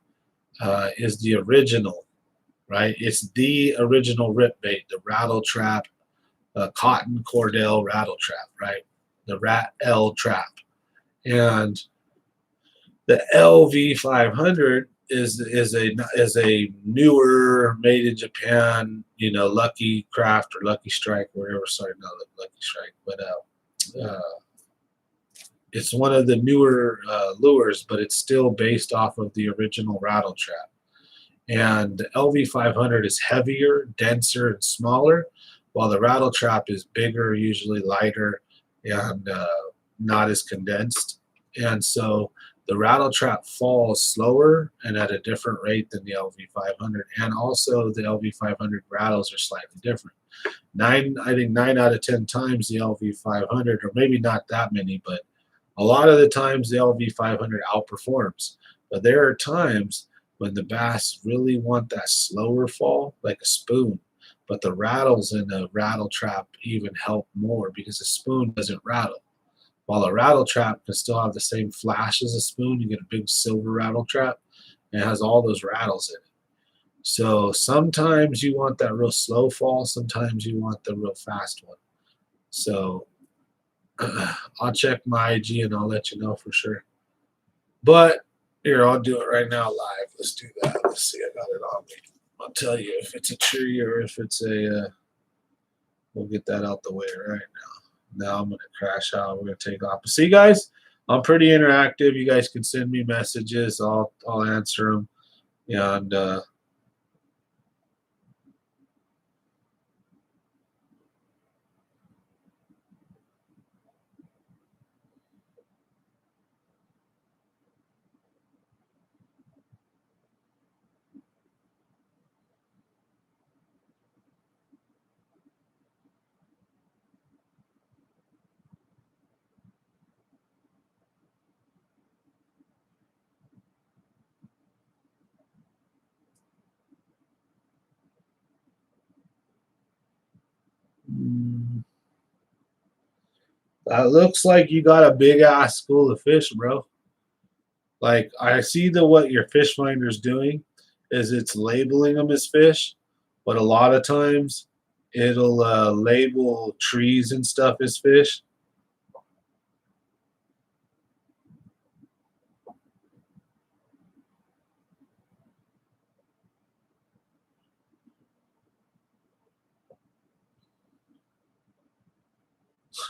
is the original, right? It's the original rip bait, the rattle trap, cotton cordell rattle trap, right? The Rat L trap. And the LV 500 is a newer, made in Japan, Lucky Craft or Lucky Strike, whatever. Sorry, not Lucky Strike, but it's one of the newer lures, but it's still based off of the original rattle trap. And the LV 500 is heavier, denser, and smaller, while the rattle trap is bigger, usually lighter, and not as condensed. And so the rattle trap falls slower and at a different rate than the LV 500. And also the LV 500 rattles are slightly different. I think 9 out of 10 times the LV 500, or maybe not that many, but a lot of the times the LV 500 outperforms. But there are times when the bass really want that slower fall, like a spoon. But the rattles in a rattle trap even help more, because a spoon doesn't rattle. While a rattle trap can still have the same flash as a spoon, you get a big silver rattle trap, and it has all those rattles in it. So sometimes you want that real slow fall, sometimes you want the real fast one. So I'll check my IG and I'll let you know for sure. But here, I'll do it right now live. Let's do that. Let's see, I got it on me. I'll tell you if it's a tree or if it's a, we'll get that out the way right now. Now I'm going to crash out. We're going to take off. But see, guys, I'm pretty interactive. You guys can send me messages. I'll answer them. And that looks like you got a big ass school of fish, bro. Like, I see what your fish finder's doing is it's labeling them as fish, but a lot of times it'll label trees and stuff as fish.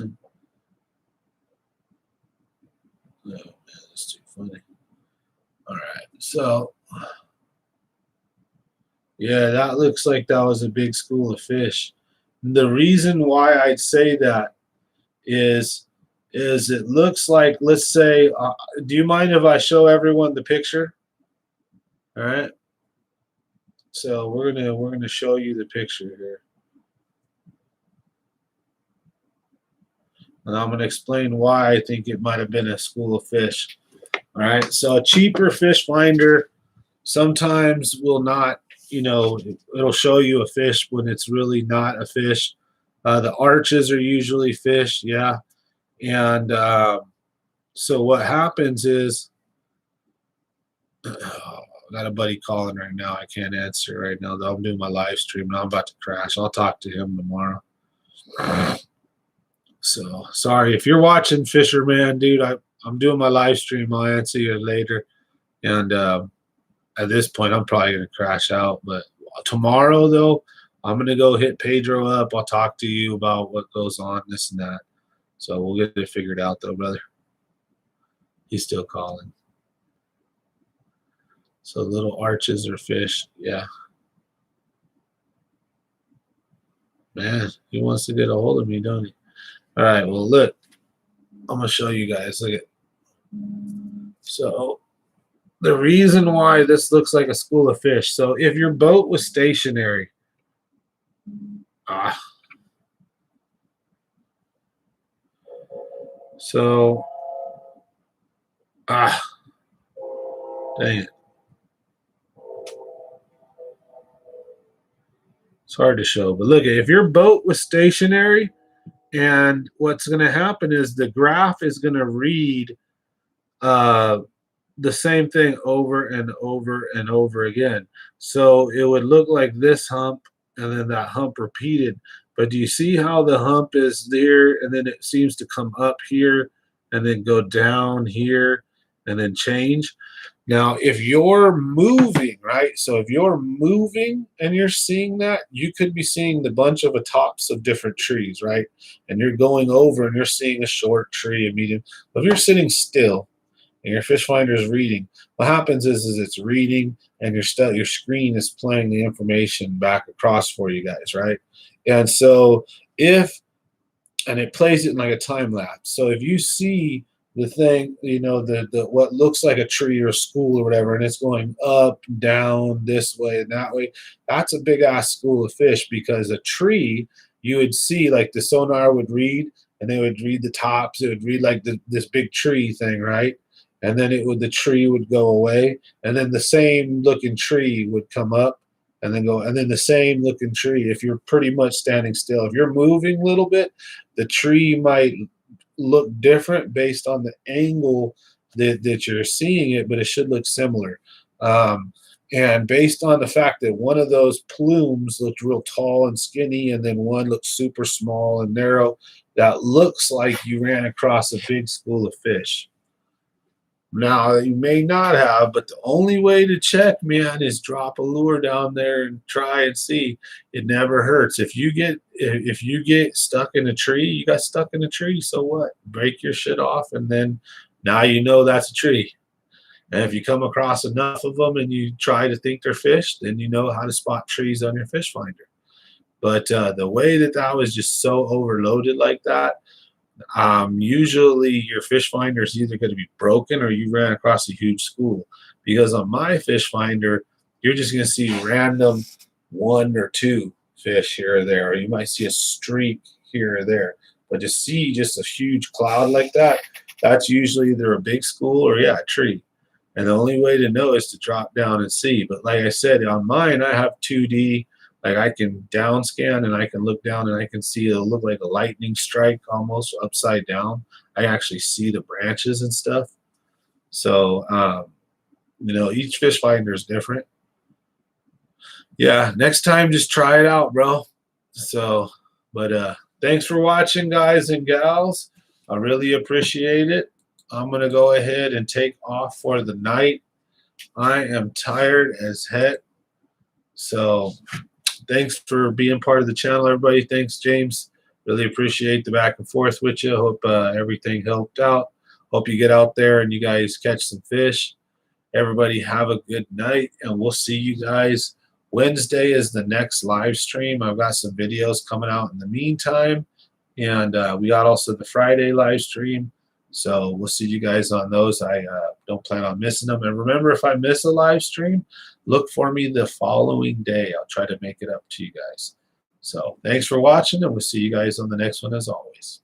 Oh man, that's too funny. All right, so Yeah, that looks like that was a big school of fish. The reason why I'd say that is it looks like, let's say, do you mind if I show everyone the picture? All right. So we're gonna show you the picture here, and I'm gonna explain why I think it might have been a school of fish. All right. So a cheaper fish finder sometimes will not, it'll show you a fish when it's really not a fish. The arches are usually fish, yeah. And so what happens is, I got a buddy calling right now. I can't answer right now, though. I'm doing my live stream and I'm about to crash. I'll talk to him tomorrow. So sorry if you're watching Fisherman, dude. I'm doing my live stream. I'll answer you later. And at this point, I'm probably gonna crash out. But tomorrow, though, I'm gonna go hit Pedro up. I'll talk to you about what goes on, this and that. So we'll get it figured out, though, brother. He's still calling. So little arches are fish, yeah. Man, he wants to get a hold of me, don't he? All right, well, look. I'm going to show you guys. Look at. So the reason why this looks like a school of fish. So if your boat was stationary, so, dang it. It's hard to show, but look, if your boat was stationary, and what's going to happen is the graph is going to read the same thing over and over and over again. So it would look like this hump and then that hump repeated. But do you see how the hump is there and then it seems to come up here and then go down here and then change? Now, if you're moving, right? So if you're moving and you're seeing that, you could be seeing the bunch of the tops of different trees, right? And you're going over and you're seeing a short tree, a medium. But if you're sitting still and your fish finder is reading, what happens is it's reading and your screen is playing the information back across for you guys, right? And so and it plays it in like a time lapse. So if you see the thing, the what looks like a tree or a school or whatever, and it's going up, down, this way and that way, that's a big ass school of fish, because a tree, you would see like the sonar would read, and they would read the tops. It would read like this big tree thing, right? And then the tree would go away, and then the same looking tree would come up and then go, and then the same looking tree. If you're pretty much standing still, if you're moving a little bit, the tree might look different based on the angle that you're seeing it, but it should look similar. And based on the fact that one of those plumes looked real tall and skinny, and then one looked super small and narrow, that looks like you ran across a big school of fish. Now, you may not have, but the only way to check, man, is drop a lure down there and try and see. It never hurts. If you get stuck in a tree, you got stuck in a tree, so what? Break your shit off, and then now you know that's a tree. And if you come across enough of them and you try to think they're fish, then you know how to spot trees on your fish finder. But the way that was just so overloaded like that, usually your fish finder is either going to be broken or you ran across a huge school. Because on my fish finder, you're just going to see random 1 or 2 fish here or there, or you might see a streak here or there. But to see just a huge cloud like that, that's usually either a big school or, yeah, a tree. And the only way to know is to drop down and see. But like I said, on mine, I have 2D. Like I can down scan and I can look down and I can see it'll look like a lightning strike almost upside down. I actually see the branches and stuff. So, each fish finder is different. Yeah, next time just try it out, bro. So, but thanks for watching, guys and gals. I really appreciate it. I'm going to go ahead and take off for the night. I am tired as heck. So, thanks for being part of the channel, everybody. Thanks, James. Really appreciate the back and forth with you. Hope everything helped out. Hope you get out there and you guys catch some fish. Everybody have a good night, and we'll see you guys Wednesday is the next live stream. I've got some videos coming out in the meantime. And we got also the Friday live stream. So we'll see you guys on those. I don't plan on missing them. And remember, if I miss a live stream, look for me the following day. I'll try to make it up to you guys. So thanks for watching, and we'll see you guys on the next one as always.